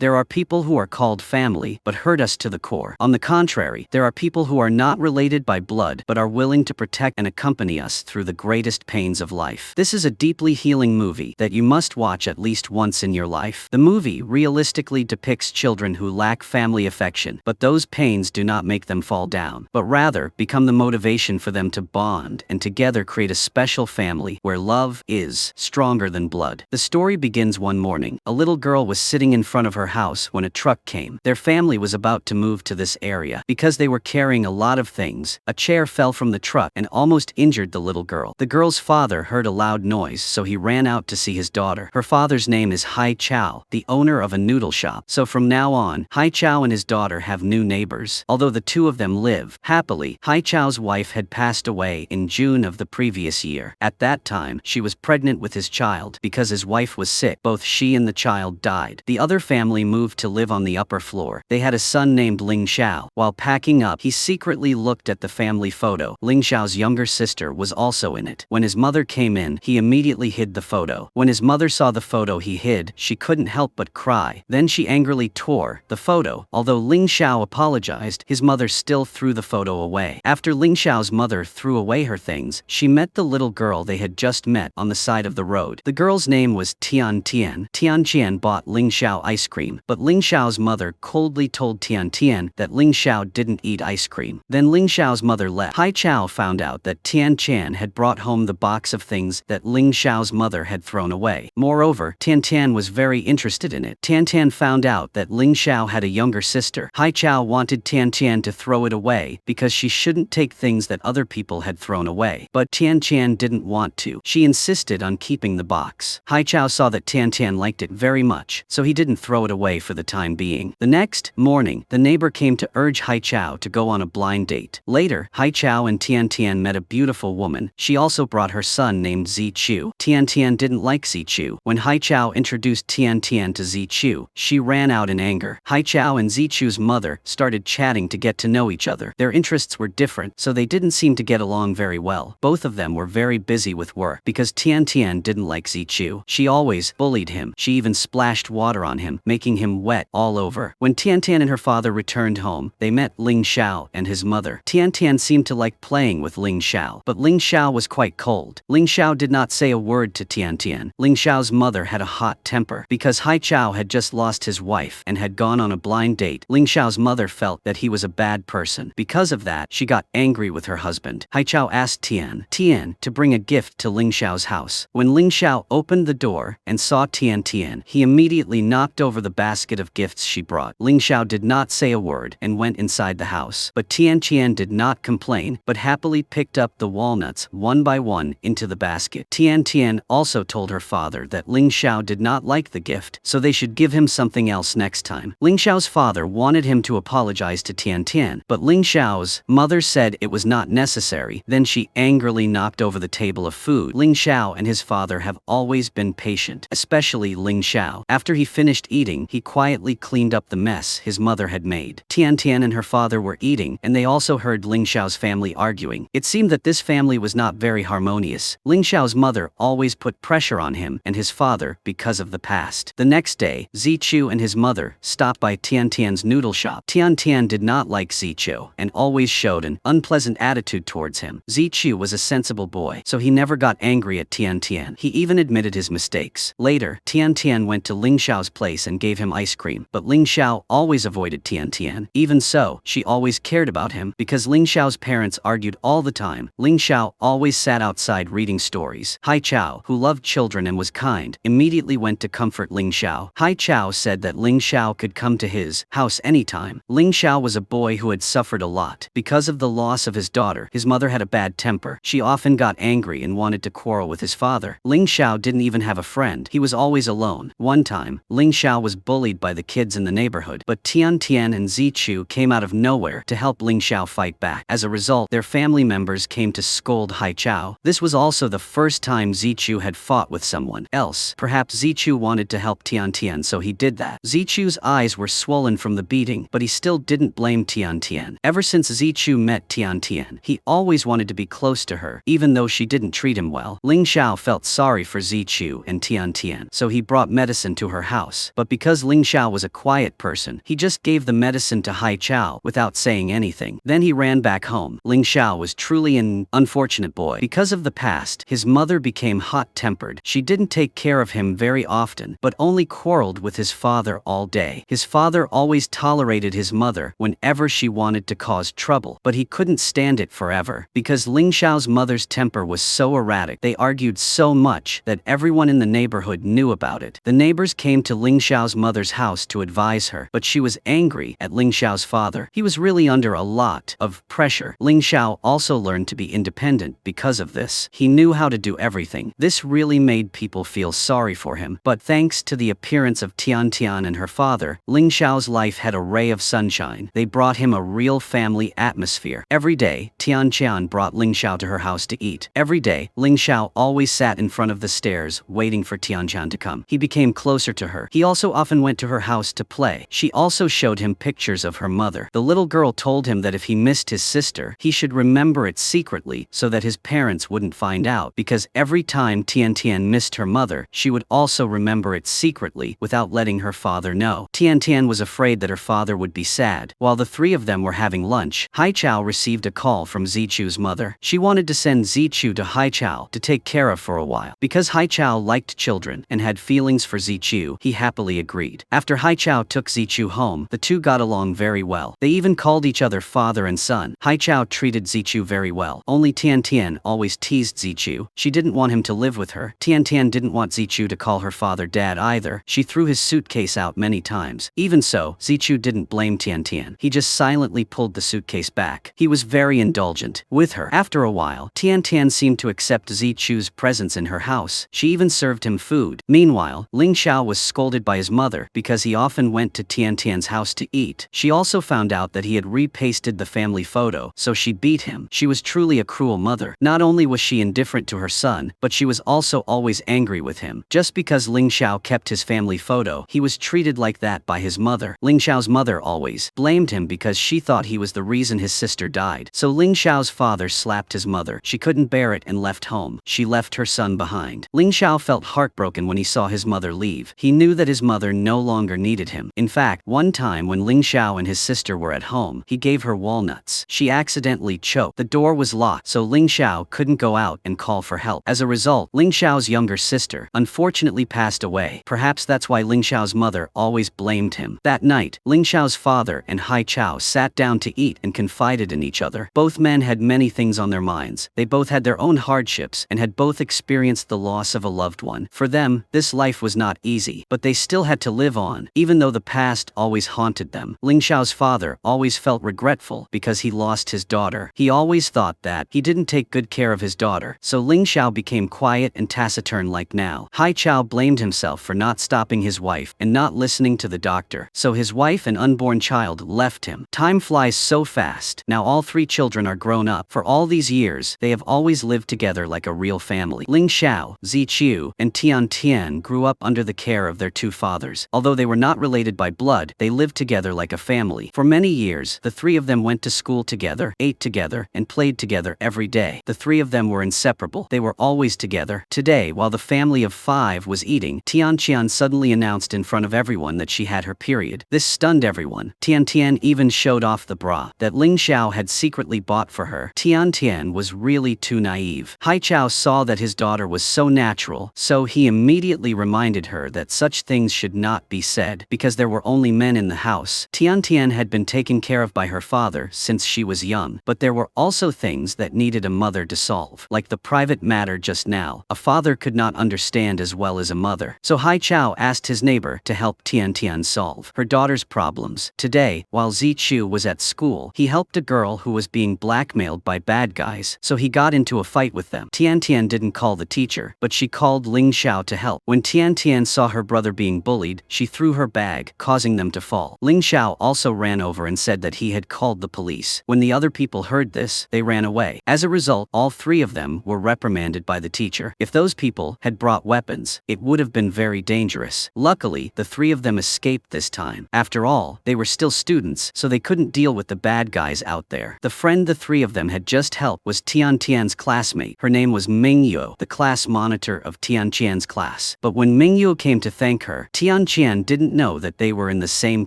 There are people who are called family but hurt us to the core. On the contrary, there are people who are not related by blood but are willing to protect and accompany us through the greatest pains of life. This is a deeply healing movie that you must watch at least once in your life. The movie realistically depicts children who lack family affection, but those pains do not make them fall down, but rather become the motivation for them to bond and together create a special family where love is stronger than blood. The story begins one morning. A little girl was sitting in front of her house when a truck came. Their family was about to move to this area. Because they were carrying a lot of things, a chair fell from the truck and almost injured the little girl. The girl's father heard a loud noise, so he ran out to see his daughter. Her father's name is Hai Chow, the owner of a noodle shop. So from now on, Hai Chow and his daughter have new neighbors. Although the two of them live happily, Hai Chow's wife had passed away in June of the previous year. At that time, she was pregnant with his child. Because his wife was sick, both she and the child died. The other family moved to live on the upper floor. They had a son named Ling Xiao. While packing up, he secretly looked at the family photo. Ling Xiao's younger sister was also in it. When his mother came in, he immediately hid the photo. When his mother saw the photo he hid, she couldn't help but cry. Then she angrily tore the photo. Although Ling Xiao apologized, his mother still threw the photo away. After Ling Xiao's mother threw away her things, she met the little girl they had just met on the side of the road. The girl's name was Tian Tian. Tian Tian bought Ling Xiao ice cream, but Ling Xiao's mother coldly told Tian Tian that Ling Xiao didn't eat ice cream. Then Ling Xiao's mother left. Hai Chow found out that Tian Tian had brought home the box of things that Ling Xiao's mother had thrown away. Moreover, Tian Tian was very interested in it. Tian Tian found out that Ling Xiao had a younger sister. Hai Chow wanted Tian Tian to throw it away because she shouldn't take things that other people had thrown away. But Tian Tian didn't want to. She insisted on keeping the box. Hai Chow saw that Tian Tian liked it very much, so he didn't throw it away for the time being. The next morning, the neighbor came to urge Hai Chow to go on a blind date. Later, Hai Chow and Tian Tian met a beautiful woman. She also brought her son named Zi Chu. Tian Tian didn't like Zi Chu. When Hai Chow introduced Tian Tian to Zi Chu, she ran out in anger. Hai Chow and Zi Chu's mother started chatting to get to know each other. Their interests were different, so they didn't seem to get along very well. Both of them were very busy with work. Because Tian Tian didn't like Zi Chu, she always bullied him. She even splashed water on him, making him wet all over. When Tian Tian and her father returned home, they met Ling Xiao and his mother. Tian Tian seemed to like playing with Ling Xiao, but Ling Xiao was quite cold. Ling Xiao did not say a word to Tian Tian. Ling Xiao's mother had a hot temper. Because Hai Chow had just lost his wife and had gone on a blind date, Ling Xiao's mother felt that he was a bad person. Because of that, she got angry with her husband. Hai Chow asked Tian Tian to bring a gift to Ling Xiao's house. When Ling Xiao opened the door and saw Tian Tian, he immediately knocked over the basket of gifts she brought. Ling Xiao did not say a word and went inside the house. But Tian Tian did not complain, but happily picked up the walnuts one by one into the basket. Tian Tian also told her father that Ling Xiao did not like the gift, so they should give him something else next time. Ling Xiao's father wanted him to apologize to Tian Tian, but Ling Xiao's mother said it was not necessary. Then she angrily knocked over the table of food. Ling Xiao and his father have always been patient, especially Ling Xiao. After he finished eating, he quietly cleaned up the mess his mother had made. Tian Tian and her father were eating, and they also heard Ling Xiao's family arguing. It seemed that this family was not very harmonious. Ling Xiao's mother always put pressure on him and his father because of the past. The next day, Zi Chu and his mother stopped by Tian Tian's noodle shop. Tian Tian did not like Zi Chu and always showed an unpleasant attitude towards him. Zi Chu was a sensible boy, so he never got angry at Tian Tian. He even admitted his mistakes. Later, Tian Tian went to Ling Xiao's place and gave him ice cream, but Ling Xiao always avoided Tian Tian. Even so, she always cared about him. Because Ling Xiao's parents argued all the time, Ling Xiao always sat outside reading stories. Hai Chow, who loved children and was kind, immediately went to comfort Ling Xiao. Hai Chow said that Ling Xiao could come to his house anytime. Ling Xiao was a boy who had suffered a lot. Because of the loss of his daughter, his mother had a bad temper. She often got angry and wanted to quarrel with his father. Ling Xiao didn't even have a friend. He was always alone. One time, Ling Xiao was bullied by the kids in the neighborhood, but Tian Tian and Zi Chu came out of nowhere to help Ling Xiao fight back. As a result, their family members came to scold Hai Chow. This was also the first time Zi Chu had fought with someone else. Perhaps Zi Chu wanted to help Tian Tian, so he did that. Zi Chu's eyes were swollen from the beating, but he still didn't blame Tian Tian. Ever since Zi Chu met Tian Tian, he always wanted to be close to her, even though she didn't treat him well. Ling Xiao felt sorry for Zi Chu and Tian Tian, so he brought medicine to her house. But because because Ling Xiao was a quiet person, he just gave the medicine to Hai Chao without saying anything. Then he ran back home. Ling Xiao was truly an unfortunate boy. Because of the past, his mother became hot-tempered. She didn't take care of him very often, but only quarreled with his father all day. His father always tolerated his mother whenever she wanted to cause trouble, but he couldn't stand it forever. Because Ling Xiao's mother's temper was so erratic, they argued so much that everyone in the neighborhood knew about it. The neighbors came to Ling Xiao's mother's house to advise her, but she was angry at Ling Xiao's father. He was really under a lot of pressure. Ling Xiao also learned to be independent because of this. He knew how to do everything. This really made people feel sorry for him, but thanks to the appearance of Tian Tian and her father, Ling Xiao's life had a ray of sunshine. They brought him a real family atmosphere. Every day, Tian Tian brought Ling Xiao to her house to eat. Every day, Ling Xiao always sat in front of the stairs waiting for Tian Tian to come. He became closer to her. He also often went to her house to play. She also showed him pictures of her mother. The little girl told him that if he missed his sister, he should remember it secretly so that his parents wouldn't find out, because every time Tian Tian missed her mother, she would also remember it secretly without letting her father know. Tian Tian was afraid that her father would be sad. While the three of them were having lunch, Hai Chao received a call from Zichu's mother. She wanted to send Zichu to Hai Chao to take care of for a while. Because Hai Chao liked children and had feelings for Zichu, he happily agreed. After Hai Chao took Zichu home, the two got along very well. They even called each other father and son. Hai Chao treated Zichu very well. Only Tian Tian always teased Zichu. She didn't want him to live with her. Tian Tian didn't want Zichu to call her father dad either. She threw his suitcase out many times. Even so, Zichu didn't blame Tian Tian. He just silently pulled the suitcase back. He was very indulgent with her. After a while, Tian Tian seemed to accept Zichu's presence in her house. She even served him food. Meanwhile, Ling Xiao was scolded by his mother because he often went to Tian Tian's house to eat. She also found out that he had repasted the family photo, so she beat him. She was truly a cruel mother. Not only was she indifferent to her son, but she was also always angry with him. Just because Ling Xiao kept his family photo, he was treated like that by his mother. Ling Xiao's mother always blamed him because she thought he was the reason his sister died. So Ling Xiao's father slapped his mother. She couldn't bear it and left home. She left her son behind. Ling Xiao felt heartbroken when he saw his mother leave. He knew that his mother no longer needed him. In fact, one time when Ling Xiao and his sister were at home, he gave her walnuts. She accidentally choked. The door was locked, so Ling Xiao couldn't go out and call for help. As a result, Ling Xiao's younger sister unfortunately passed away. Perhaps that's why Ling Xiao's mother always blamed him. That night, Ling Xiao's father and Hai Chao sat down to eat and confided in each other. Both men had many things on their minds. They both had their own hardships and had both experienced the loss of a loved one. For them, this life was not easy, but they still had to live on, even though the past always haunted them. Ling Xiao's father always felt regretful because he lost his daughter. He always thought that he didn't take good care of his daughter, so Ling Xiao became quiet and taciturn like now. Hai Chao blamed himself for not stopping his wife and not listening to the doctor, so his wife and unborn child left him. Time flies so fast. Now all three children are grown up. For all these years, they have always lived together like a real family. Ling Xiao, Zichu, and Tian Tian grew up under the care of their two fathers. Although they were not related by blood, they lived together like a family. For many years, the three of them went to school together, ate together, and played together every day. The three of them were inseparable. They were always together. Today, while the family of five was eating, Tian Tian suddenly announced in front of everyone that she had her period. This stunned everyone. Tian Tian even showed off the bra that Ling Xiao had secretly bought for her. Tian Tian was really too naive. Hai Chao saw that his daughter was so natural, so he immediately reminded her that such things should not be said because there were only men in the house. Tian Tian had been taken care of by her father since she was young, but there were also things that needed a mother to solve, like the private matter just now. A father could not understand as well as a mother. So Hai Chao asked his neighbor to help Tian Tian solve her daughter's problems. Today, while Zichu was at school, he helped a girl who was being blackmailed by bad guys, so he got into a fight with them. Tian Tian didn't call the teacher, but she called Ling Xiao to help. When Tian Tian saw her brother being bullied, she threw her bag, causing them to fall. Ling Xiao also ran over and said that he had called the police. When the other people heard this, they ran away. As a result, all three of them were reprimanded by the teacher. If those people had brought weapons, it would have been very dangerous. Luckily, the three of them escaped this time. After all, they were still students, so they couldn't deal with the bad guys out there. The friend the three of them had just helped was Tian Tian's classmate. Her name was Ming Yo, the class monitor of Tian Tian's class. But when Ming Yo came to thank her, Tian Tianqian didn't know that they were in the same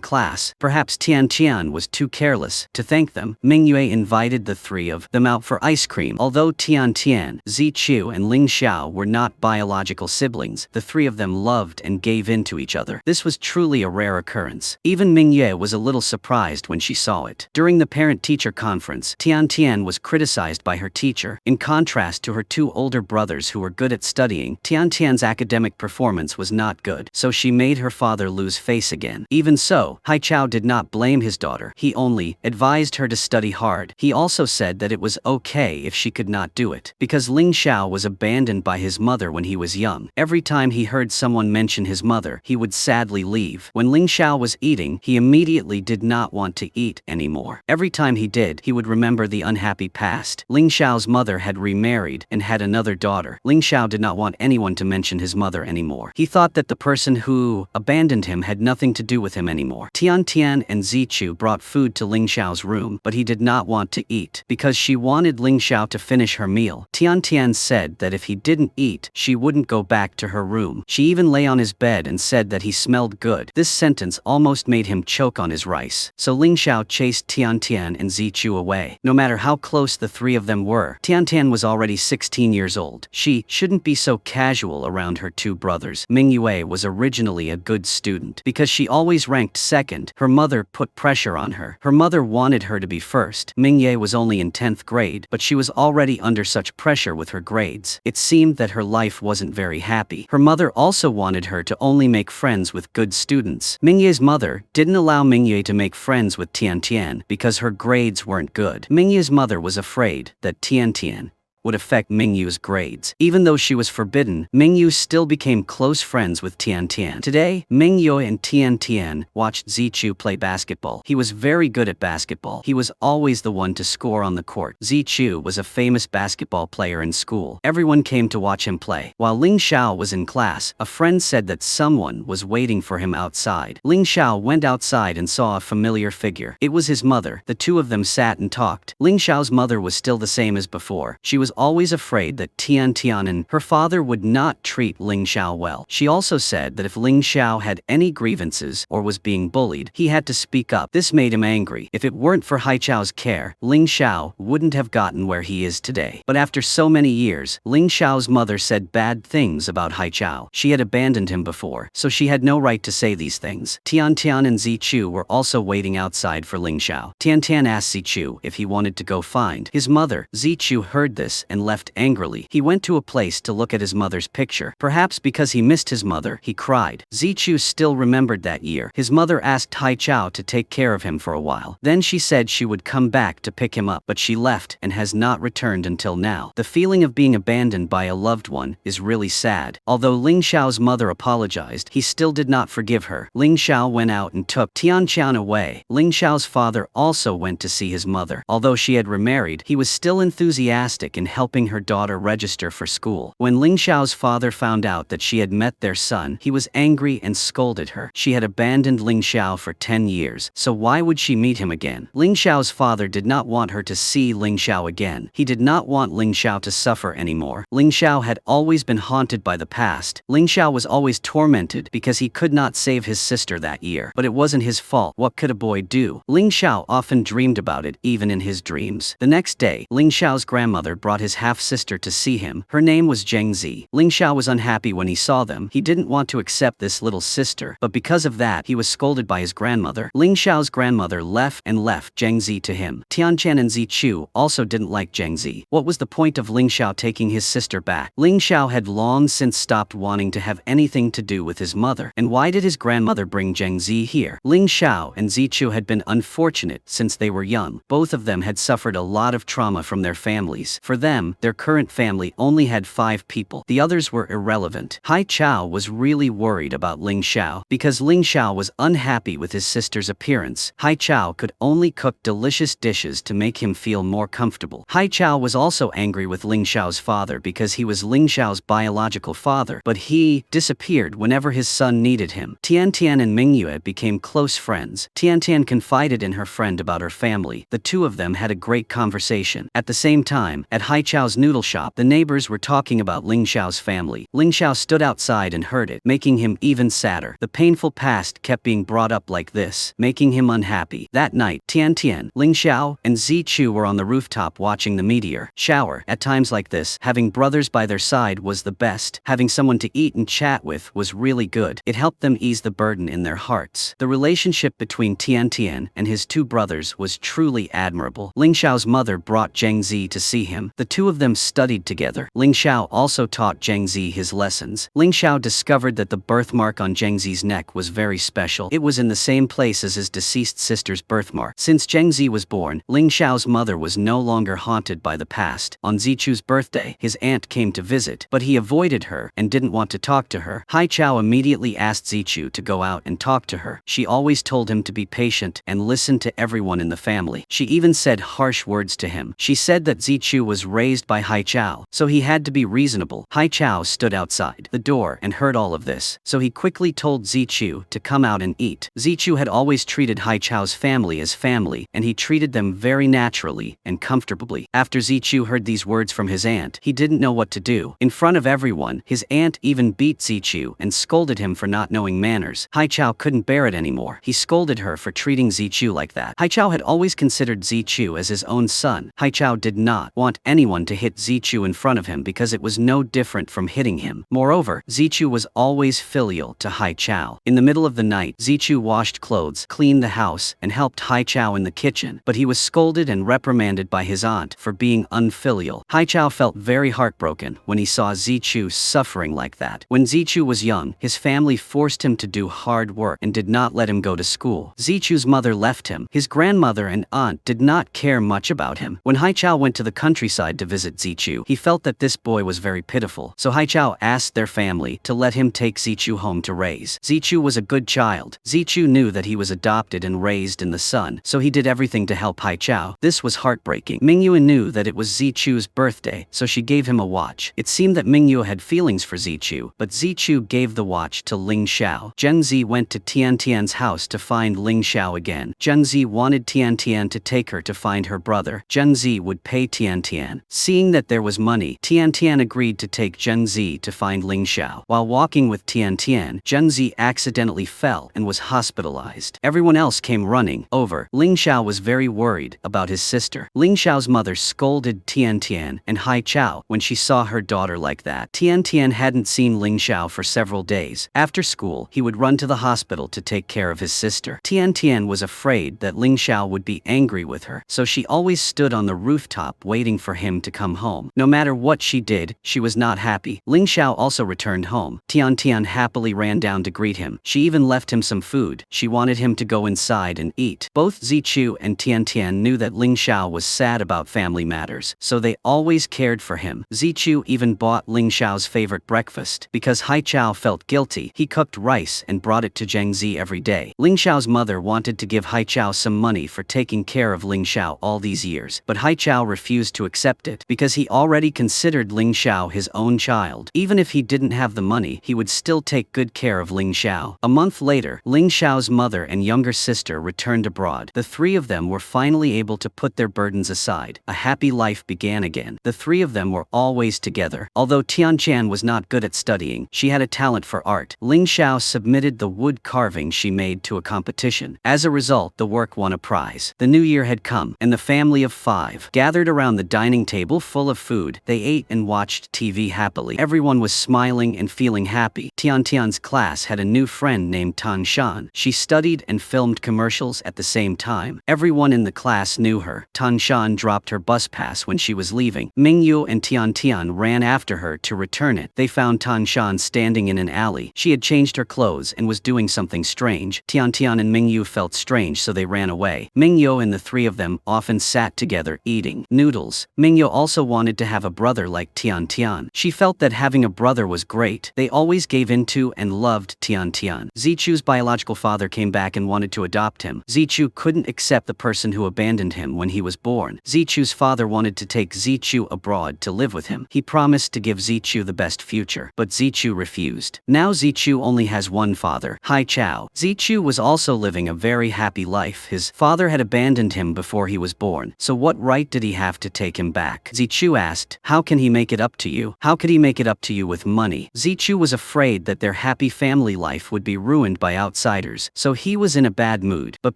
class. Perhaps Tianqian was too careless to thank them. Mingyue invited the three of them out for ice cream. Although Tianqian, Zichu and Ling Xiao were not biological siblings, the three of them loved and gave in to each other. This was truly a rare occurrence. Even Mingyue was a little surprised when she saw it. During the parent-teacher conference, Tianqian was criticized by her teacher. In contrast to her two older brothers who were good at studying, Tianqian's academic performance was not good, so she made her father lose face again. Even so, Haichao did not blame his daughter. He only advised her to study hard. He also said that it was okay if she could not do it, because Ling Xiao was abandoned by his mother when he was young. Every time he heard someone mention his mother, he would sadly leave. When Ling Xiao was eating, he immediately did not want to eat anymore. Every time he did, he would remember the unhappy past. Ling Xiao's mother had remarried and had another daughter. Ling Xiao did not want anyone to mention his mother anymore. He thought that the person who abandoned him had nothing to do with him anymore. Tiantian and Zichu brought food to Ling Xiao's room, but he did not want to eat because she wanted Ling Xiao to finish her meal. Tiantian said that if he didn't eat, she wouldn't go back to her room. She even lay on his bed and said that he smelled good. This sentence almost made him choke on his rice. So Ling Xiao chased Tiantian and Zichu away. No matter how close the three of them were, Tiantian was already 16 years old. She shouldn't be so casual around her two brothers. Mingyue was originally a good student. Because she always ranked second, her mother put pressure on her. Her mother wanted her to be first. Mingyue was only in 10th grade, but she was already under such pressure with her grades. It seemed that her life wasn't very happy. Her mother also wanted her to only make friends with good students. Mingyue's mother didn't allow Mingyue to make friends with Tiantian because her grades weren't good. Mingyue's mother was afraid that Tiantian would affect Mingyu's grades. Even though she was forbidden, Mingyu still became close friends with Tiantian. Today, Mingyu and Tiantian watched Zichu play basketball. He was very good at basketball. He was always the one to score on the court. Zichu was a famous basketball player in school. Everyone came to watch him play. While Ling Xiao was in class, a friend said that someone was waiting for him outside. Ling Xiao went outside and saw a familiar figure. It was his mother. The two of them sat and talked. Ling Xiao's mother was still the same as before. She was always afraid that Tiantian and her father would not treat Ling Xiao well. She also said that if Ling Xiao had any grievances or was being bullied, he had to speak up. This made him angry. If it weren't for Haichao's care, Ling Xiao wouldn't have gotten where he is today. But after so many years, Ling Xiao's mother said bad things about Haichao. She had abandoned him before, so she had no right to say these things. Tiantian and Zichu were also waiting outside for Ling Xiao. Tiantian asked Zichu if he wanted to go find his mother. Zichu heard this and left angrily. He went to a place to look at his mother's picture. Perhaps because he missed his mother, he cried. Zichu still remembered that year. His mother asked Haichao to take care of him for a while. Then she said she would come back to pick him up, but she left and has not returned until now. The feeling of being abandoned by a loved one is really sad. Although Ling Xiao's mother apologized, he still did not forgive her. Ling Xiao went out and took Tianqian away. Ling Xiao's father also went to see his mother. Although she had remarried, he was still enthusiastic in helping her daughter register for school. When Ling Xiao's father found out that she had met their son, he was angry and scolded her. She had abandoned Ling Xiao for 10 years, so why would she meet him again? Ling Xiao's father did not want her to see Ling Xiao again. He did not want Ling Xiao to suffer anymore. Ling Xiao had always been haunted by the past. Ling Xiao was always tormented because he could not save his sister that year. But it wasn't his fault. What could a boy do? Ling Xiao often dreamed about it, even in his dreams. The next day, Ling Xiao's grandmother brought his half-sister to see him. Her name was Zhengzi. Ling Xiao was unhappy when he saw them. He didn't want to accept this little sister, but because of that, he was scolded by his grandmother. Ling Xiao's grandmother left Zhengzi to him. Tianqian and Zichu also didn't like Zhengzi. What was the point of Ling Xiao taking his sister back? Ling Xiao had long since stopped wanting to have anything to do with his mother. And why did his grandmother bring Zhengzi here? Ling Xiao and Zichu had been unfortunate since they were young. Both of them had suffered a lot of trauma from their families. For them, their current family only had 5 people. The others were irrelevant. Haichao was really worried about Ling Xiao. Because Ling Xiao was unhappy with his sister's appearance, Haichao could only cook delicious dishes to make him feel more comfortable. Haichao was also angry with Ling Xiao's father because he was Ling Xiao's biological father, but he disappeared whenever his son needed him. Tiantian and Mingyue became close friends. Tiantian confided in her friend about her family. The two of them had a great conversation. At the same time, at Haichao Haichao's noodle shop. The neighbors were talking about Ling Xiao's family. Ling Xiao stood outside and heard it, making him even sadder. The painful past kept being brought up like this, making him unhappy. That night, Tian Tian, Ling Xiao, and Zichu were on the rooftop watching the meteor shower. At times like this, having brothers by their side was the best. Having someone to eat and chat with was really good. It helped them ease the burden in their hearts. The relationship between Tian Tian and his two brothers was truly admirable. Ling Xiao's mother brought Zheng Zi to see him. The two of them studied together. Ling Xiao also taught Zheng Zi his lessons. Ling Xiao discovered that the birthmark on Zheng Zi's neck was very special. It was in the same place as his deceased sister's birthmark. Since Zheng Zi was born, Ling Xiao's mother was no longer haunted by the past. On Zichu's birthday, his aunt came to visit, but he avoided her and didn't want to talk to her. Haichao immediately asked Zichu to go out and talk to her. She always told him to be patient and listen to everyone in the family. She even said harsh words to him. She said that Zichu was raised by Haichao, so he had to be reasonable. Haichao stood outside the door and heard all of this, so he quickly told Zichu to come out and eat. Zichu had always treated Haichao's family as family, and he treated them very naturally and comfortably. After Zichu heard these words from his aunt, he didn't know what to do. In front of everyone, his aunt even beat Zichu and scolded him for not knowing manners. Haichao couldn't bear it anymore. He scolded her for treating Zichu like that. Haichao had always considered Zichu as his own son. Haichao did not want anyone to hit Zichu in front of him because it was no different from hitting him. Moreover, Zichu was always filial to Haichao. In the middle of the night, Zichu washed clothes, cleaned the house, and helped Haichao in the kitchen, but he was scolded and reprimanded by his aunt for being unfilial. Haichao felt very heartbroken when he saw Zichu suffering like that. When Zichu was young, his family forced him to do hard work and did not let him go to school. Zichu's mother left him. His grandmother and aunt did not care much about him. When Haichao went to the countryside to visit Zichu, he felt that this boy was very pitiful, so Haichao asked their family to let him take Zichu home to raise. Zichu was a good child. Zichu knew that he was adopted and raised in the sun, so he did everything to help Haichao. This was heartbreaking. Mingyue knew that it was Zichu's birthday, so she gave him a watch. It seemed that Mingyue had feelings for Zichu, but Zichu gave the watch to Ling Xiao. Zheng Zi went to Tian Tian's house to find Ling Xiao again. Zheng Zi wanted Tian Tian to take her to find her brother. Zheng Zi would pay Tian Tian. Seeing that there was money, Tian Tian agreed to take Zheng Zi to find Ling Xiao. While walking with Tian Tian, Zheng Zi accidentally fell and was hospitalized. Everyone else came running over. Ling Xiao was very worried about his sister. Ling Xiao's mother scolded Tian Tian and Haichao when she saw her daughter like that. Tian Tian hadn't seen Ling Xiao for several days. After school, he would run to the hospital to take care of his sister. Tian Tian was afraid that Ling Xiao would be angry with her, so she always stood on the rooftop waiting for him to come home. No matter what she did, she was not happy. Ling Xiao also returned home. Tian Tian happily ran down to greet him. She even left him some food. She wanted him to go inside and eat. Both Zichu and Tian Tian knew that Ling Xiao was sad about family matters, so they always cared for him. Zichu even bought Ling Xiao's favorite breakfast. Because Haichao felt guilty, he cooked rice and brought it to Zheng Zi every day. Ling Xiao's mother wanted to give Haichao some money for taking care of Ling Xiao all these years, but Haichao refused to accept it because he already considered Ling Xiao his own child. Even if he didn't have the money, he would still take good care of Ling Xiao. A month later, Ling Xiao's mother and younger sister returned abroad. The three of them were finally able to put their burdens aside. A happy life began again. The three of them were always together. Although Tian Tian was not good at studying, she had a talent for art. Ling Xiao submitted the wood carving she made to a competition. As a result, the work won a prize. The new year had come, and the family of 5 gathered around the dining table full of food. They ate and watched TV happily. Everyone was smiling and feeling happy. Tian Tian's class had a new friend named Tan Shan. She studied and filmed commercials at the same time. Everyone in the class knew her. Tan Shan dropped her bus pass when she was leaving. Mingyu and Tian Tian ran after her to return it. They found Tan Shan standing in an alley. She had changed her clothes and was doing something strange. Tian Tian and Mingyu felt strange, so they ran away. Mingyu and the three of them often sat together eating noodles. Mingyu also wanted to have a brother like Tian Tian. She felt that having a brother was great. They always gave into and loved Tian Tian. Zichu's biological father came back and wanted to adopt him. Zichu couldn't accept the person who abandoned him when he was born. Zichu's father wanted to take Zichu abroad to live with him. He promised to give Zichu the best future, but Zichu refused. Now Zichu only has one father, Haichao. Zichu was also living a very happy life. His father had abandoned him before he was born, so what right did he have to take him back? back. Zichu asked, how can he make it up to you? How could he make it up to you with money? Zichu was afraid that their happy family life would be ruined by outsiders, so he was in a bad mood. But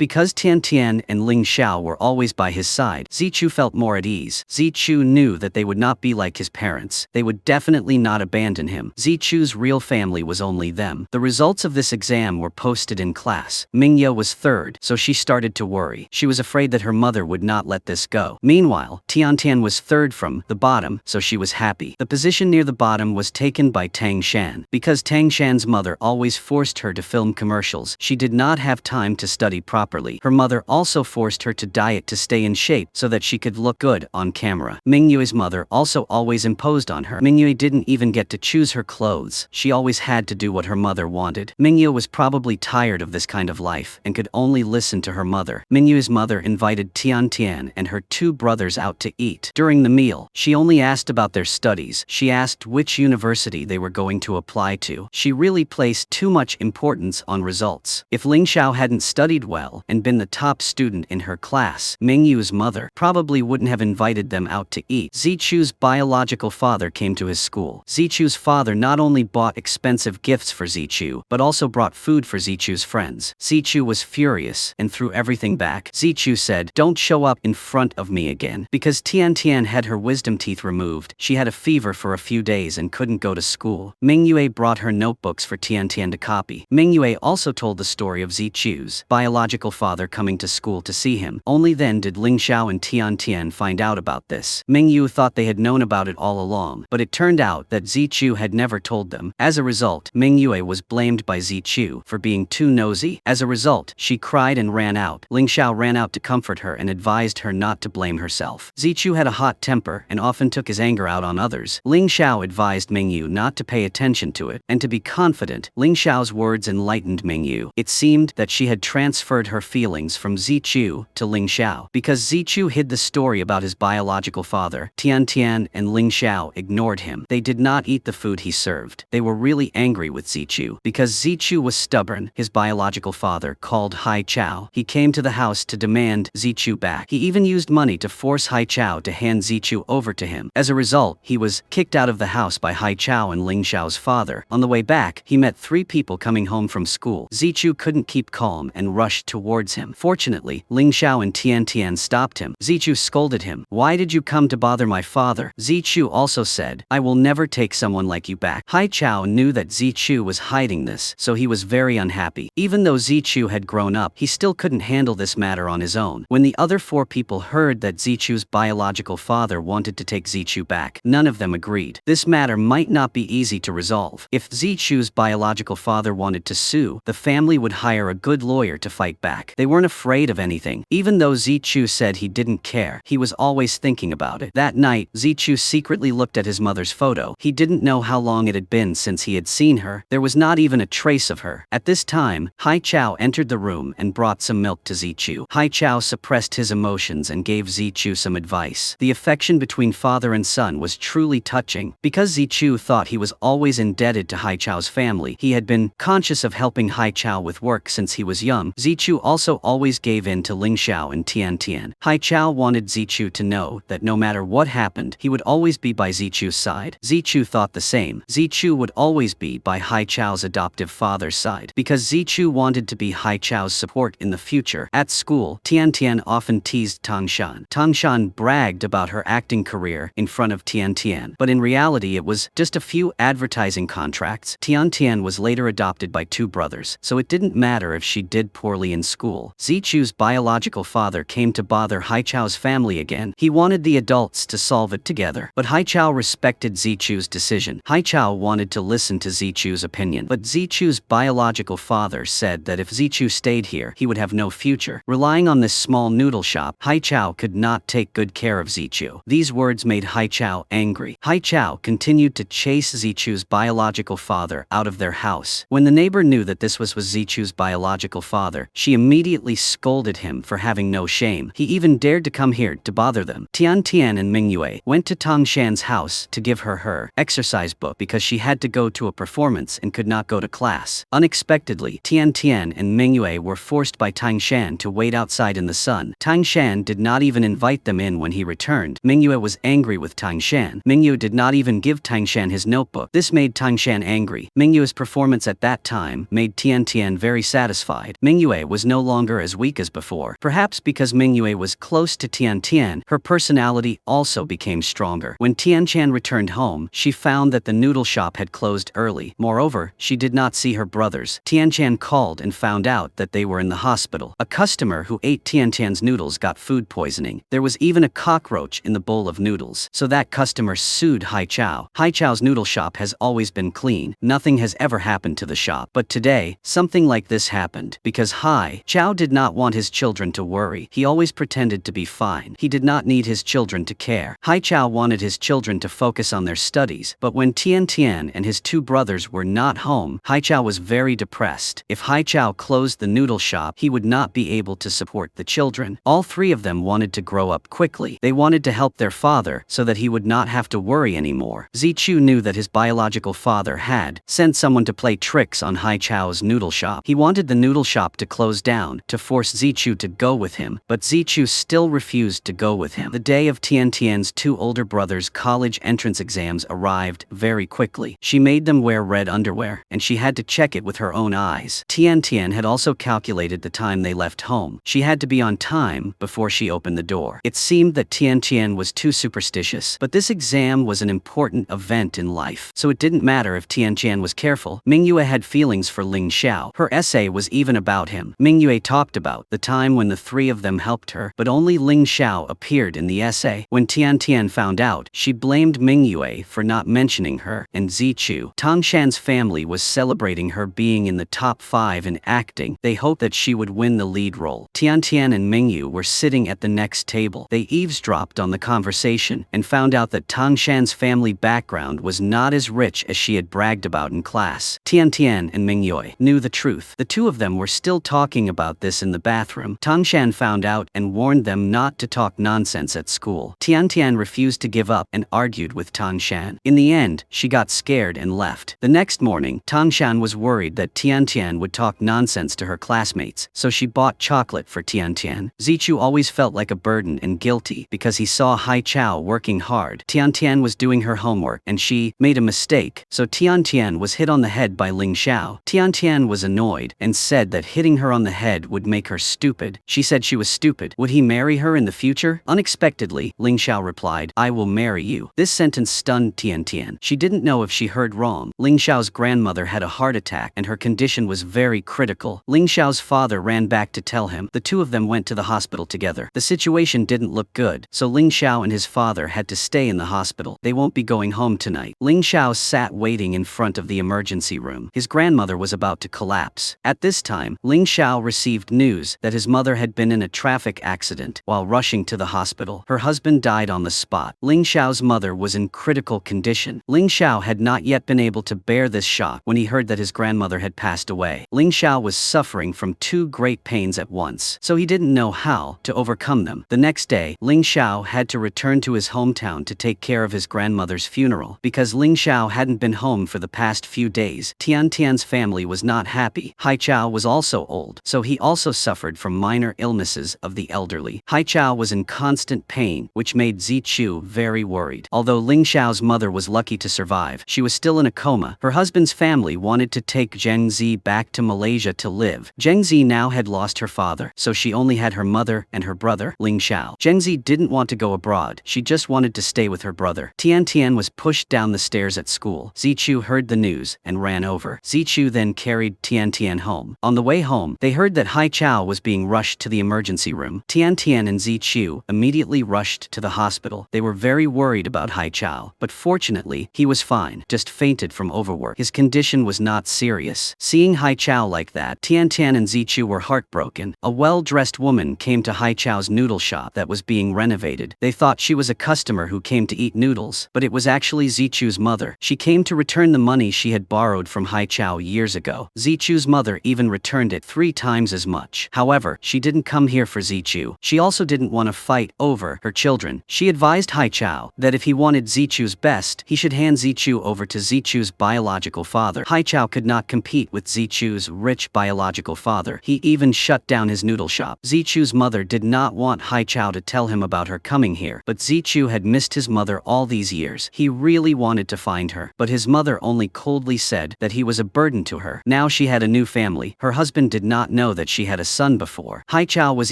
because Tian Tian and Ling Xiao were always by his side, Zichu felt more at ease. Zichu knew that they would not be like his parents. They would definitely not abandon him. Zichu's real family was only them. The results of this exam were posted in class. Mingye was third, so she started to worry. She was afraid that her mother would not let this go. Meanwhile, Tian Tian was third from the bottom, so she was happy. The position near the bottom was taken by Tang Shan. Because Tang Shan's mother always forced her to film commercials, she did not have time to study properly. Her mother also forced her to diet to stay in shape so that she could look good on camera. Mingyue's mother also always imposed on her. Mingyue didn't even get to choose her clothes. She always had to do what her mother wanted. Mingyue was probably tired of this kind of life and could only listen to her mother. Mingyue's mother invited Tian Tian and her two brothers out to eat. During the meal, she only asked about their studies. She asked which university they were going to apply to. She really placed too much importance on results. If Ling Xiao hadn't studied well and been the top student in her class, Mingyue's mother probably wouldn't have invited them out to eat. Zichu's biological father came to his school. Zichu's father not only bought expensive gifts for Zichu, but also brought food for Zichu's friends. Zichu was furious and threw everything back. Zichu said, "Don't show up in front of me again." Because Tian Tian had her wisdom teeth removed, she had a fever for a few days and couldn't go to school. Mingyue brought her notebooks for Tian Tian to copy. Mingyue also told the story of Zichu's biological father coming to school to see him. Only then did Ling Xiao and Tian Tian find out about this. Mingyue thought they had known about it all along, but it turned out that Zichu had never told them. As a result, Mingyue was blamed by Zichu for being too nosy. As a result, she cried and ran out. Ling Xiao ran out to comfort her and advised her not to blame herself. Zichu had a hot temper and often took his anger out on others. Ling Xiao advised Mingyue not to pay attention to it and to be confident. Ling Xiao's words enlightened Mingyue. It seemed that she had transferred her feelings from Zichu to Ling Xiao. Because Zichu hid the story about his biological father, Tian Tian and Ling Xiao ignored him. They did not eat the food he served. They were really angry with Zichu. Because Zichu was stubborn, his biological father called Hai Chao. He came to the house to demand Zichu back. He even used money to force Hai Chao to hand Zichu over to him. As a result, he was kicked out of the house by Hai Chao and Ling Xiao's father. On the way back, he met three people coming home from school. Zichu couldn't keep calm and rushed towards him. Fortunately, Ling Xiao and Tian Tian stopped him. Zichu scolded him. "Why did you come to bother my father?" Zichu also said, "I will never take someone like you back." Hai Chao knew that Zichu was hiding this, so he was very unhappy. Even though Zichu had grown up, he still couldn't handle this matter on his own. When the other four people heard that Zichu's biological father wanted to take Zichu back, none of them agreed. This matter might not be easy to resolve. If Zichu's biological father wanted to sue, the family would hire a good lawyer to fight back. They weren't afraid of anything. Even though Zichu said he didn't care, he was always thinking about it. That night, Zichu secretly looked at his mother's photo. He didn't know how long it had been since he had seen her. There was not even a trace of her. At this time, Hai Chao entered the room and brought some milk to Zichu. Hai Chao suppressed his emotions and gave Zichu some advice. The affection between father and son was truly touching. Because Zichu thought he was always indebted to Hai Chao's family, he had been conscious of helping Hai Chao with work since he was young. Zichu also always gave in to Ling Xiao and Tian Tian. Hai Chao wanted Zichu to know that no matter what happened, he would always be by Zichu's side. Zichu thought the same. Zichu would always be by Hai Chao's adoptive father's side. Because Zichu wanted to be Hai Chao's support in the future. At school, Tian Tian often teased Tang Shan. Tang Shan bragged about her acting career in front of Tian Tian, but in reality it was just a few advertising contracts. Tian Tian was later adopted by two brothers, so it didn't matter if she did poorly in school. Zichu's biological father came to bother Hai Chao's family again. He wanted the adults to solve it together, but Hai Chao respected Zichu's decision. Hai Chao wanted to listen to Zichu's opinion, but Zichu's biological father said that if Zichu stayed here, he would have no future. Relying on this small noodle shop, Hai Chao could not take good care of Zichu. These words made Hai Chao angry. Hai Chao continued to chase Zichu's biological father out of their house. When the neighbor knew that this was Zichu's biological father, she immediately scolded him for having no shame. He even dared to come here to bother them. Tian Tian and Mingyue went to Tang Shan's house to give her exercise book because she had to go to a performance and could not go to class. Unexpectedly, Tian Tian and Mingyue were forced by Tang Shan to wait outside in the sun. Tang Shan did not even invite them in when he returned. returned, Mingyue was angry with Tangshan. Mingyue did not even give Tangshan his notebook. This made Tangshan angry. Mingyue's performance at that time made Tian very satisfied. Mingyue was no longer as weak as before. Perhaps because Mingyue was close to Tian, her personality also became stronger. When Tian returned home, she found that the noodle shop had closed early. Moreover, she did not see her brothers. Tian called and found out that they were in the hospital. A customer who ate Tian's noodles got food poisoning. There was even a cockroach in the bowl of noodles. So that customer sued Haichao. Haichao's noodle shop has always been clean. Nothing has ever happened to the shop. But today, something like this happened. Because Haichao did not want his children to worry. He always pretended to be fine. He did not need his children to care. Haichao wanted his children to focus on their studies. But when Tian and his two brothers were not home, Haichao was very depressed. If Haichao closed the noodle shop, he would not be able to support the children. All three of them wanted to grow up quickly. They wanted to help their father so that he would not have to worry anymore. Zichu knew that his biological father had sent someone to play tricks on Haichao's noodle shop. He wanted the noodle shop to close down to force Zichu to go with him, but Zichu still refused to go with him. The day of Tian's two older brothers' college entrance exams arrived very quickly. She made them wear red underwear, and she had to check it with her own eyes. Tian had also calculated the time they left home. She had to be on time before she opened the door. It seemed that Tian was too superstitious, but this exam was an important event in life, so it didn't matter if Tian was careful. Mingyue had feelings for Ling Xiao. Her essay was even about him. Mingyue talked about the time when the three of them helped her, but only Ling Xiao appeared in the essay. When Tian found out, she blamed Mingyue for not mentioning her, and Zichu. Tangshan's family was celebrating her being in the top 5 in acting. They hoped that she would win the lead role. Tian and Mingyu were sitting at the next table. They eavesdropped on the conversation and found out that Tangshan's family background was not as rich as she had bragged about in class. Tian and Mingyue knew the truth. The two of them were still talking about this in the bathroom. Tangshan found out and warned them not to talk nonsense at school. Tian refused to give up and argued with Tangshan. In the end, she got scared and left. The next morning, Tangshan was worried that Tian would talk nonsense to her classmates, so she bought chocolate for Tian. Zichu always felt like a burden and guilty because he saw Haichao working hard. Tian was doing her homework and she made a mistake, so Tian was hit on the head by Ling Xiao. Tian was annoyed and said that hitting her on the head would make her stupid. She said she was stupid. Would he marry her in the future? Unexpectedly, Ling Xiao replied, "I will marry you." This sentence stunned Tian. She didn't know if she heard wrong. Ling Xiao's grandmother had a heart attack and her condition was very critical. Ling Xiao's father ran back to tell him. The two of them went to the hospital together. The situation didn't look good, so Ling Xiao and his father had to stay in the hospital. They won't be going home tonight. Ling Xiao sat waiting in front of the emergency room. His grandmother was about to collapse. At this time, Ling Xiao received news that his mother had been in a traffic accident while rushing to the hospital. Her husband died on the spot. Ling Xiao's mother was in critical condition. Ling Xiao had not yet been able to bear this shock when he heard that his grandmother had passed away. Ling Xiao was suffering from two great pains at once, so he didn't know how to overcome them. The next day, Ling Xiao had to return to his hometown to take care of his grandmother's funeral. Because Ling Xiao hadn't been home for the past few days, Tian's family was not happy. Haichao was also old, so he also suffered from minor illnesses of the elderly. Haichao was in constant pain, which made Zichu very worried. Although Ling Xiao's mother was lucky to survive, she was still in a coma. Her husband's family wanted to take Zhengzi back to Malaysia to live. Zhengzi now had lost her father, so she only had her mother and her brother, Ling Xiao. Zhengzi didn't want to go abroad. She just wanted to stay with her brother. Tian was pushed down the stairs at school. Zichu heard the news and ran over. Zichu then carried Tian home. On the way home, they heard that Haichao was being rushed to the emergency room. Tian and Zichu immediately rushed to the hospital. They were very worried about Haichao, but fortunately, he was fine, just fainted from overwork. His condition was not serious. Seeing Haichao like that, Tian and Zichu were heartbroken. A well-dressed woman came to Haichao's noodle shop that was being renovated. They thought she was a customer who came to eat noodles, but it was actually Zichu's mother. She came to return the money she had borrowed from Haichao years ago. Zichu's mother even returned it 3 times as much. However, she didn't come here for Zichu. She also didn't want to fight over her children. She advised Haichao that if he wanted Zichu's best, he should hand Zichu over to Zichu's biological father. Haichao could not compete with Zichu's rich biological father. He even shut down his noodle shop. Zichu's mother did not want Haichao to tell him about her coming here, but Zichu had missed his mother all these years. He really wanted to find her, but his mother only coldly said that he was a burden to her. Now she had a new family. Her husband did not know that she had a son before. Haichao was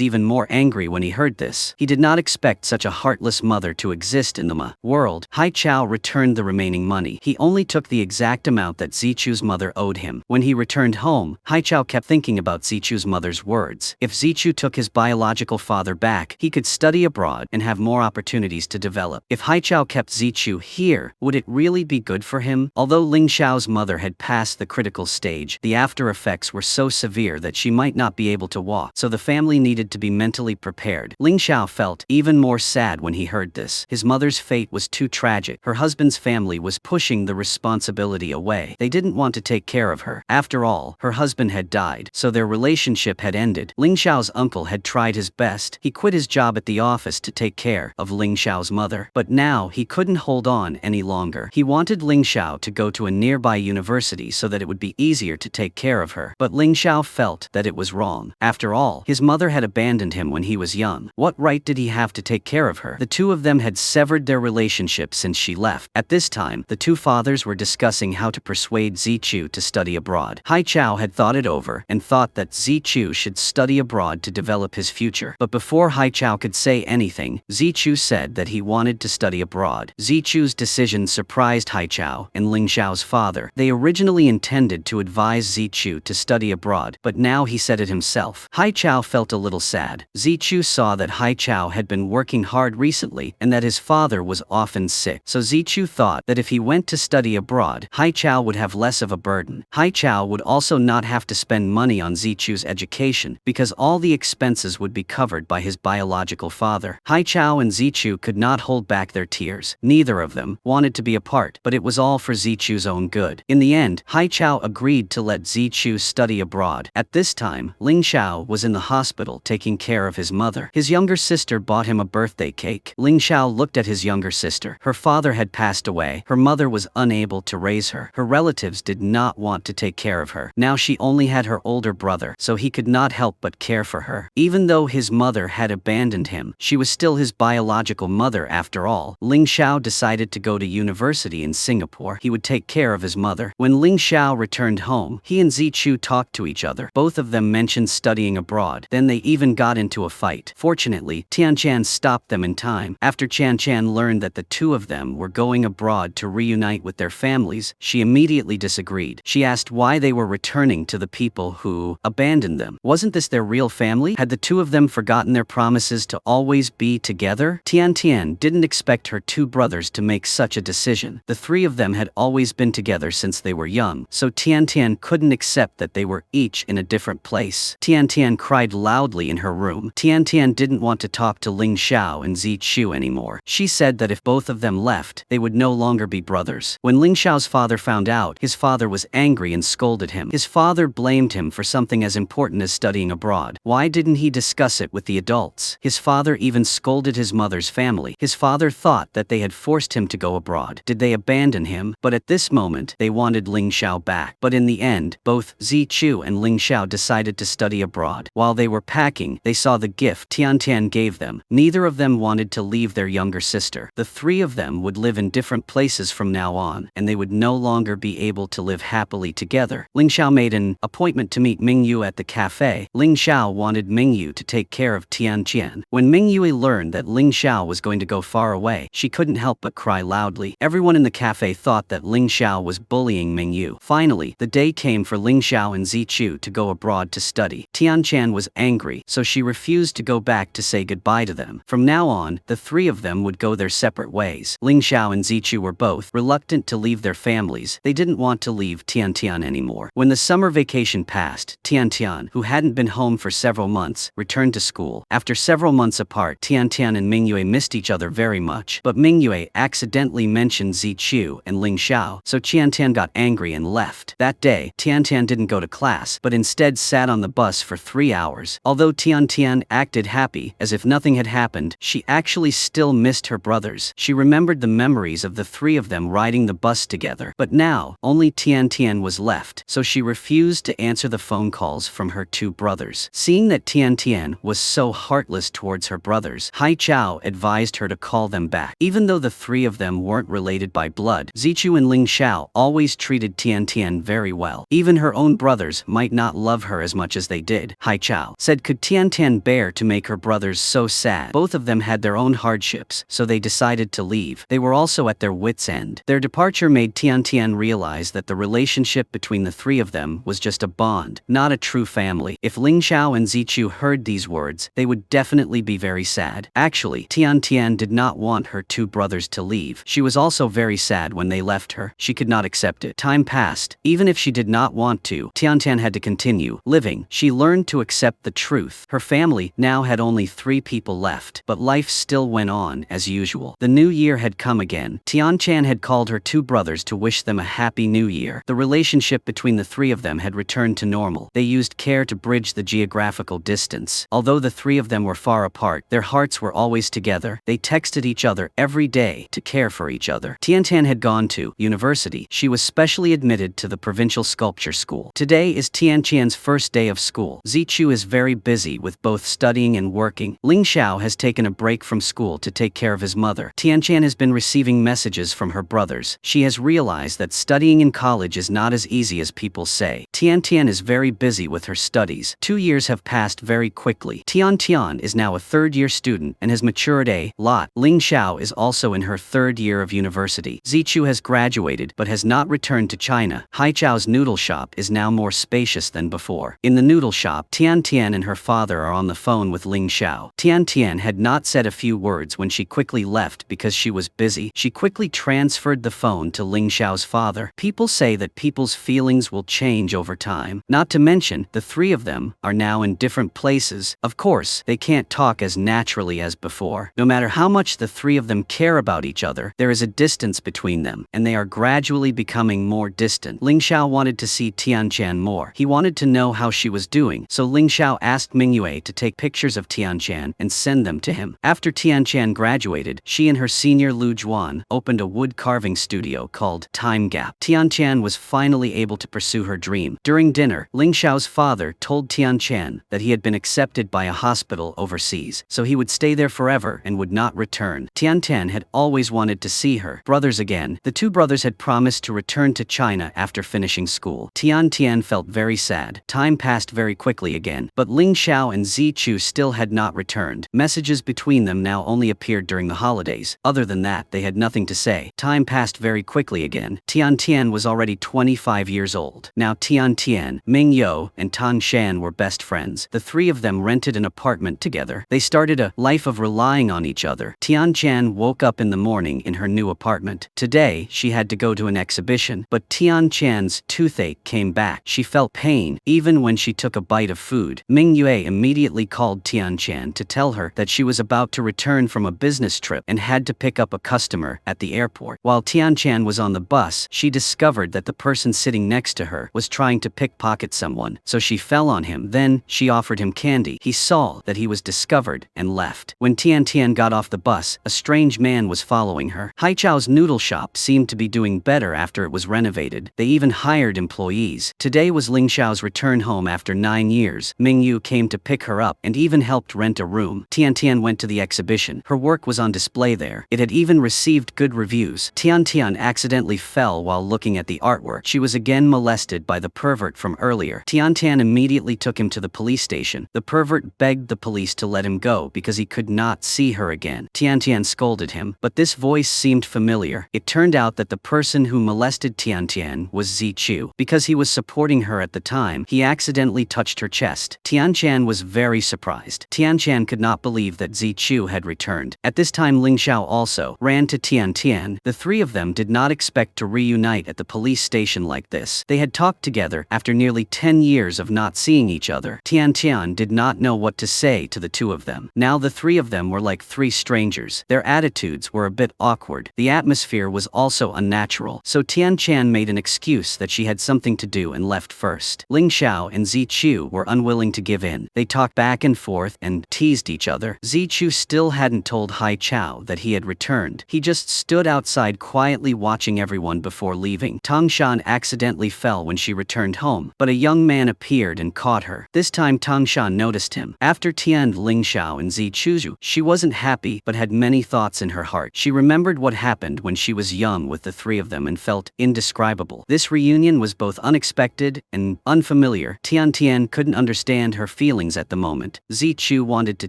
even more angry when he heard this. He did not expect such a heartless mother to exist in the world. Haichao returned the remaining money. He only took the exact amount that Zichu's mother owed him. When he returned home, Haichao kept thinking about Zichu's mother's words. If Zichu took his biological father back, he could study abroad and have more opportunities to develop. If Haichao kept Zichu here, would it really be good for him? Although Ling Xiao's mother had passed the critical stage, the after effects were so severe that she might not be able to walk, so the family needed to be mentally prepared. Ling Xiao felt even more sad when he heard this. His mother's fate was too tragic. Her husband's family was pushing the responsibility away. They didn't want to take care of her. After all, her husband had died, so their relationship had ended. Ling Xiao's uncle had tried his best. He quit his job at the office to take care of Ling Xiao's mother, but now he couldn't hold on any longer. He wanted Ling Xiao to go to a nearby university so that it would be easier to take care of her, but Ling Xiao felt that it was wrong. After all, his mother had abandoned him when he was young. What right did he have to take care of her? The two of them had severed their relationship since she left. At this time, the two fathers were discussing how to persuade Zichu to study abroad. Haichao had thought it over and thought that Zichu should study abroad to develop his future. But before Haichao could say anything, Zichu said that he wanted to study abroad. Zichu's decision surprised Haichao and Ling Xiao's father. They originally intended to advise Zichu to study abroad, but now he said it himself. Haichao felt a little sad. Zichu saw that Haichao had been working hard recently and that his father was often sick, so Zichu thought that if he went to study abroad, Haichao would have less of a burden. Haichao would also not have to spend money on Zichu's education because all the expenses would be covered by his biological father. Haichao and Zichu could not hold back their tears. Neither of them wanted to be apart, but it was all for Zichu's own good. In the end, Haichao agreed to let Zichu study abroad. At this time, Ling Xiao was in the hospital taking care of his mother. His younger sister bought him a birthday cake. Ling Xiao looked at his younger sister. Her father had passed away. Her mother was unable to raise her. Her relatives did not want to take care of her. Now she only had her older brother, so he could not help but care for her. Even though his mother had abandoned him, she was still his biological mother after all. Ling Xiao decided to go to university in Singapore. He would take care of his mother. When Ling Xiao returned home, he and Zichu talked to each other. Both of them mentioned studying abroad. Then they even got into a fight. Fortunately, Tianchan stopped them in time. After Tianchan learned that the two of them were going abroad to reunite with their families, she immediately disagreed. She asked why they were returning to the people who abandoned them. Wasn't this their real family? Had the two of them forgotten their promises to always be together? Tian didn't expect her two brothers to make such a decision. The three of them had always been together since they were young, so Tian couldn't accept that they were each in a different place. Tian cried loudly in her room. Tian didn't want to talk to Ling Xiao and Zichu anymore. She said that if both of them left, they would no longer be brothers. When Ling Xiao's father found out, his father was angry and scolded him. His father blamed him for something as important as studying abroad. Why didn't he discuss it with the adults? His father even scolded his mother's family. His father thought that they had forced him to go abroad. Did they abandon him? But at this moment, they wanted Ling Xiao back. But in the end, both Zichu and Ling Xiao decided to study abroad. While they were packing, they saw the gift Tian gave them. Neither of them wanted to leave their younger sister. The three of them would live in different places from now on, and they would no longer be able to live happily together. Ling Xiao made an appointment to meet Mingyu at the cafe. Ling Xiao wanted Mingyu to take care of Tian. When Mingyu learned that Ling Xiao was going to go far away, she couldn't help but cry loudly. Everyone in the cafe thought that Ling Xiao was bullying Mingyu. Finally, the day came for Ling Xiao and Zichu to go abroad to study. Tian was angry, so she refused to go back to say goodbye to them. From now on, the three of them would go their separate ways. Ling Xiao and Zichu were both reluctant to leave their families. They didn't want to leave Tian anymore. When the summer vacation passed, Tian, who hadn't been home for several months, returned to school. After several months apart, Tian and Mingyue missed each other very much, but Mingyue accidentally mentioned Zichu and Ling Xiao, so Tian got angry and left. That day, Tian didn't go to class, but instead sat on the bus for 3 hours. Although Tian acted happy, as if nothing had happened, she actually still missed her brothers. She remembered the memories of the three of them riding the bus together. But now, only Tian was left, so she refused to answer the phone calls from her two brothers. Seeing that Tian was so heartless towards her brothers, Haichao advised her to call them back. Even though the three of them weren't related by blood, Zichu and Ling Xiao always treated Tian Tian very well. Even her own brothers might not love her as much as they did. Haichao said could Tian Tian bear to make her brothers so sad? Both of them had their own hardships, so they decided to leave. They were also at their wits' end. Their departure made Tian Tian realize that the relationship between the three of them was just a bond, not a true family. If Ling Xiao and Zichu heard these words, they would definitely be very sad. Actually, Tian Tian did not want her two brothers to leave. She was also very sad when they left her. She could not accept it. Time passed. Even if she did not want to, Tian Tian had to continue living. She learned to accept the truth. Her family now had only 3 people left, but life still went on as usual. The new year had come again. Tian Tian had called her 2 brothers to wish them a happy new year. The relationship between the 3 of them had returned to normal. They used care to bridge the geographical distance. Although the 3 of them were far apart, their hearts were always together. They texted each other every day to care for each other. Tian Tian had gone to university. She was specially admitted to the provincial sculpture school. Today is Tian Tian's first day of school. Zichu is very busy with both studying and working. Ling Xiao has taken a break from school to take care of his mother. Tian Tian has been receiving messages from her brothers. She has realized that studying in college is not as easy as people say. Tian Tian is very busy with her studies. 2 years have passed very quickly. Tian Tian is now a third-year student and has matured a lot. Ling Xiao is also in her 3rd year of university. Zichu has graduated but has not returned to China. Haichao's noodle shop is now more spacious than before. In the noodle shop, Tian Tian and her father are on the phone with Ling Xiao. Tian Tian had not said a few words when she quickly left because she was busy. She quickly transferred the phone to Ling Xiao's father. People say that people's feelings will change over time. Not to mention, the 3 of them are now in different places. Of course, they can't talk as naturally as before. No matter how much the 3 of them care about each other, there is a distance between them, and they are gradually becoming more distant. Ling Xiao wanted to see Tian Tian more. He wanted to know how she was doing, so Ling Xiao asked Mingyue to take pictures of Tian Tian and send them to him. After Tian Tian graduated, she and her senior Lu Juan opened a wood carving studio called Time Gap. Tian Tian was finally able to pursue her dream. During dinner, Ling Xiao's father told Tian Tian that he had been accepted by a hospital overseas, so he would stay there forever and would not return. Tian Tian had always wanted to see her brothers again. The 2 brothers had promised to return to China after finishing school. Tian Tian felt very sad. Time passed very quickly again, but Ling Xiao and Zichu still had not returned. Messages between them now only appeared during the holidays. Other than that, they had nothing to say. Time passed very quickly again. Tian Tian was already 25 years old. Now Tian Tian, Ming Yo, and Tan Shan were best friends. The 3 of them rented an apartment together. They started a life of relying on each other. Tian Tian woke up in the morning in her new apartment. Today, she had to go to an exhibition, but Tian Tian's toothache came back. She felt pain, even when she took a bite of food. Ming Yue immediately called Tian Tian to tell her that she was about to return from a business trip and had to pick up a customer at the airport. While Tian Tian was on the bus, she discovered that the person sitting next to her was trying to pickpocket someone, so she fell on him. Then, she offered him candy. He saw that he was discovered and left. When Tian Tian got off the bus, a strange man was following her. Haichao's noodle shop seemed to be doing better after it was renovated. They even hired employees. Today was Ling Xiao's return home after 9 years. Ming Yu came to pick her up and even helped rent a room. Tian Tian went to the exhibition. Her work was on display there. It had even received good reviews. Tian Tian accidentally fell while looking at the artwork. She was again molested by the pervert from earlier. Tian Tian immediately took him to the police station. The pervert begged the police to let him go because he could not see her again. Tian Tian scolded him, but this voice seemed familiar. It turned out that the person who molested Tian Tian was Zichu. Because he was supporting her at the time, he accidentally touched her chest. Tian Tian was very surprised. Tian Tian could not believe that Zichu had returned. At this time, Ling Xiao also ran to Tian Tian. The 3 of them did not expect to reunite at the police station like this. They had talked together after nearly 10 years of not seeing each other. Tian Tian did not know what to say to the 2 of them. Now the 3 of them were like 3 strangers. Their attitudes were a bit awkward. The atmosphere was also unnatural, so Tian Tian made an excuse that she had something to do and left first. Ling Xiao and Zichu were unwilling to give in. They talked back and forth and teased each other. Zichu still hadn't told Haichao that he had returned. He just stood outside quietly watching everyone before leaving. Tangshan accidentally fell when she returned home, but a young man appeared and caught her. This time Tangshan noticed him. After Tian, Ling Xiao and Zichu Zichu. She wasn't happy but had many thoughts in her heart. She remembered what happened when she was young with the three of them and felt indescribable. This reunion was both unexpected and unfamiliar. Tian couldn't understand her feelings at the moment. Zichu wanted to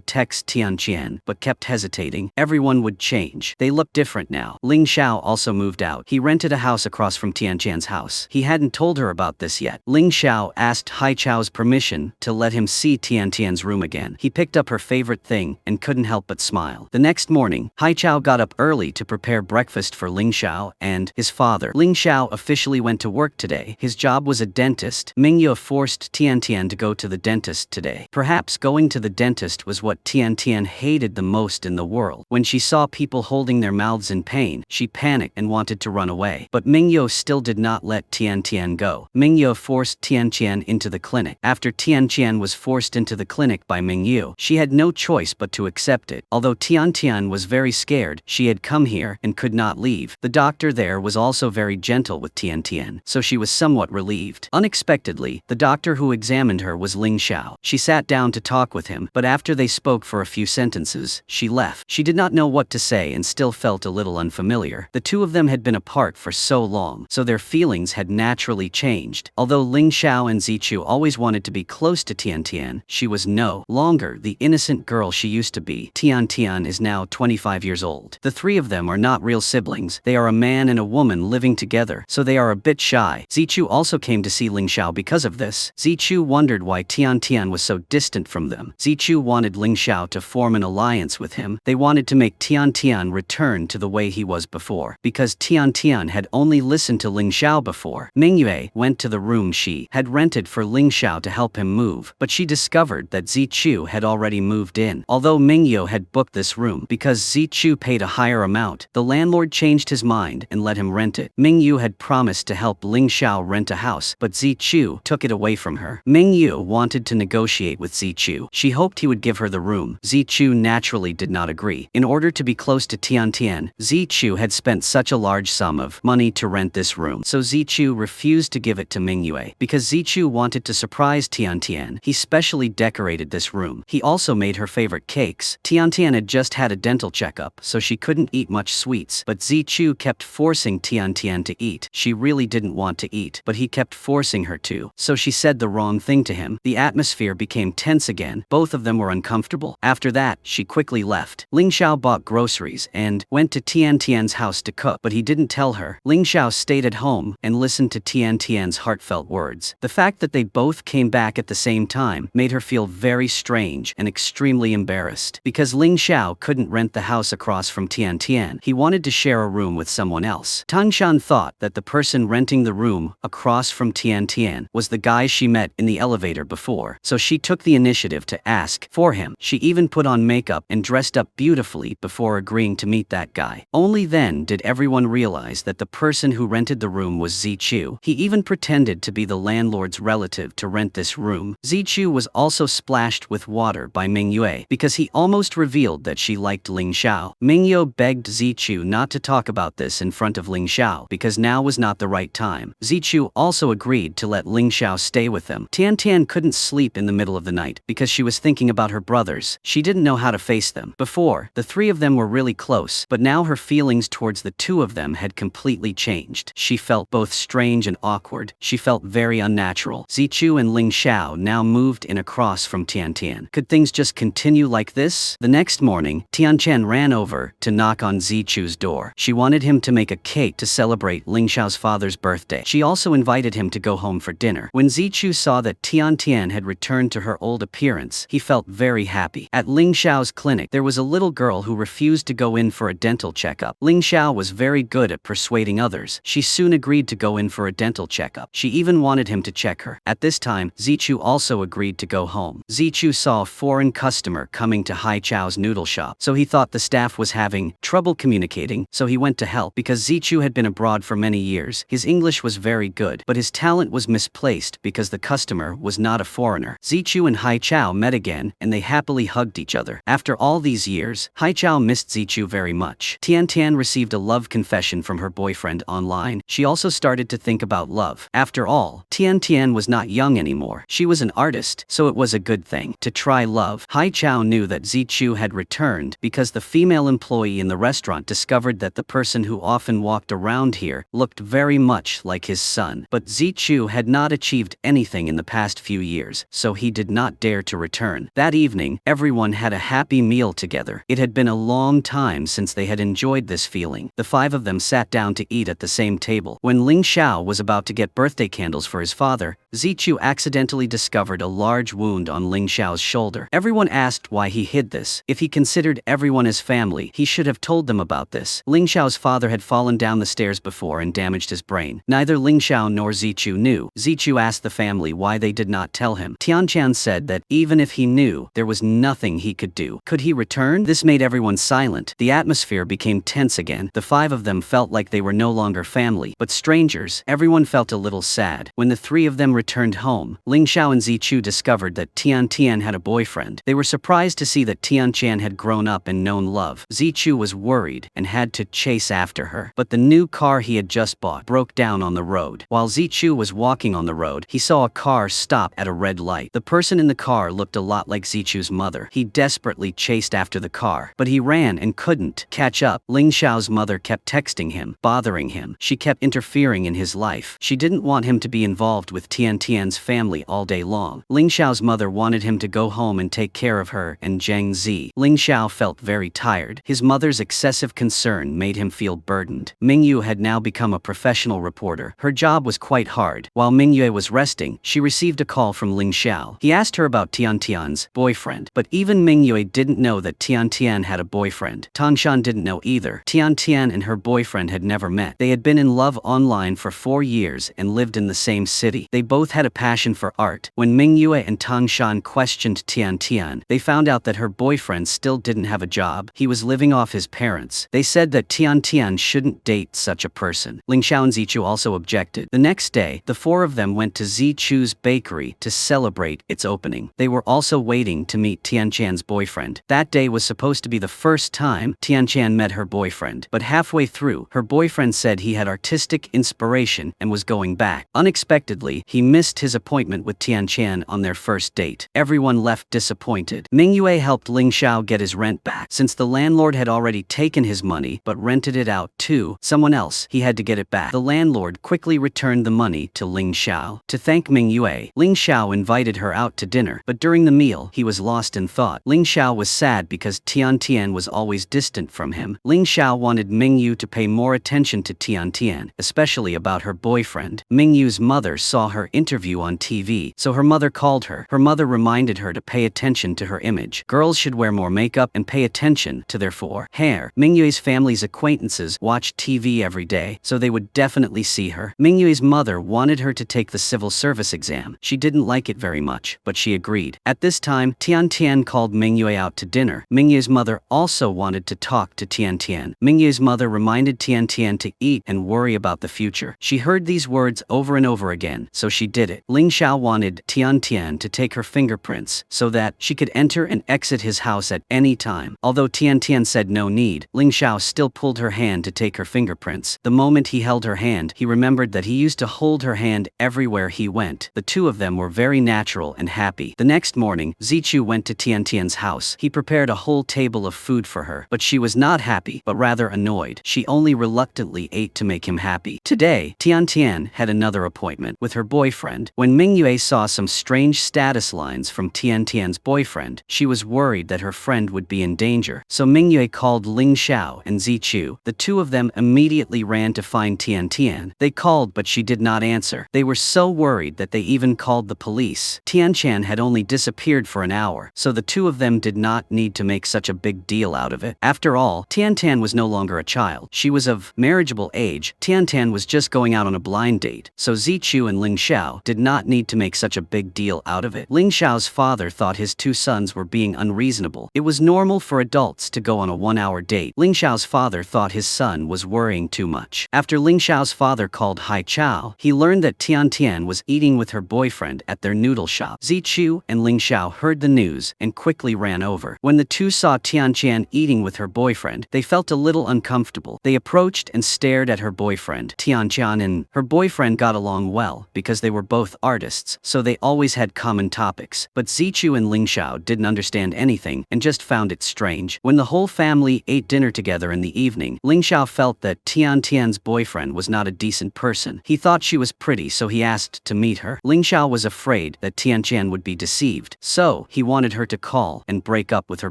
text Tian but kept hesitating. Everyone would change. They looked different now. Ling Xiao also moved out. He rented a house across from Tian's house. He hadn't told her about this yet. Ling Xiao asked Haichao's permission to let him see Tian's room again. He picked up her favorite thing and couldn't help but smile. The next morning, Haichao got up early to prepare breakfast for Ling Xiao and his father. Ling Xiao officially went to work today. His job was a dentist. Mingyu forced Tian to go to the dentist today. Perhaps going to the dentist was what Tian hated the most in the world. When she saw people holding their mouths in pain, she panicked and wanted to run away. But Mingyu still did not let Tian go. Mingyu forced Tian into the clinic. After Tian was forced into the clinic by Mingyu, she had no choice but to accept it. Although Tian was very scared, she had come here and could not leave. The doctor there was also very gentle with Tian, so she was somewhat relieved. Unexpectedly, the doctor who examined her was Ling Xiao. She sat down to talk with him, but after they spoke for a few sentences, she left. She did not know what to say and still felt a little unfamiliar. The two of them had been apart for so long, so their feelings had naturally changed. Although Ling Xiao and Zichu always wanted to be close to Tian, she was no longer the innocent girl she used to be. Tian is now 25 years old. The three of them are not real siblings. They are a man and a woman living together, so they are a bit shy. Zichu also came to see Ling Xiao because of this. Zichu wondered why Tian was so distant from them. Zichu wanted Ling Xiao to form an alliance with him. They wanted to make Tian return to the way he was before. Because Tian had only listened to Ling Xiao before, Mingyue went to the room she had rented for Ling Xiao to help him move, but she discovered that Zichu had already moved in. Although Mingyue had booked this room because Zichu paid a higher amount, the landlord changed his mind and let him rent it. Mingyue had promised to help Ling Xiao rent a house, but Zichu took it away from her. Mingyue wanted to negotiate with Zichu. She hoped he would give her the room. Zichu naturally did not agree. In order to be close to Tian, Zichu had spent such a large sum of money to rent this room, so Zichu refused to give it to Mingyue. Because Zichu wanted to surprise Tian, he specially decorated this room. He also made her favorite cakes. Tian had just had a dental checkup, so she couldn't eat much sweets, but Zichu kept forcing Tian to eat. She really didn't want to eat, but he kept forcing her to, so she said the wrong thing to him. The atmosphere became tense again. Both of them were uncomfortable. After that, she quickly left. Ling Xiao bought groceries and went to Tian's house to cook, but he didn't tell her. Ling Xiao stayed at home and listened to Tian's heartfelt words. The fact that they both came back at the same time made her feel very strange and extremely embarrassed. Because Ling Xiao couldn't rent the house across from Tian, he wanted to share a room with someone else. Tangshan thought that the person renting the room across from Tian was the guy she met in the elevator before, so she took the initiative to ask for him. She even put on makeup and dressed up beautifully before agreeing to meet that guy. Only then did everyone realize that the person who rented the room was Zichu. He even pretended to be the landlord's relative to rent this room. Zichu was also splashed with water by Mingyue because he almost revealed that she liked Ling Xiao. Mingyue begged Zichu not to talk about this in front of Ling Xiao because now was not the right time. Zichu also agreed to let Ling Xiao stay with them. Tian couldn't sleep in the middle of the night because she was thinking about her brothers. She didn't know how to face them. Before, the three of them were really close, but now her feelings towards the two of them had completely changed. She felt both strange and awkward. She felt very unnatural. Zichu and Ling Xiao now moved in across from Tian. Could things just continue like this? The next morning, Tian ran over to knock on Zichu's door. She wanted him to make a cake to celebrate Ling Xiao's father's birthday. She also invited him to go home for dinner. When Zichu saw that Tian had returned to her old appearance, he felt very happy. At Ling Xiao's clinic, there was a little girl who refused to go in for a dental checkup. Ling Xiao was very good at persuading others. She soon agreed to go in for a dental checkup. She even wanted him to check her. At this time, Zichu also agreed to go home. Zichu saw a foreign customer coming to Haichao's noodle shop, so he thought the staff was having trouble communicating, so he went to help. Because Zichu had been abroad for many years, his English was very good, but his talent was misplaced because the customer was not a foreigner. Zichu and Haichao met again, and they happily hugged each other. After all these years, Haichao missed Zichu very much. Tian received a love confession from her boyfriend online. She also started to think about love. After all, Tian was not young anymore. She was an artist, so it was a good thing to try love. Haichao knew knew that Zichu had returned because the female employee in the restaurant discovered that the person who often walked around here looked very much like his son. But Zichu had not achieved anything in the past few years, so he did not dare to return. That evening, everyone had a happy meal together. It had been a long time since they had enjoyed this feeling. The five of them sat down to eat at the same table. When Ling Xiao was about to get birthday candles for his father, Zichu accidentally discovered a large wound on Ling Xiao's shoulder. Everyone asked why he hid this. If he considered everyone as family, he should have told them about this. Ling Xiao's father had fallen down the stairs before and damaged his brain. Neither Ling Xiao nor Zichu knew. Zichu asked the family why they did not tell him. Tianqian said that even if he knew, there was nothing he could do. Could he return? This made everyone silent. The atmosphere became tense again. The five of them felt like they were no longer family, but strangers. Everyone felt a little sad. When the three of them returned home, Ling Xiao and Zichu discovered that Tiantian had a boyfriend. They were surprised to see that Tianqian had grown up and known love. Zichu was worried and had to chase after her. But the new car he had just bought broke down on the road. While Zichu was walking on the road, he saw a car stop at a red light. The person in the car looked a lot like Zichu's mother. He desperately chased after the car, but he ran and couldn't catch up. Ling Xiao's mother kept texting him, bothering him. She kept interfering in his life. She didn't want him to be involved with Tiantian's family all day long. Ling Xiao's mother wanted him to go home and take care of her and Zheng Zi. Ling Xiao felt very tired. His mother's excessive concern made him feel burdened. Mingyue had now become a professional reporter. Her job was quite hard. While Mingyue was resting, she received a call from Ling Xiao. He asked her about Tiantian's boyfriend, but even Mingyue didn't know that Tiantian had a boyfriend. Tangshan didn't know either. Tiantian and her boyfriend had never met. They had been in love online for 4 years and lived in the same city. They both had a passion for art. When Mingyue and Tangshan questioned Tiantian, they found out that her boyfriend still didn't have a job. He was living off his parents. They said that Tiantian shouldn't date such a person. Ling Xiao and Zichu also objected. The next day, the four of them went to Zichu's bakery to celebrate its opening. They were also waiting to meet Tiantian's boyfriend. That day was supposed to be the first time Tiantian met her boyfriend, but halfway through, her boyfriend said he had artistic inspiration and was going back. Unexpectedly, he missed his appointment with Tiantian on their first date. Everyone left disappointed. Mingyue helped Ling Xiao get his rent back. Since the landlord had already taken his money but rented it out to someone else, he had to get it back. The landlord quickly returned the money to Ling Xiao. To thank Mingyue, Ling Xiao invited her out to dinner, but during the meal, he was lost in thought. Ling Xiao was sad because Tiantian was always distant from him. Ling Xiao wanted Mingyu to pay more attention to Tiantian, especially about her boyfriend. Mingyu's mother saw her interview on TV, so her mother called her. Her mother reminded her to pay attention to her image. Girls should wear more makeup and pay attention to their hair. Mingyue's family's acquaintances watched TV every day, so they would definitely see her. Mingyue's mother wanted her to take the civil service exam. She didn't like it very much, but she agreed. At this time, Tiantian called Mingyue out to dinner. Mingyue's mother also wanted to talk to Tiantian. Mingyue's mother reminded Tiantian to eat and worry about the future. She heard these words over and over again, so she did it. Ling Xiao wanted Tiantian to take her fingerprints so that she could enter and exit his house at any time. Although Tiantian said no need, Ling Xiao still pulled her hand to take her fingerprints. The moment he held her hand, he remembered that he used to hold her hand everywhere he went. The two of them were very natural and happy. The next morning, Zichu went to Tiantian's house. He prepared a whole table of food for her, but she was not happy, but rather annoyed. She only reluctantly ate to make him happy. Today, Tiantian had another appointment with her boyfriend. When Mingyue saw some strange status lines from Tiantian's boyfriend, she was worried that her friend would be in danger. So Mingyue called Ling Xiao and Zichu. The two of them immediately ran to find Tiantian. They called, but she did not answer. They were so worried that they even called the police. Tiantian had only disappeared for an hour, so the two of them did not need to make such a big deal out of it. After all, Tiantian was no longer a child. She was of marriageable age. Tiantian was just going out on a blind date, so Zichu and Ling Xiao did not need to make such a big deal out of it. Ling Xiao's father thought his two sons were being unreasonable. It was normal for adults to go on a 1-hour date. Ling Xiao's father thought his son was worrying too much. After Ling Xiao's father called Hai Chao, he learned that Tiantian was eating with her boyfriend at their noodle shop. Zichu and Ling Xiao heard the news and quickly ran over. When the two saw Tiantian eating with her boyfriend, they felt a little uncomfortable. They approached and stared at her boyfriend. Tiantian and her boyfriend got along well because they were both artists, so they always had common topics. But Zichu and Ling Xiao didn't understand understand anything and just found it strange. When the whole family ate dinner together in the evening, Ling Xiao felt that Tian Tian's boyfriend was not a decent person. He thought she was pretty, so he asked to meet her. Ling Xiao was afraid that Tian Tian would be deceived, so he wanted her to call and break up with her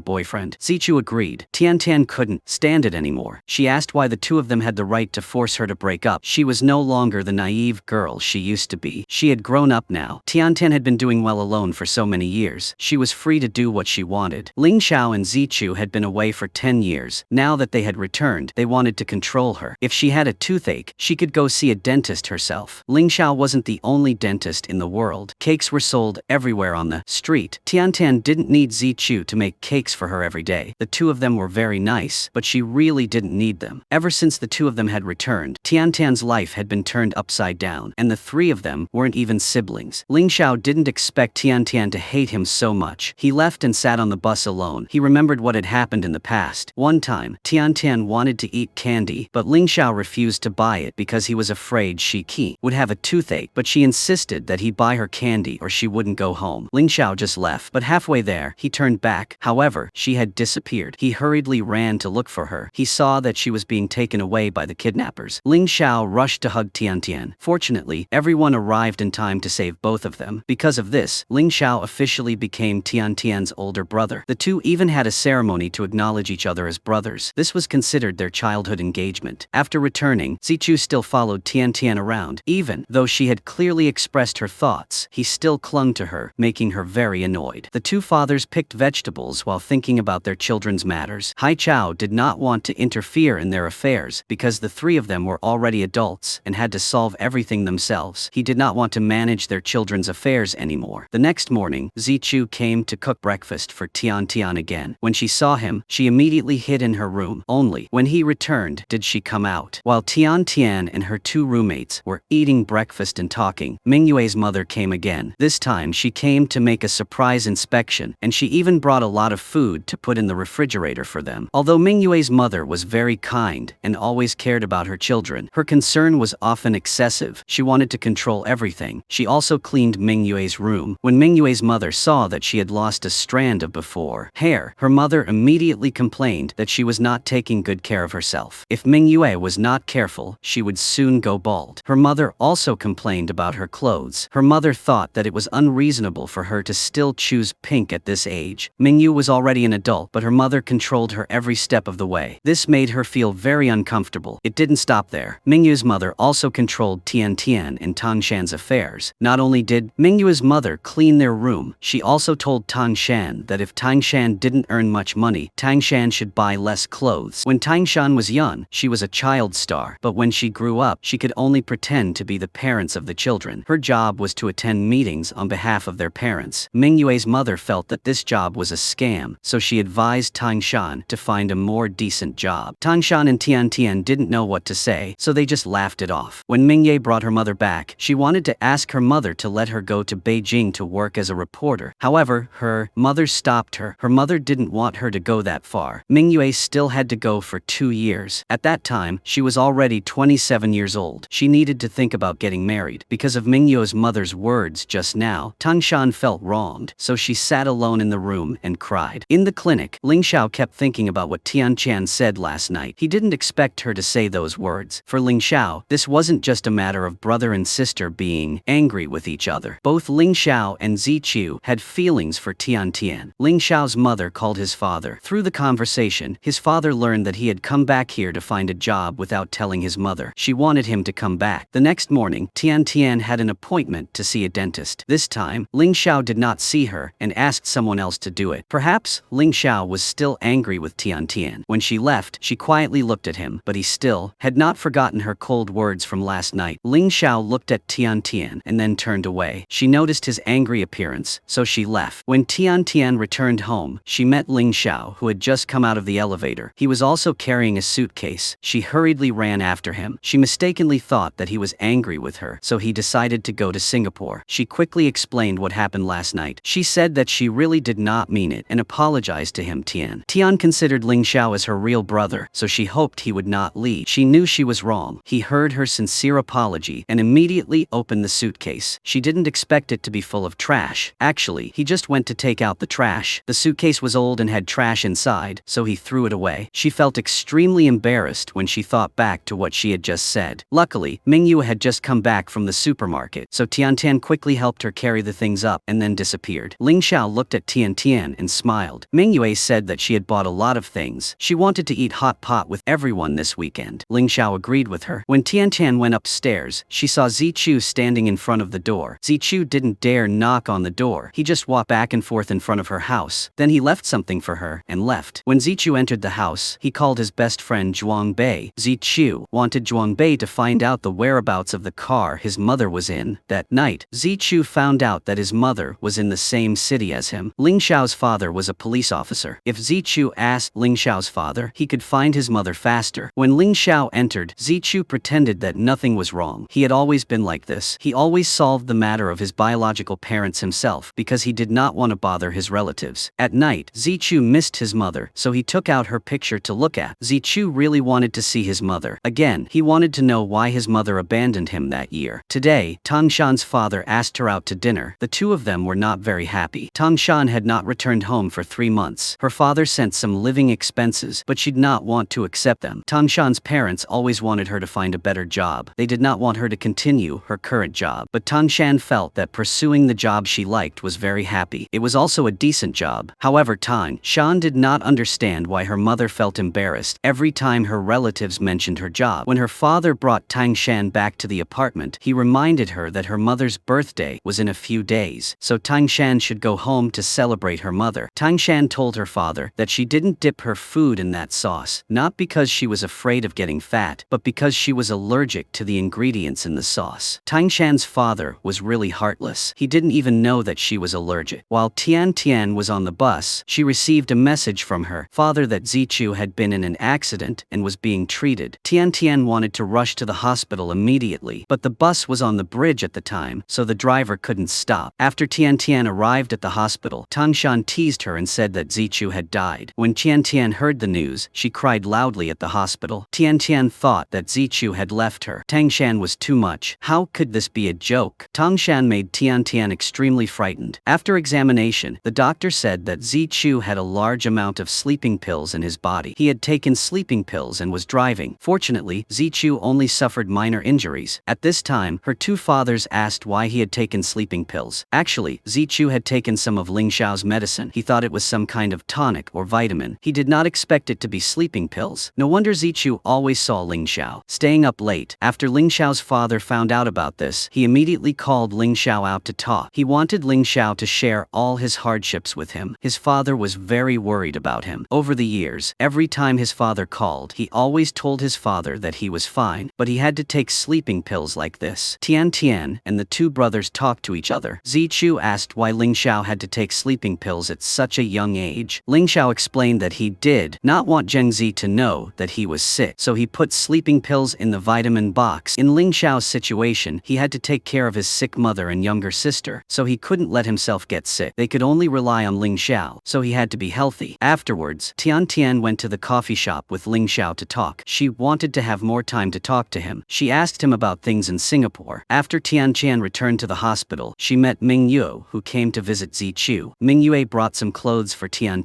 boyfriend. Zichu agreed. Tian Tian couldn't stand it anymore. She asked why the two of them had the right to force her to break up. She was no longer the naive girl she used to be. She had grown up now. Tian Tian had been doing well alone for so many years. She was free to do what she wanted. Ling Xiao and Zichu had been away for 10 years. Now that they had returned, they wanted to control her. If she had a toothache, she could go see a dentist herself. Ling Xiao wasn't the only dentist in the world. Cakes were sold everywhere on the street. Tian Tian didn't need Zichu to make cakes for her every day. The two of them were very nice, but she really didn't need them. Ever since the two of them had returned, Tian Tian's life had been turned upside down, and the three of them weren't even siblings. Ling Xiao didn't expect Tian Tian to hate him so much. He left and sat on the bus alone. He remembered what had happened in the past. One time, Tian Tian wanted to eat candy, but Ling Xiao refused to buy it because he was afraid she would have a toothache, but she insisted that he buy her candy or she wouldn't go home. Ling Xiao just left, but halfway there, he turned back. However, she had disappeared. He hurriedly ran to look for her. He saw that she was being taken away by the kidnappers. Ling Xiao rushed to hug Tian Tian. Fortunately, everyone arrived in time to save both of them. Because of this, Ling Xiao officially became Tian Tian's older brother. The two even had a ceremony to acknowledge each other as brothers. This was considered their childhood engagement. After returning, Zichu still followed Tian Tian around. Even though she had clearly expressed her thoughts, he still clung to her, making her very annoyed. The two fathers picked vegetables while thinking about their children's matters. Hai Chao did not want to interfere in their affairs because the three of them were already adults and had to solve everything themselves. He did not want to manage their children's affairs anymore. The next morning, Zichu came to cook breakfast for Tian Tian again. When she saw him, she immediately hid in her room. Only when he returned did she come out. While Tian Tian and her two roommates were eating breakfast and talking, Mingyue's mother came again. This time she came to make a surprise inspection, and she even brought a lot of food to put in the refrigerator for them. Although Mingyue's mother was very kind and always cared about her children, her concern was often excessive. She wanted to control everything. She also cleaned Mingyue's room. When Mingyue's mother saw that she had lost a strand of before hair, her mother immediately complained that she was not taking good care of herself. If Mingyue was not careful, she would soon go bald. Her mother also complained about her clothes. Her mother thought that it was unreasonable for her to still choose pink at this age. Mingyu was already an adult, but her mother controlled her every step of the way. This made her feel very uncomfortable. It didn't stop there. Mingyu's mother also controlled Tian Tian and Tangshan's affairs. Not only did Mingyu's mother clean their room, she also told Tangshan that if Tangshan didn't earn much money, Tangshan should buy less clothes. When Tangshan was young, she was a child star, but when she grew up, she could only pretend to be the parents of the children. Her job was to attend meetings on behalf of their parents. Mingyue's mother felt that this job was a scam, so she advised Tangshan to find a more decent job. Tangshan and Tian Tian didn't know what to say, so they just laughed it off. When Mingyue brought her mother back, she wanted to ask her mother to let her go to Beijing to work as a reporter. However, her mother stopped her. Her mother didn't want her to go that far. Mingyue still had to go for 2 years. At that time, she was already 27 years old. She needed to think about getting married. Because of Mingyue's mother's words just now, Tangshan felt wronged, so she sat alone in the room and cried. In the clinic, Ling Xiao kept thinking about what Tian Tian said last night. He didn't expect her to say those words. For Ling Xiao, this wasn't just a matter of brother and sister being angry with each other. Both Ling Xiao and Zichu had feelings for Tian Tian. Ling Xiao's mother called his father. Through the conversation, his father learned that he had come back here to find a job without telling his mother. She wanted him to come back. The next morning, Tian Tian had an appointment to see a dentist. This time, Ling Xiao did not see her and asked someone else to do it. Perhaps Ling Xiao was still angry with Tian Tian. When she left, she quietly looked at him, but he still had not forgotten her cold words from last night. Ling Xiao looked at Tian Tian and then turned away. She noticed his angry appearance, so she left. When Tian Tian returned home, she met Ling Xiao, who had just come out of the elevator. He was also carrying a suitcase. She hurriedly ran after him. She mistakenly thought that he was angry with her, so he decided to go to Singapore. She quickly explained what happened last night. She said that she really did not mean it and apologized to him. Tian considered Ling Xiao as her real brother, so she hoped he would not leave. She knew she was wrong. He heard her sincere apology and immediately opened the suitcase. She didn't expect it to be full of trash. Actually, he just went to take out the trash. The suitcase was old and had trash inside, so he threw it away. She felt extremely embarrassed when she thought back to what she had just said. Luckily, Mingyue had just come back from the supermarket, so Tiantian quickly helped her carry the things up and then disappeared. Ling Xiao looked at Tiantian and smiled. Mingyue said that she had bought a lot of things. She wanted to eat hot pot with everyone this weekend. Ling Xiao agreed with her. When Tiantian went upstairs, she saw Zichu standing in front of the door. Zichu didn't dare knock on the door. He just walked back and forth in front of her house. Then he left something for her and left. When Zichu entered the house, he called his best friend Zhuang Bei. Zichu wanted Zhuang Bei to find out the whereabouts of the car his mother was in. That night, Zichu found out that his mother was in the same city as him. Ling Xiao's father was a police officer. If Zichu asked Ling Xiao's father, he could find his mother faster. When Ling Xiao entered, Zichu pretended that nothing was wrong. He had always been like this. He always solved the matter of his biological parents himself because he did not want to bother his relatives. At night, Zichu missed his mother, so he took out her picture to look at. Zichu really wanted to see his mother. Again, he wanted to know why his mother abandoned him that year. Today, Tangshan's father asked her out to dinner. The two of them were not very happy. Tangshan had not returned home for 3 months. Her father sent some living expenses, but she did not want to accept them. Tangshan's parents always wanted her to find a better job. They did not want her to continue her current job, but Tangshan felt that pursuing the job she liked was very happy. It was also a decent job. However, Tangshan did not understand why her mother felt embarrassed every time her relatives mentioned her job. When her father brought Tangshan back to the apartment, he reminded her that her mother's birthday was in a few days, so Tangshan should go home to celebrate her mother. Tangshan told her father that she didn't dip her food in that sauce, not because she was afraid of getting fat, but because she was allergic to the ingredients in the sauce. Tangshan's father was really heartless. He didn't even know that she was allergic. While Tian was on the bus, she received a message from her father that Zichu had been in an accident and was being treated. Tian wanted to rush to the hospital immediately, but the bus was on the bridge at the time, so the driver couldn't stop. After Tian arrived at the hospital, Tangshan teased her and said that Zichu had died. When Tian heard the news, she cried loudly at the hospital. Tian thought that Zichu had left her. Tangshan was too much. How could this be a joke? Tangshan made Tian extremely frightened. After examination, the doctor said that Zichu had a large amount of sleeping pills in his body. He had taken sleeping pills and was driving. Fortunately, Zichu only suffered minor injuries. At this time, her two fathers asked why he had taken sleeping pills. Actually, Zichu had taken some of Ling Xiao's medicine. He thought it was some kind of tonic or vitamin. He did not expect it to be sleeping pills. No wonder Zichu always saw Ling Xiao staying up late. After Ling Xiao's father found out about this, he immediately called Ling Xiao out to talk. He wanted Ling Xiao to share all his hardships with him. His father was very worried about him. Over the years, every time his father called, he always told his father that he was fine, but he had to take sleeping pills like this. Tian and the two brothers talked to each other. Zichu asked why Ling Xiao had to take sleeping pills at such a young age. Ling Xiao explained that he did not want Zheng Zi to know that he was sick, so he put sleeping pills in the vitamin box. In Ling Xiao's situation, he had to take care of his sick mother and younger sister, so he couldn't let himself get sick. They could only rely on Ling Xiao, so he had to be healthy. Afterwards, Tian went to the coffee shop with Ling Xiao to talk. She wanted to have more time to talk to him. She asked him about things in Singapore. After Tian returned to the hospital, she met Mingyue, who came to visit Zichu. Mingyue brought some clothes for Tian.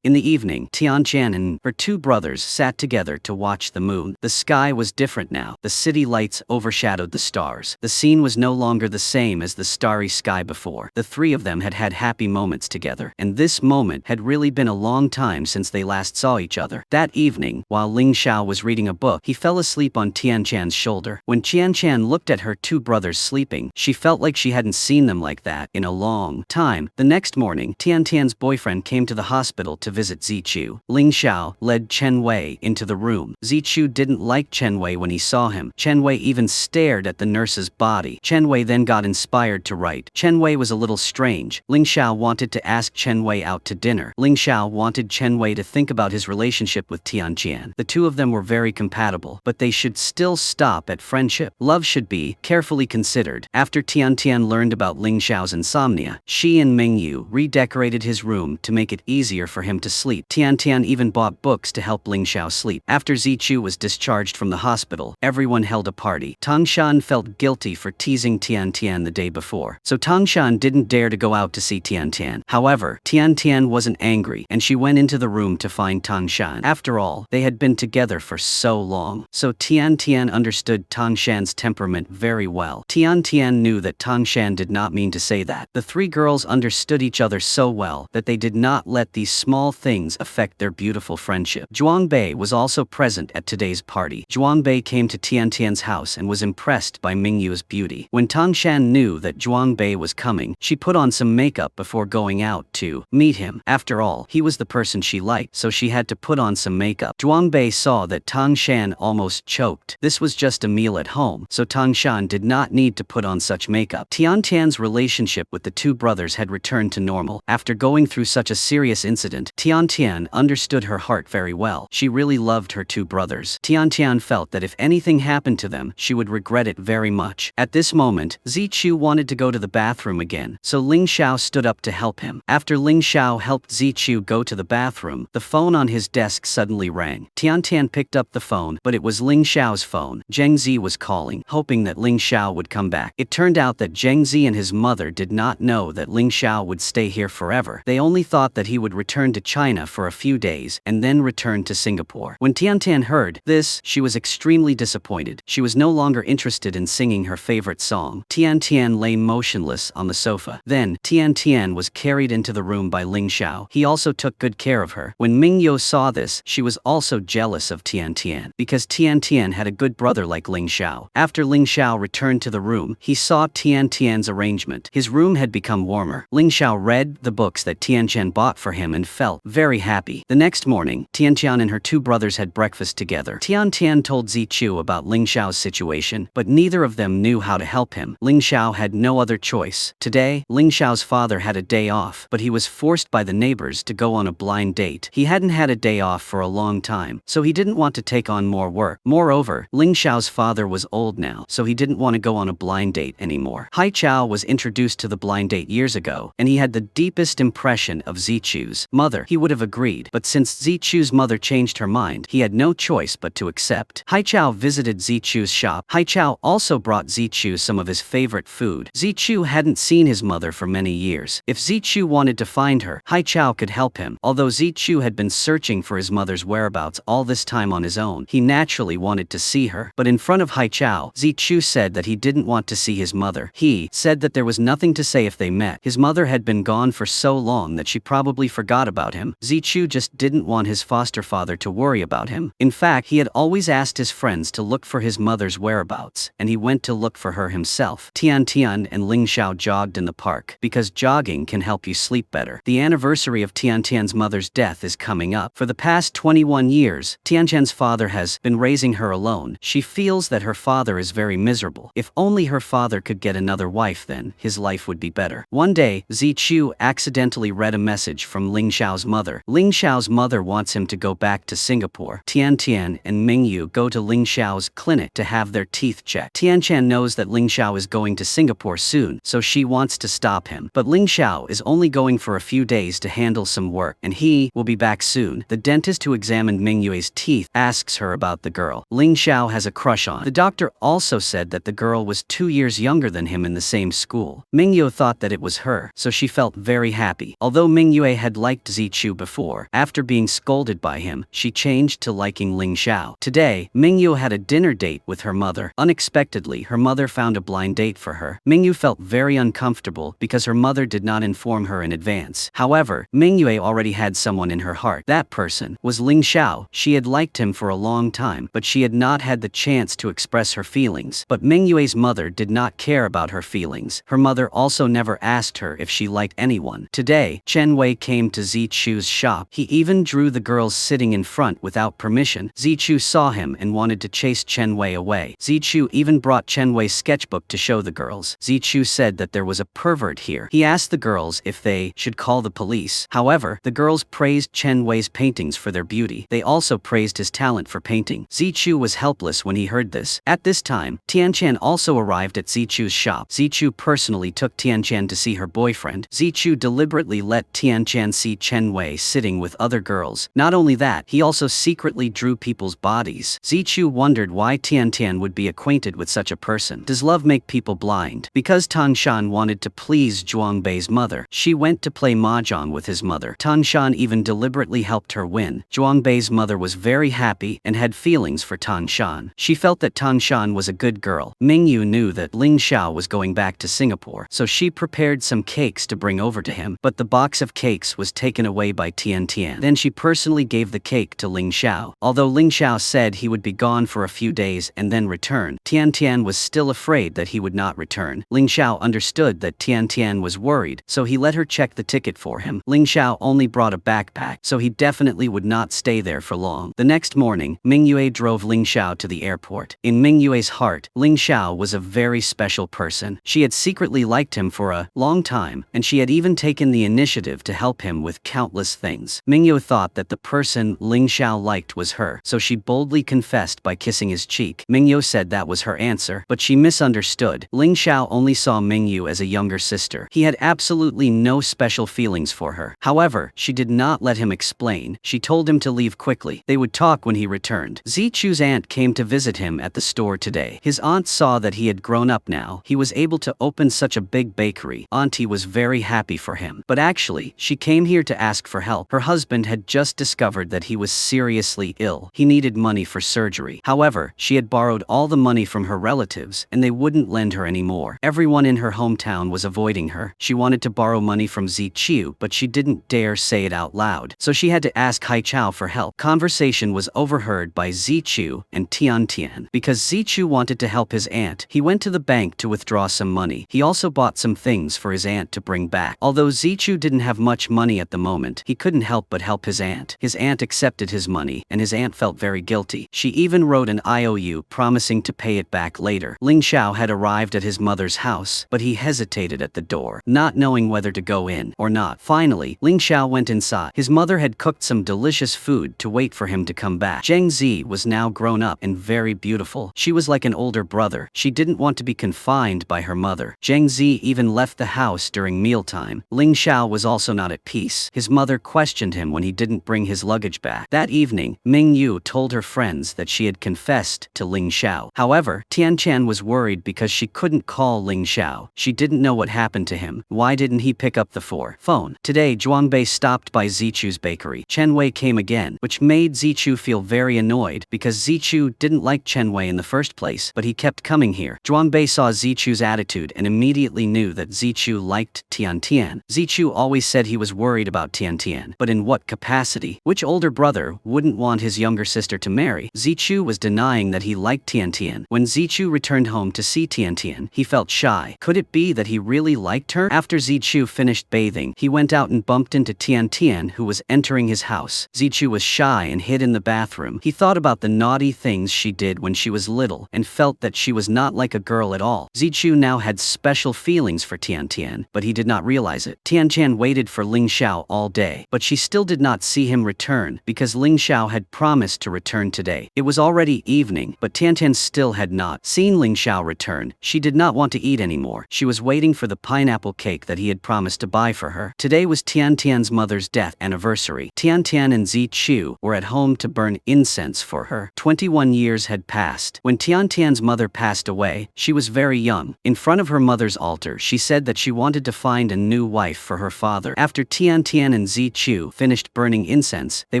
In the evening, Tian and her two brothers sat together to watch the moon. The sky was different now. The city lights overshadowed the stars. The scene was no longer the same as the starry sky before. The three of them had had happy moments together, and this moment had really been a long time since they last saw each other. That evening, while Ling Xiao was reading a book, he fell asleep on Tian's shoulder. When Tian looked at her two brothers sleeping, she felt like she hadn't seen them like that in a long time. The next morning, Tian's boyfriend came to the hospital to visit Zichu. Ling Xiao led Chen Wei into the room. Zichu didn't like Chen Wei when he saw him. Chen Wei even stared at the nurse's body. Chen Wei then got inspired to write. Chen Wei was a little strange. Ling Xiao wanted to ask Chen Wei out to dinner. Ling Xiao wanted Chen Wei to think about his relationship with Tian. The two of them were very compatible, but they should still stop at friendship. Love should be carefully considered. After Tian learned about Ling Xiao's insomnia, she and Mingyue redecorated his room to make it easier for him to sleep. Tian even bought books to help Ling Xiao sleep. After Zichu was discharged from the hospital, everyone held a party. Tangshan felt guilty for teasing Tian the day before, so Tangshan didn't dare to go out to see Tian. However, However, Tian Tian wasn't angry and she went into the room to find Tangshan. After all, they had been together for so long. So Tian Tian understood Tangshan's temperament very well. Tian Tian knew that Tangshan did not mean to say that. The three girls understood each other so well that they did not let these small things affect their beautiful friendship. Zhuang Bei was also present at today's party. Zhuang Bei came to Tian Tian's house and was impressed by Mingyu's beauty. When Tangshan knew that Zhuang Bei was coming, she put on some makeup before going out to meet him. After all, he was the person she liked, so she had to put on some makeup. Zhuang Bei saw that Tangshan almost choked. This was just a meal at home, so Tangshan did not need to put on such makeup. Tian Tian's relationship with the two brothers had returned to normal. After going through such a serious incident, Tian Tian understood her heart very well. She really loved her two brothers. Tian Tian felt that if anything happened to them, she would regret it very much. At this moment, Zichu wanted to go to the bathroom again, so Ling Xiao stood up to help him. After Ling Xiao helped Zichu go to the bathroom, the phone on his desk suddenly rang. Tian Tian picked up the phone, but it was Ling Xiao's phone. Zheng Zi was calling, hoping that Ling Xiao would come back. It turned out that Zheng Zi and his mother did not know that Ling Xiao would stay here forever. They only thought that he would return to China for a few days and then return to Singapore. When Tian Tian heard this, she was extremely disappointed. She was no longer interested in singing her favorite song. Tian Tian lay motionless on the sofa. Then, Tian Tian was carried into the room by Ling Xiao. He also took good care of her. When Mingyu saw this, she was also jealous of Tian Tian, because Tian Tian had a good brother like Ling Xiao. After Ling Xiao returned to the room, he saw Tian Tian's arrangement. His room had become warmer. Ling Xiao read the books that Tian Tian bought for him and felt very happy. The next morning, Tian Tian and her two brothers had breakfast together. Tian Tian told Zichu about Ling Xiao's situation, but neither of them knew how to help him. Ling Xiao had no other choice. Today, Ling Xiao's father had a day off, but he was forced by the neighbors to go on a blind date. He hadn't had a day off for a long time, so he didn't want to take on more work. Moreover, Ling Xiao's father was old now, so he didn't want to go on a blind date anymore. Hai Chao was introduced to the blind date years ago, and he had the deepest impression of Zichu's mother. He would have agreed, but since Zichu's mother changed her mind, he had no choice but to accept. Hai Chao visited Zichu's shop. Hai Chao also brought Zichu some of his favorite food. Zichu hadn't seen his mother for many years. If Zichu wanted to find her, Hai Chao could help him. Although Zichu had been searching for his mother's whereabouts all this time on his own, he naturally wanted to see her. But in front of Hai Chao, Zichu said that he didn't want to see his mother. He said that there was nothing to say if they met. His mother had been gone for so long that she probably forgot about him. Zichu just didn't want his foster father to worry about him. In fact, he had always asked his friends to look for his mother's whereabouts, and he went to look for her himself. Tian Tian and Ling Xiao jogged in the park, because jogging can help you sleep better. The anniversary of Tian Tian's mother's death is coming up. For the past 21 years, Tian Tian's father has been raising her alone. She feels that her father is very miserable. If only her father could get another wife, then his life would be better. One day, Zichu accidentally read a message from Ling Xiao's mother. Ling Xiao's mother wants him to go back to Singapore. Tian Tian and Mingyu go to Ling Xiao's clinic to have their teeth checked. Tian Tian knows that Ling Xiao is going to Singapore soon, so she wants to stop him. But Ling Xiao is only going for a few days to handle some work, and he will be back soon. The dentist who examined Mingyue's teeth asks her about the girl Ling Xiao has a crush on. The doctor also said that the girl was 2 years younger than him in the same school. Mingyue thought that it was her, so she felt very happy. Although Mingyue had liked Zichu before, after being scolded by him, she changed to liking Ling Xiao. Today, Mingyue had a dinner date with her mother. Unexpectedly, her mother found a blind date for her. Mingyue felt very uncomfortable because her mother did not inform her in advance. However, Mingyue already had someone in her heart. That person was Ling Xiao. She had liked him for a long time, but she had not had the chance to express her feelings. But Mingyue's mother did not care about her feelings. Her mother also never asked her if she liked anyone. Today, Chen Wei came to Zichu's shop. He even drew the girls sitting in front without permission. Zichu saw him and wanted to chase Chen Wei away. Zichu even brought Chen Wei's sketchbook to show the girls. Zichu said that there was a pervert here. He asked the girls if they should call the police. However, the girls praised Chen Wei's paintings for their beauty. They also praised his talent for painting. Zichu was helpless when he heard this. At this time, Tian Tian also arrived at Zichu's shop. Zichu personally took Tian Tian to see her boyfriend. Zichu deliberately let Tian Tian see Chen Wei sitting with other girls. Not only that, he also secretly drew people's bodies. Zichu wondered why Tian Tian would be acquainted with such a person. Does love make people blind? Because Tangshan wanted to please Zhuang Bei's mother, she She went to play mahjong with his mother. Tan Shan even deliberately helped her win. Zhuang Bei's mother was very happy and had feelings for Tan Shan. She felt that Tan Shan was a good girl. Mingyu knew that Ling Xiao was going back to Singapore, so she prepared some cakes to bring over to him, but the box of cakes was taken away by Tian Tian. Then she personally gave the cake to Ling Xiao. Although Ling Xiao said he would be gone for a few days and then return, Tian Tian was still afraid that he would not return. Ling Xiao understood that Tian Tian was worried, so he let her check the ticket for him. Ling Xiao only brought a backpack, so he definitely would not stay there for long. The next morning, Ming Yue drove Ling Xiao to the airport. In Ming Yue's heart, Ling Xiao was a very special person. She had secretly liked him for a long time, and she had even taken the initiative to help him with countless things. Ming Yue thought that the person Ling Xiao liked was her, so she boldly confessed by kissing his cheek. Ming Yue said that was her answer, but she misunderstood. Ling Xiao only saw Ming Yue as a younger sister. He had absolutely no special feelings for her. However, she did not let him explain. She told him to leave quickly. They would talk when he returned. Zichu's aunt came to visit him at the store today. His aunt saw that he had grown up now. He was able to open such a big bakery. Auntie was very happy for him. But actually, she came here to ask for help. Her husband had just discovered that he was seriously ill. He needed money for surgery. However, she had borrowed all the money from her relatives, and they wouldn't lend her anymore. Everyone in her hometown was avoiding her. She wanted to borrow money from Zichu, but she didn't dare say it out loud, so she had to ask Hai Chao for help. Conversation was overheard by Zichu and Tian Tian. Because Zichu wanted to help his aunt, he went to the bank to withdraw some money. He also bought some things for his aunt to bring back. Although Zichu didn't have much money at the moment, he couldn't help but help his aunt. His aunt accepted his money, and his aunt felt very guilty. She even wrote an IOU promising to pay it back later. Ling Xiao had arrived at his mother's house, but he hesitated at the door, not knowing whether to go in or not. Finally, Ling Xiao went inside. His mother had cooked some delicious food to wait for him to come back. Zheng Zi was now grown up and very beautiful. She was like an older brother. She didn't want to be confined by her mother. Zheng Zi even left the house during mealtime. Ling Xiao was also not at peace. His mother questioned him when he didn't bring his luggage back. That evening, Ming Yu told her friends that she had confessed to Ling Xiao. However, Tian Tian was worried because she couldn't call Ling Xiao. She didn't know what happened to him. Why didn't he pick up the phone? Today, Zhuang Bei stopped by Zichu's bakery. Chen Wei came again, which made Zichu feel very annoyed because Zichu didn't like Chen Wei in the first place, but he kept coming here. Zhuang Bei saw Zichu's attitude and immediately knew that Zichu liked Tian Tian. Zichu always said he was worried about Tian Tian, but in what capacity? Which older brother wouldn't want his younger sister to marry? Zichu was denying that he liked Tian Tian. When Zichu returned home to see Tian Tian, he felt shy. Could it be that he really liked her? After Zichu finished bathing, he went out and bumped into Tian Tian, who was entering his house. Zichu was shy and hid in the bathroom. He thought about the naughty things she did when she was little and felt that she was not like a girl at all. Zichu now had special feelings for Tian Tian, but he did not realize it. Tian Tian waited for Ling Xiao all day, but she still did not see him return because Ling Xiao had promised to return today. It was already evening, but Tian Tian still had not seen Ling Xiao return. She did not want to eat anymore. She was waiting for the pineapple cake that he had promised to buy for her. Today was Tian Tian's mother's death anniversary. Tian Tian and Zichu were at home to burn incense for her. 21 years had passed. When Tian Tian's mother passed away, she was very young. In front of her mother's altar, she said that she wanted to find a new wife for her father. After Tian Tian and Zichu finished burning incense, they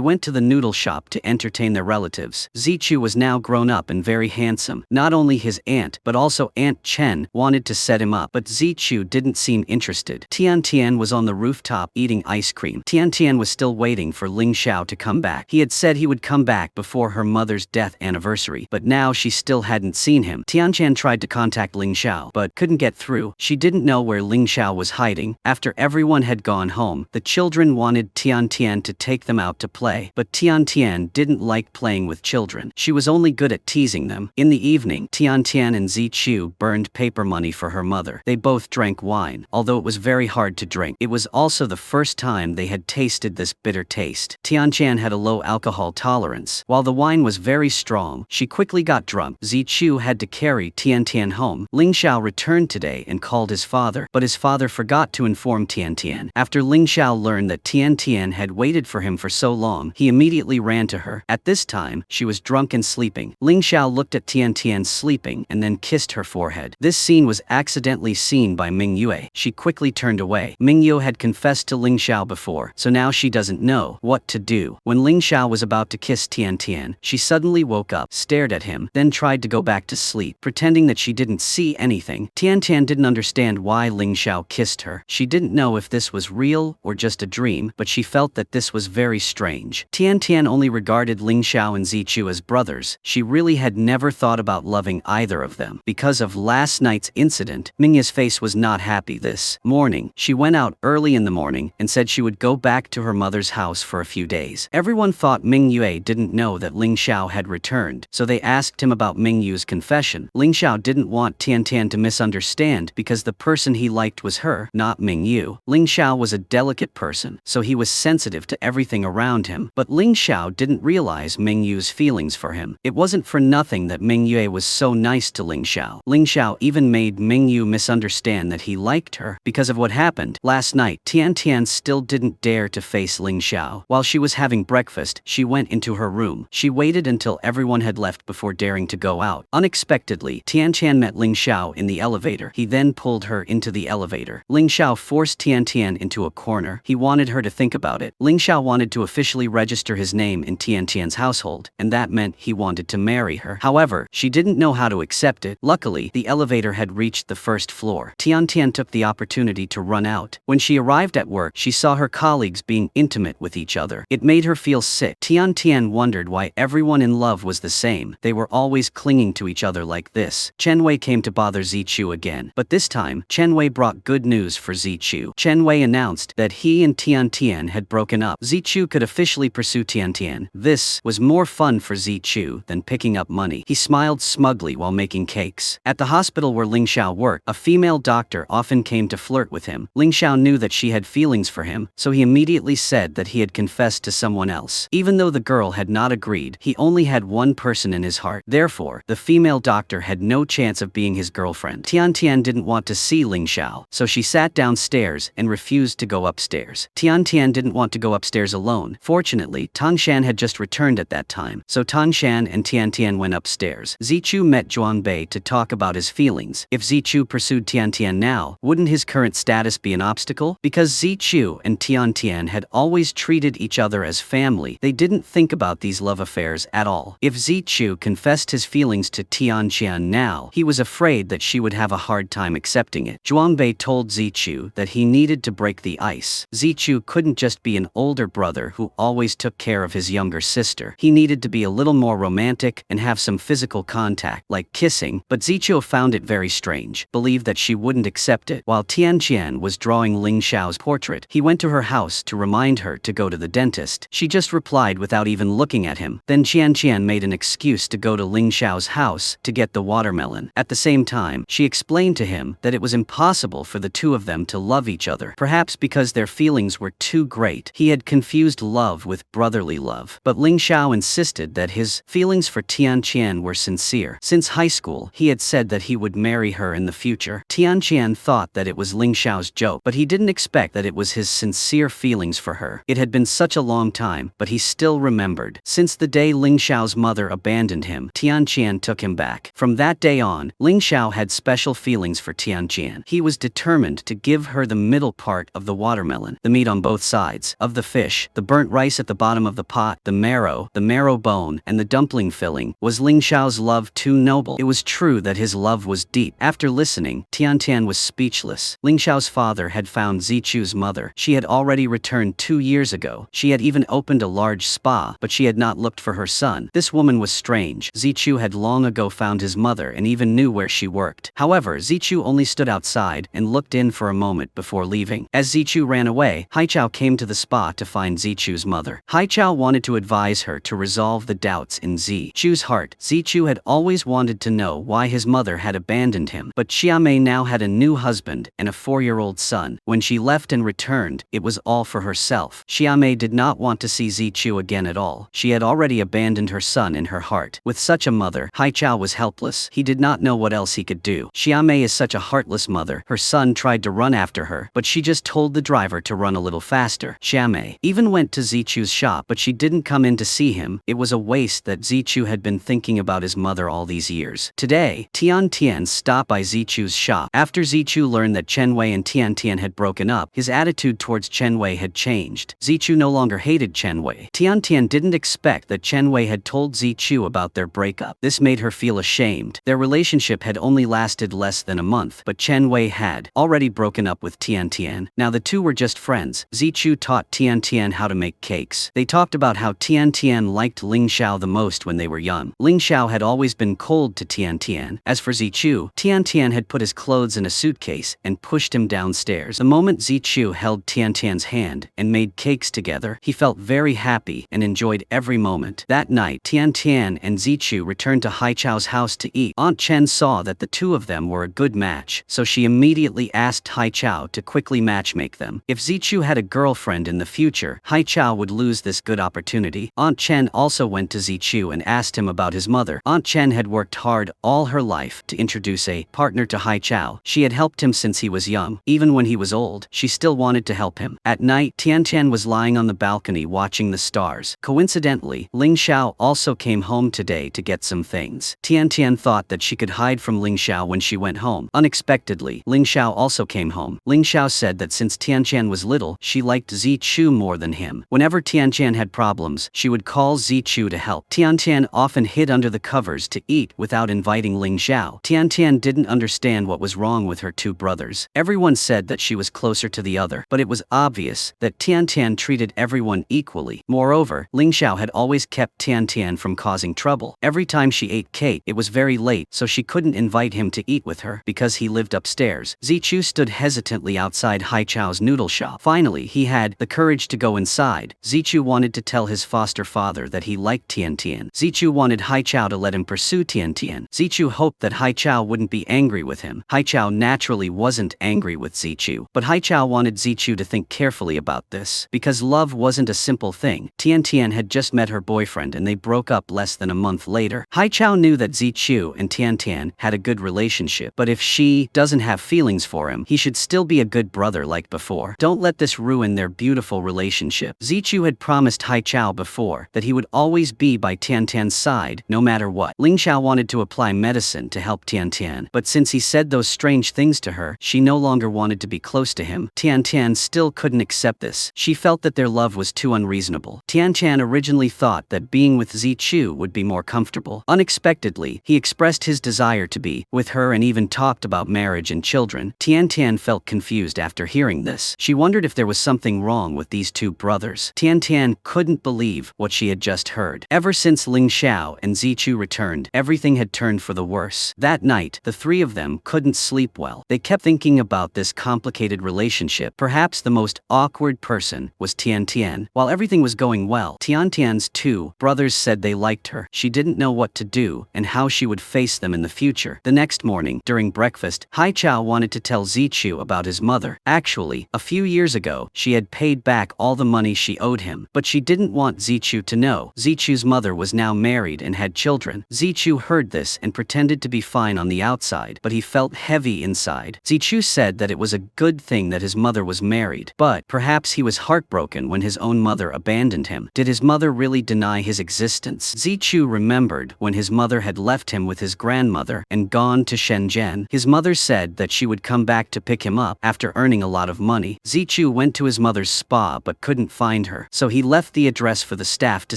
went to the noodle shop to entertain their relatives. Zichu was now grown up and very handsome. Not only his aunt, but also Aunt Chen wanted to set him up, but Zichu didn't seem interested. Tian Tian was on the rooftop eating ice cream. Tian Tian was still waiting for Ling Xiao to come back. He had said he would come back before her mother's death anniversary, but now she still hadn't seen him. Tian Tian tried to contact Ling Xiao, but couldn't get through. She didn't know where Ling Xiao was hiding. After everyone had gone home, the children wanted Tian Tian to take them out to play, but Tian Tian didn't like playing with children. She was only good at teasing them. In the evening, Tian Tian and Zichu burned paper money for her mother. They both drank wine, although it was very hard to drink. It was also the first time they had tasted this bitter taste. Tian Tian had a low alcohol tolerance. While the wine was very strong, she quickly got drunk. Zichu had to carry Tian Tian home. Ling Xiao returned today and called his father, but his father forgot to inform Tian Tian. After Ling Xiao learned that Tian Tian had waited for him for so long, he immediately ran to her. At this time, she was drunk and sleeping. Ling Xiao looked at Tian Tian sleeping and then kissed her forehead. This scene was accidentally seen by Ming Yue. She quickly turned away. way. Mingyu had confessed to Ling Xiao before, so now she doesn't know what to do. When Ling Xiao was about to kiss Tian Tian, she suddenly woke up, stared at him, then tried to go back to sleep, pretending that she didn't see anything. Tian Tian didn't understand why Ling Xiao kissed her. She didn't know if this was real or just a dream, but she felt that this was very strange. Tian Tian only regarded Ling Xiao and Zichu as brothers. She really had never thought about loving either of them. Because of last night's incident, Mingyu's face was not happy this morning. She went out early in the morning and said she would go back to her mother's house for a few days. Everyone thought Mingyue didn't know that Ling Xiao had returned, so they asked him about Mingyu's confession. Ling Xiao didn't want Tian Tian to misunderstand because the person he liked was her, not Mingyu. Ling Xiao was a delicate person, so he was sensitive to everything around him, but Ling Xiao didn't realize Mingyu's feelings for him. It wasn't for nothing that Mingyue was so nice to Ling Xiao. Ling Xiao even made Mingyu misunderstand that he liked her. Because of what happened last night, Tian Tian still didn't dare to face Ling Xiao. While she was having breakfast, she went into her room. She waited until everyone had left before daring to go out. Unexpectedly, Tian Tian met Ling Xiao in the elevator. He then pulled her into the elevator. Ling Xiao forced Tian Tian into a corner. He wanted her to think about it. Ling Xiao wanted to officially register his name in Tian Tian's household, and that meant he wanted to marry her. However, she didn't know how to accept it. Luckily, the elevator had reached the first floor. Tian Tian took the opportunity to run out. When she arrived at work, she saw her colleagues being intimate with each other. It made her feel sick. Tian Tian wondered why everyone in love was the same. They were always clinging to each other like this. Chen Wei came to bother Zichu again, but this time, Chen Wei brought good news for Zichu. Chen Wei announced that he and Tian Tian had broken up. Zichu could officially pursue Tian Tian. This was more fun for Zichu than picking up money. He smiled smugly while making cakes. At the hospital where Ling Xiao worked, a female doctor often came to flirt with him. Ling Xiao knew that she had feelings for him, so he immediately said that he had confessed to someone else. Even though the girl had not agreed, he only had one person in his heart. Therefore, the female doctor had no chance of being his girlfriend. Tian Tian didn't want to see Ling Xiao, so she sat downstairs and refused to go upstairs. Tian Tian didn't want to go upstairs alone. Fortunately, Tang Shan had just returned at that time, so Tang Shan and Tian Tian went upstairs. Zichu met Zhuan Bei to talk about his feelings. If Zichu pursued Tian Tian now, wouldn't his current status be an obstacle? Because Zichu and Tian Tian had always treated each other as family, they didn't think about these love affairs at all. If Zichu confessed his feelings to Tian Tian now, he was afraid that she would have a hard time accepting it. Zhuan Bei told Zichu that he needed to break the ice. Zichu couldn't just be an older brother who always took care of his younger sister. He needed to be a little more romantic and have some physical contact, like kissing, but Zichu found it very strange, believed that she wouldn't accept it. While Tian Tian was drawing Ling Xiao's portrait, he went to her house to remind her to go to the dentist. She just replied without even looking at him. Then Tian Tian made an excuse to go to Ling Xiao's house to get the watermelon. At the same time, she explained to him that it was impossible for the two of them to love each other, perhaps because their feelings were too great. He had confused love with brotherly love. But Ling Xiao insisted that his feelings for Tian Tian were sincere. Since high school, he had said that he would marry her in the future. Tian Tian thought that it was Ling Xiao's joke, but he didn't expect that it was his sincere feelings for her. It had been such a long time, but he still remembered. Since the day Ling Xiao's mother abandoned him, Tian Tian took him back. From that day on, Ling Xiao had special feelings for Tian Tian. He was determined to give her the middle part of the watermelon, the meat on both sides of the fish, the burnt rice at the bottom of the pot, the marrow bone, and the dumpling filling. Was Ling Xiao's love too noble? It was true that his love was deep. After listening, Tian Tian was speechless. Ling Xiao's father had found Zichu's mother. She had already returned 2 years ago. She had even opened a large spa, but she had not looked for her son. This woman was strange. Zichu had long ago found his mother and even knew where she worked. However, Zichu only stood outside and looked in for a moment before leaving. As Zichu ran away, Haichao came to the spa to find Zichu's mother. Haichao wanted to advise her to resolve the doubts in Zichu's heart. Zichu had always wanted to know why his mother had abandoned him, but Xiamei now had a new husband and a 4-year-old son. When she left and returned, it was all for herself. Xiamei did not want to see Zichu again at all. She had already abandoned her son in her heart. With such a mother, Haichao was helpless. He did not know what else he could do. Xiamei is such a heartless mother. Her son tried to run after her, but she just told the driver to run a little faster. Xiamei even went to Zichu's shop, but she didn't come in to see him. It was a waste that Zichu had been thinking about his mother all these years. Today, Tian Tian stopped by Zichu's shop. After Zichu learned that Chen Wei and Tian Tian had broken up, his attitude towards Chen Wei had changed. Zichu no longer hated Chen Wei. Tian didn't expect that Chen Wei had told Zichu about their breakup. This made her feel ashamed. Their relationship had only lasted less than a month, but Chen Wei had already broken up with Tian. Now the two were just friends. Zichu taught Tian how to make cakes. They talked about how Tian liked Ling Xiao the most when they were young. Ling Xiao had always been cold to Tian. As for Zichu, Tian had put his clothes in a suitcase and pushed him downstairs. The moment Zichu held Tian's hand and made cakes together, he felt very happy and enjoyed every moment. That night, Tian and Zichu returned to Haichao's house to eat. Aunt Chen saw that the two of them were a good match, so she immediately asked Haichao to quickly matchmake them. If Zichu had a girlfriend in the future, Haichao would lose this good opportunity. Aunt Chen also went to Zichu and asked him about his mother. Aunt Chen had worked hard all her life to introduce a partner to Haichao. She had helped him since he was young. Even when he was old, she still wanted to help him. At night, Tian was lying on the balcony watching the stars. Coincidentally, Ling Xiao also came home today to get some things. Tian thought that she could hide from Ling Xiao when she went home. Unexpectedly, Ling Xiao also came home. Ling Xiao said that since Tian was little, she liked Zichu more than him. Whenever Tian had problems, she would call Zichu to help. Tian often hid under the covers to eat without inviting Ling Xiao. Tian didn't understand what was wrong with her two brothers. Everyone said that she was closer to the other, but it was obvious that Tian treated everyone equally. Moreover, Ling Xiao had always kept Tian from causing trouble. Every time she ate cake, it was very late, so she couldn't invite him to eat with her because he lived upstairs. Zichu stood hesitantly outside Haichao's noodle shop. Finally, he had the courage to go inside. Zichu wanted to tell his foster father that he liked Tian. Zichu wanted Haichao to let him pursue Tian. Zichu hoped that Haichao wouldn't be angry with him. Haichao naturally wasn't angry with Zichu, but Haichao wanted Zichu to think carefully about this, because love wasn't a simple thing. Tian had just met her boyfriend and they broke up less than a month later. Haichao knew that Zichu and Tian had a good relationship, but if she doesn't have feelings for him, he should still be a good brother like before. Don't let this ruin their beautiful relationship. Zichu had promised Haichao before that he would always be by Tian's side, no matter what. Ling Xiao wanted to apply medicine to help Tian, but since he said those strange things to her, she no longer wanted to be close to him. Tian still couldn't accept this. She felt that their love was too unreasonable. Tian originally thought that being with Zichu would be more comfortable. Unexpectedly, he expressed his desire to be with her and even talked about marriage and children. Tian felt confused after hearing this. She wondered if there was something wrong with these two brothers. Tian couldn't believe what she had just heard. Ever since Ling Xiao and Zichu returned, everything had turned for the worse. That night, the three of them couldn't sleep well. They kept thinking about this complicated relationship. Perhaps the most awkward person was Tian. While everything was going well, Tian's two brothers said they liked her. She didn't know what to do and how she would face them in the future. The next morning, during breakfast, Haichao wanted to tell Zichu about his mother. Actually, a few years ago, she had paid back all the money she owed him, but she didn't want Zichu to know. Zichu's mother was now married and had children. Zichu heard this and pretended to be fine on the outside, but he felt heavy inside. Zichu said that it was a good thing that his mother was married, but perhaps he was heartbroken when his own mother abandoned him. Did his mother really deny his existence? Zichu remembered when his mother had left him with his grandmother and gone to Shenzhen. His mother said that she would come back to pick him up after earning a lot of money. Zichu went to his mother's spa but couldn't find her, so he left the address for the staff to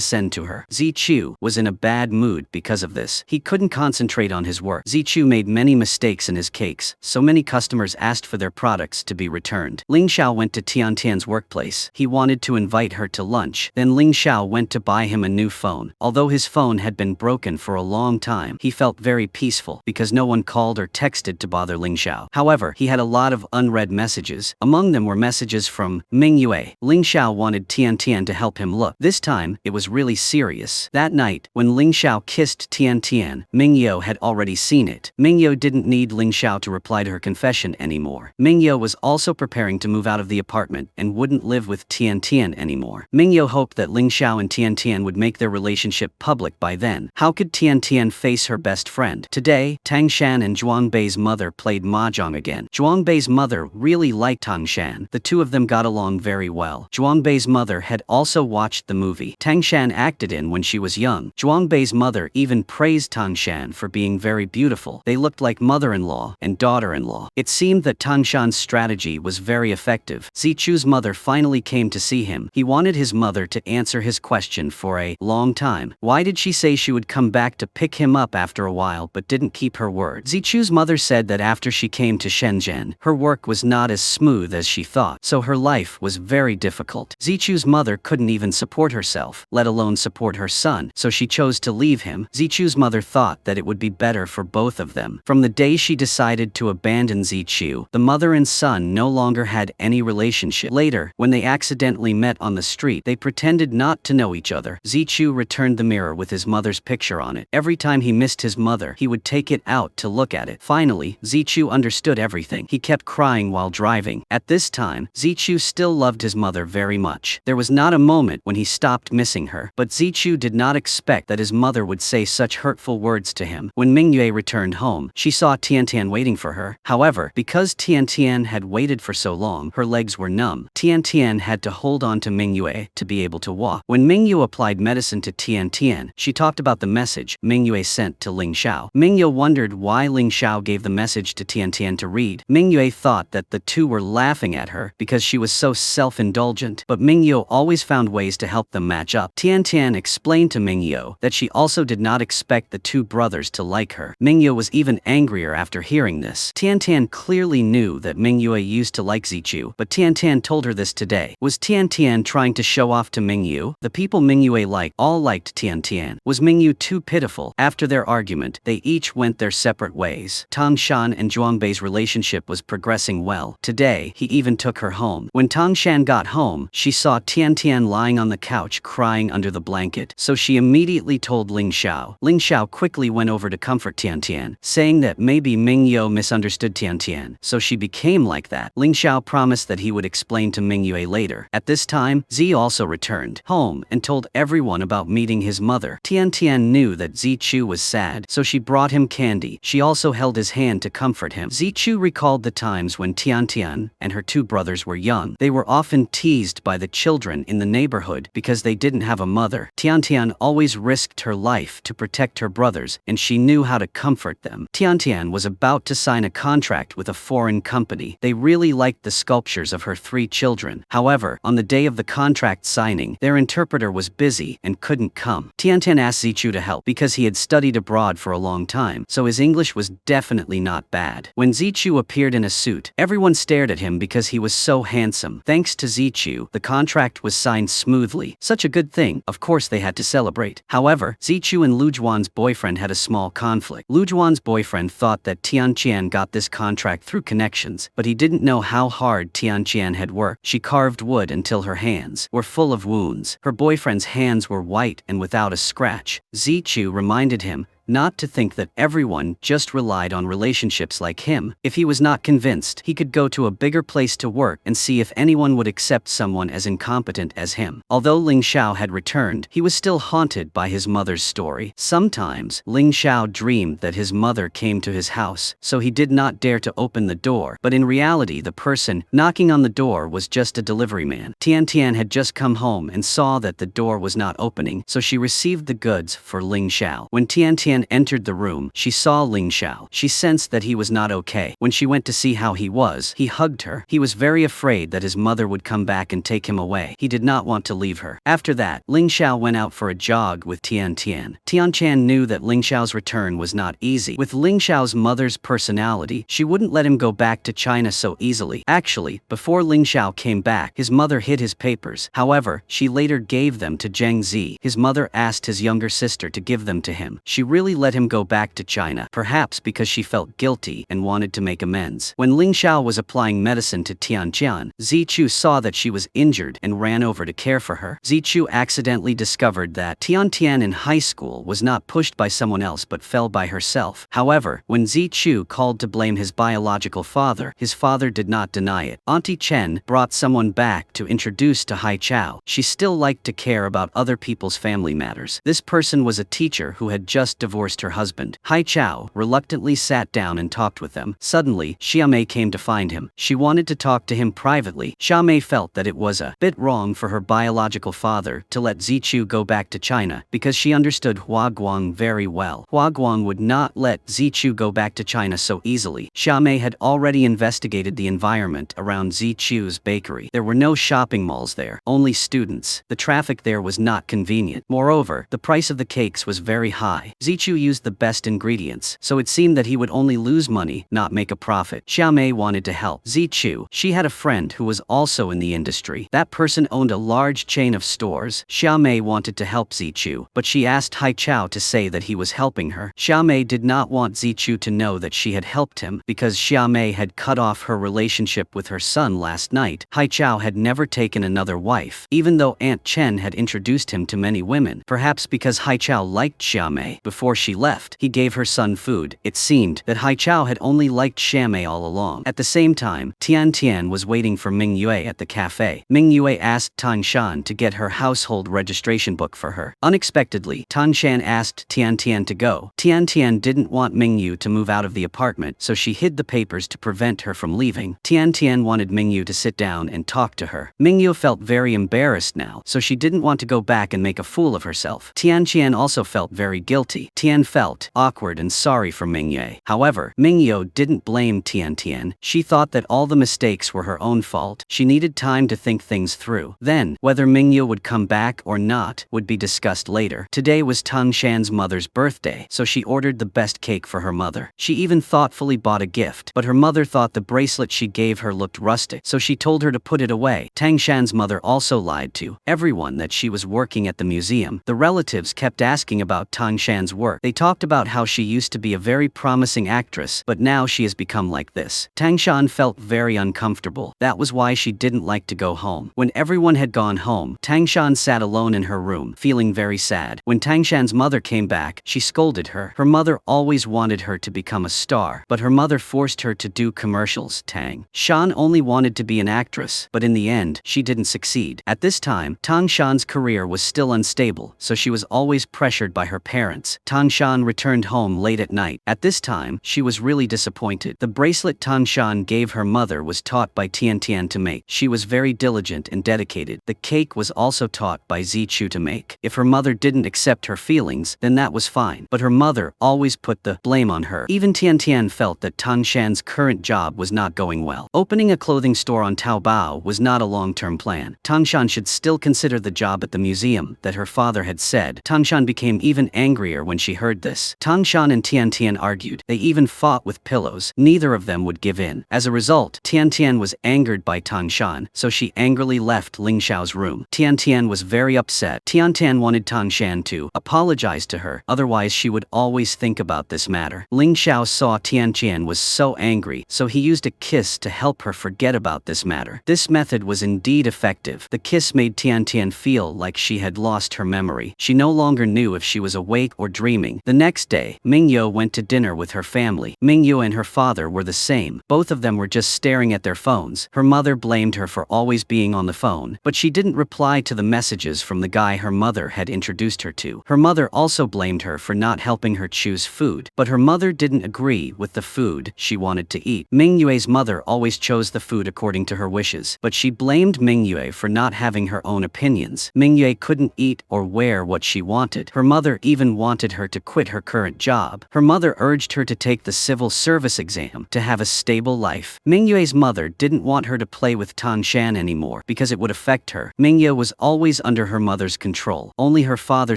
send to her. Zichu was in a bad mood because of this. He couldn't concentrate on his work. Zichu made many mistakes in his cakes, so many customers asked for their products to be returned. Ling Xiao went to Tian's workplace. He wanted to invite her to lunch. Then Ling Xiao went to buy him a new phone. Although his phone had been broken for a long time, he felt very peaceful because no one called or texted to bother Ling Xiao. However, he had a lot of unread messages. Among them were messages from Ming Yue. Ling Xiao wanted Tian to help him look. This time, it was really serious. That night, when Ling Xiao kissed Tian, Ming Yue had already seen it. Ming Yue didn't need Ling Xiao to reply to her confession anymore. Ming Yue was also preparing to move out of the apartment and wouldn't live with Tian anymore. Ming Yue hoped that Ling Xiao and Tian would make their relationship public by then. How could Tian face her best friend? Today, Tang Shan and Zhuang Bei's mother played mahjong again. Zhuang Bei's mother really liked Tang Shan. The two of them got along very well. Zhuang Bei's mother had also watched the movie Tang Shan acted in when she was young. Zhuang Bei's mother even praised Tang Shan for being very beautiful. They looked like mother-in-law and daughter-in-law. It seemed that Tang Shan's strategy was very effective. Zichu's mother finally came to see him. He wanted his mother to answer his question for a long time. Why did she say she would come back to pick him up after a while but didn't keep her word? Zichu's mother said that after she came to Shenzhen, her work was not as smooth as she thought, so her life was very difficult. Zichu's mother couldn't even support herself, let alone support her son, so she chose to leave him. Zichu's mother thought that it would be better for both of them. From the day she decided to abandon Zichu, the mother and son no longer had any relationship. Later, when they accidentally met on the street, they pretended not to know each other. Zichu returned the mirror with his mother's picture on it. Every time he missed his mother, he would take it out to look at it. Finally, Zichu understood everything. He kept crying while driving. At this time, Zichu still loved his mother very much. There was not a moment when he stopped missing her, but Zichu did not expect that his mother would say such hurtful words to him. When Mingyue returned home, she saw Tiantian waiting for her. However, because Tiantian had waited for so long, her legs were numb. Tiantian had to hold on to Mingyue to be able to walk. When Mingyue applied medicine to Tiantian, she talked about the message Mingyue sent to Ling Xiao. Mingyue wondered why Ling Xiao gave the message to Tiantian to read. Mingyue thought that the two were laughing at her because she was so self-indulgent, but Mingyue always found ways to help them match up. Tiantian explained to Mingyue that she also did not expect the two brothers to like her. Mingyue was even angrier after hearing this. Tiantian clearly knew that Mingyue used to like Zichu, but Tiantian told her this today. Was Tiantian trying to show off to Mingyue? The people Mingyue liked all liked Tiantian. Was Mingyue too pitiful? After their argument, they each went their separate ways. Tangshan and Zhuangbei's relationship was progressing well. Today, he even took her home. When Tangshan got home, she saw Tiantian lying on the couch crying under the blanket, so she immediately told Ling Xiao. Ling Xiao quickly went over to comfort Tiantian, saying that maybe Mingyue misunderstood Tiantian, so she became like that. Ling Xiao promised that he would explain to Mingyue later. At this time, Zi also returned home and told everyone about meeting his mother. Tiantian knew that Zichu was sad, so she brought him candy. She also held his hand to comfort him. Zichu recalled the times when Tiantian and her two brothers were young. They were often teased by the children in the neighborhood because they didn't have a mother. Tiantian always risked her life to protect her brothers, and she knew how to comfort them. Tiantian was about to sign a contract with a foreign company. They really liked the sculptures of her three children. However, on the day of the contract signing, their interpreter was busy and couldn't come. Tiantian asked Zichu to help because he had studied abroad for a long time, so his English was definitely not bad. When Zichu appeared in a suit, everyone stared at him because he was so handsome. Thanks to Zichu, the contract was signed smoothly. Such a good thing. Of course they had to celebrate. However, Zichu and Lu Zhuan's boyfriend had a small conflict. Lu Zhuan's boyfriend thought that Tiantian got this contract through connections, but he didn't know how hard Tiantian had worked. She carved wood until her hands were full of wounds. Her boyfriend's hands were white and without a scratch. Zichu reminded him not to think that everyone just relied on relationships like him. If he was not convinced, he could go to a bigger place to work and see if anyone would accept someone as incompetent as him. Although Ling Xiao had returned, he was still haunted by his mother's story. Sometimes, Ling Xiao dreamed that his mother came to his house, so he did not dare to open the door, but in reality the person knocking on the door was just a delivery man. Tiantian had just come home and saw that the door was not opening, so she received the goods for Ling Xiao. When Tiantian entered the room, she saw Ling Xiao. She sensed that he was not okay. When she went to see how he was, he hugged her. He was very afraid that his mother would come back and take him away. He did not want to leave her. After that, Ling Xiao went out for a jog with Tiantian. Tiantian knew that Ling Xiao's return was not easy. With Ling Xiao's mother's personality, she wouldn't let him go back to China so easily. Actually, before Ling Xiao came back, his mother hid his papers. However, she later gave them to Zheng Zi. His mother asked his younger sister to give them to him. She really let him go back to China, perhaps because she felt guilty and wanted to make amends. When Ling Xiao was applying medicine to Tiantian, Zichu saw that she was injured and ran over to care for her. Zichu accidentally discovered that Tiantian in high school was not pushed by someone else but fell by herself. However, when Zichu called to blame his biological father, his father did not deny it. Auntie Chen brought someone back to introduce to Hai Chao. She still liked to care about other people's family matters. This person was a teacher who had just divorced divorced her husband. Haichao reluctantly sat down and talked with them. Suddenly, Xiaomei came to find him. She wanted to talk to him privately. Xiaomei felt that it was a bit wrong for her biological father to let Zichu go back to China because she understood Hua Guang very well. Hua Guang would not let Zichu go back to China so easily. Xiaomei had already investigated the environment around Zichu's bakery. There were no shopping malls there, only students. The traffic there was not convenient. Moreover, the price of the cakes was very high. Zichu used the best ingredients, so it seemed that he would only lose money, not make a profit. Xiaomei wanted to help Zichu. She had a friend who was also in the industry. That person owned a large chain of stores. Xiaomei wanted to help Zichu, but she asked Haichao to say that he was helping her. Xiaomei did not want Zichu to know that she had helped him because Xiaomei had cut off her relationship with her son last night. Haichao had never taken another wife, even though Aunt Chen had introduced him to many women. Perhaps because Haichao liked Xiaomei. Before she left, he gave her son food. It seemed that Haichao had only liked Xiaomei all along. At the same time, Tian was waiting for Ming Yue at the cafe. Ming Yue asked Tan Shan to get her household registration book for her. Unexpectedly, Tan Shan asked Tian to go. Tian didn't want Ming Yu to move out of the apartment, so she hid the papers to prevent her from leaving. Tian wanted Ming Yu to sit down and talk to her. Ming Yu felt very embarrassed now, so she didn't want to go back and make a fool of herself. Tian also felt very guilty. Tian felt awkward and sorry for Ming Yue. However, Ming Yu didn't blame Tian. She thought that all the mistakes were her own fault. She needed time to think things through. Then, whether Ming Yu would come back or not would be discussed later. Today was Tan Shan's mother's birthday, so she ordered the best cake for her mother. She even thoughtfully bought a gift, but her mother thought the bracelet she gave her looked rustic, so she told her to put it away. Tang Shan's mother also lied to everyone that she was working at the museum. The relatives kept asking about Tang Shan's work. They talked about how she used to be a very promising actress, but now she has become like this. Tang Shan felt very uncomfortable. That was why she didn't like to go home. When everyone had gone home, Tang Shan sat alone in her room, feeling very sad. When Tang Shan's mother came back, she scolded her. Her mother always wanted her to become a star, but her mother forced her to do commercials. Tang Shan only wanted to be an actress, but in the end, she didn't succeed. At this time, Tang Shan's career was still unstable, so she was always pressured by her parents. Tang Shan returned home late at night. At this time, she was really disappointed. The bracelet Tang Shan gave her mother was taught by Tian to make. She was very diligent and dedicated. The cake was also taught by Zichu to make. If her mother didn't accept her feelings, then that was fine, but her mother always put the blame on her. Even Tian felt that Tang Shan's current job was not going well. Opening a clothing store on Taobao was not a long-term plan. Tang Shan should still consider the job at the museum that her father had said. Tang Shan became even angrier when she heard this. Tang Shan and Tian argued. They even fought with pillows. Neither of them would give in. As a result, Tian was angered by Tang Shan, so she angrily left Ling Xiao's room. Tian was very upset. Tian wanted Tang Shan to apologize to her, otherwise she would always think about this matter. Ling Xiao saw Tian was so angry, so he used a kiss to help her forget about this matter. This method was indeed effective. The kiss made Tian feel like she had lost her memory. She no longer knew if she was awake or dreaming. The next day, Ming Yu went to dinner with her family. Ming Yu and her father were the same. Both of them were just staring at their phones. Her mother blamed her for always being on the phone, but she didn't reply to the messages from the guy her mother had introduced her to. Her mother also blamed her for not helping her choose food, but her mother didn't agree with the food she wanted to eat. Ming Yue's mother always chose the food according to her wishes, but she blamed Ming Yue for not having her own opinions. Ming Yue couldn't eat or wear what she wanted. Her mother even wanted her to quit her current job. Her mother urged her to take the civil service exam to have a stable life. Ming Yue's mother didn't want her to play with Tan Shan anymore because it would affect her. Ming Yue was always under her mother's control. Only her father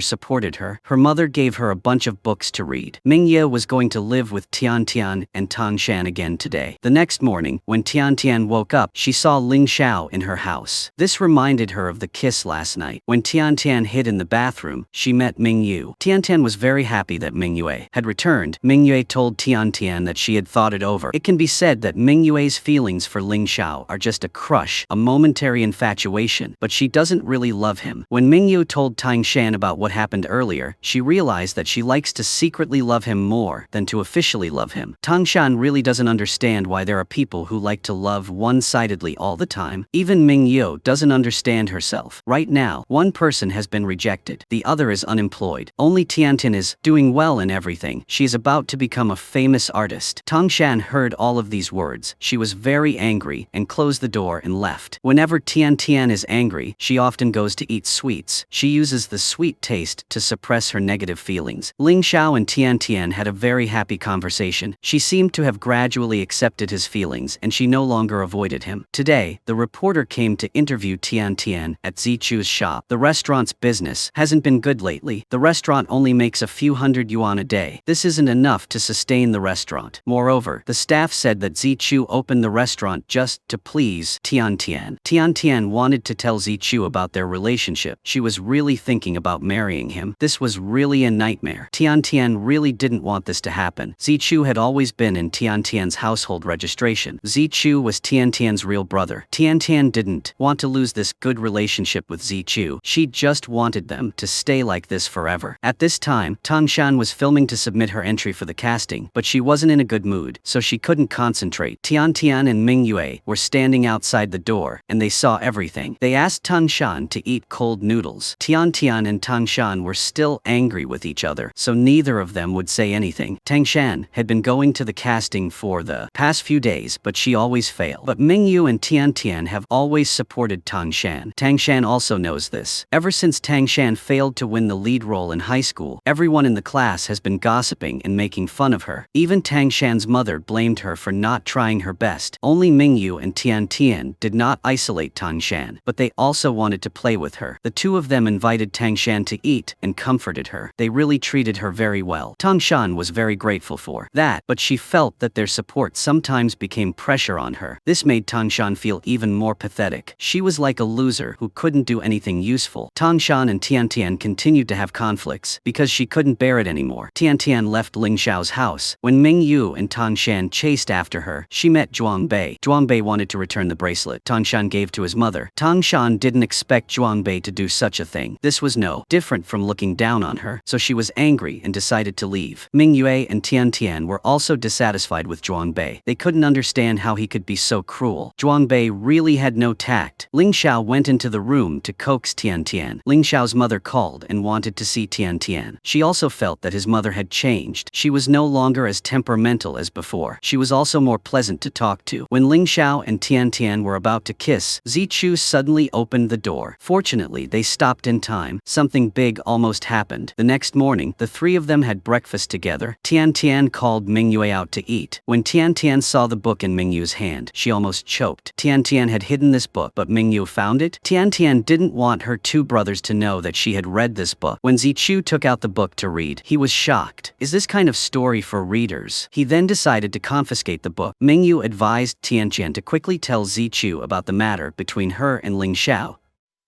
supported her. Her mother gave her a bunch of books to read. Ming Yue was going to live with Tian and Tan Shan again today. The next morning, when Tian woke up, she saw Ling Xiao in her house. This reminded her of the kiss last night. When Tian hid in the bathroom, she met Ming Yu. Tian was very happy that Ming Yue had returned. Ming Yue told Tian that she had thought it over. It can be said that Ming Yue's feelings for Ling Xiao are just a crush, a momentary infatuation, but she doesn't really love him. When Ming Yu told Tang Shan about what happened earlier, she realized that she likes to secretly love him more than to officially love him. Tang Shan really doesn't understand why there are people who like to love one-sidedly all the time. Even Ming Yu doesn't understand herself. Right now, one person has been rejected. The other is unemployed. Only Tian is is doing well in everything. She is about to become a famous artist. Tangshan heard all of these words. She was very angry and closed the door and left. Whenever Tian Tian is angry, she often goes to eat sweets. She uses the sweet taste to suppress her negative feelings. Ling Xiao and Tian Tian had a very happy conversation. She seemed to have gradually accepted his feelings and she no longer avoided him. Today, the reporter came to interview Tian Tian at Zichu's shop. The restaurant's business hasn't been good lately. The restaurant only makes a few hundred yuan a day. This isn't enough to sustain the restaurant. Moreover, the staff said that Zichu opened the restaurant just to please Tian Tian. Tian Tian wanted to tell Zichu about their relationship. She was really thinking about marrying him. This was really a nightmare. Tian Tian really didn't want this to happen. Zichu had always been in Tian Tian's household registration. Zichu was Tian Tian's real brother. Tian Tian didn't want to lose this good relationship with Zichu. She just wanted them to stay like this forever. At this time, Tangshan was filming to submit her entry for the casting, but she wasn't in a good mood, so she couldn't concentrate. Tian Tian and Ming Yue were standing outside the door, and they saw everything. They asked Tangshan to eat cold noodles. Tian Tian and Tangshan were still angry with each other, so neither of them would say anything. Tangshan had been going to the casting for the past few days, but she always failed. But Ming Yu and Tian Tian have always supported Tangshan. Tangshan also knows this. Ever since Tangshan failed to win the lead role in high school, everyone in the class has been gossiping and making fun of her. Even Tangshan's mother blamed her for not trying her best. Only Ming Yu and Tian Tian did not isolate Tangshan, but they also wanted to play with her. The two of them invited Tangshan to eat and comforted her. They really treated her very well. Tangshan was very grateful for that, but she felt that their support sometimes became pressure on her. This made Tangshan feel even more pathetic. She was like a loser who couldn't do anything useful. Tangshan and Tian Tian continued to have conflicts because she couldn't bear it anymore. Tian Tian left Ling Xiao's house. When Ming Yu and Tangshan chased after her, she met Zhuangbei. Zhuangbei wanted to return the bracelet Tangshan gave to his mother. Tangshan didn't expect Zhuangbei to do such a thing. This was no different from looking down on her, so she was angry and decided to leave. Ming Yue and Tian Tian were also dissatisfied with Zhuangbei. They couldn't understand how he could be so cruel. Zhuangbei really had no tact. Ling Xiao went into the room to coax Tian Tian. Ling Xiao's mother called and wanted to see Tian Tian. She also felt that his mother had changed. She was no longer as temperamental as before. She was also more pleasant to talk to. When Ling Xiao and Tian Tian were about to kiss, Zichu suddenly opened the door. Fortunately, they stopped in time. Something big almost happened. The next morning, the three of them had breakfast together. Tian Tian called Ming Yue out to eat. When Tian Tian saw the book in Ming Yu's hand, she almost choked. Tian Tian had hidden this book, but Ming Yu found it. Tian Tian didn't want her two brothers to know that she had read this book. When Zichu took out the book to read, he was shocked. Is this kind of story for readers? He then decided to confiscate the book. Ming Yu advised Tian Tian to quickly tell Zichu about the matter between her and Ling Xiao.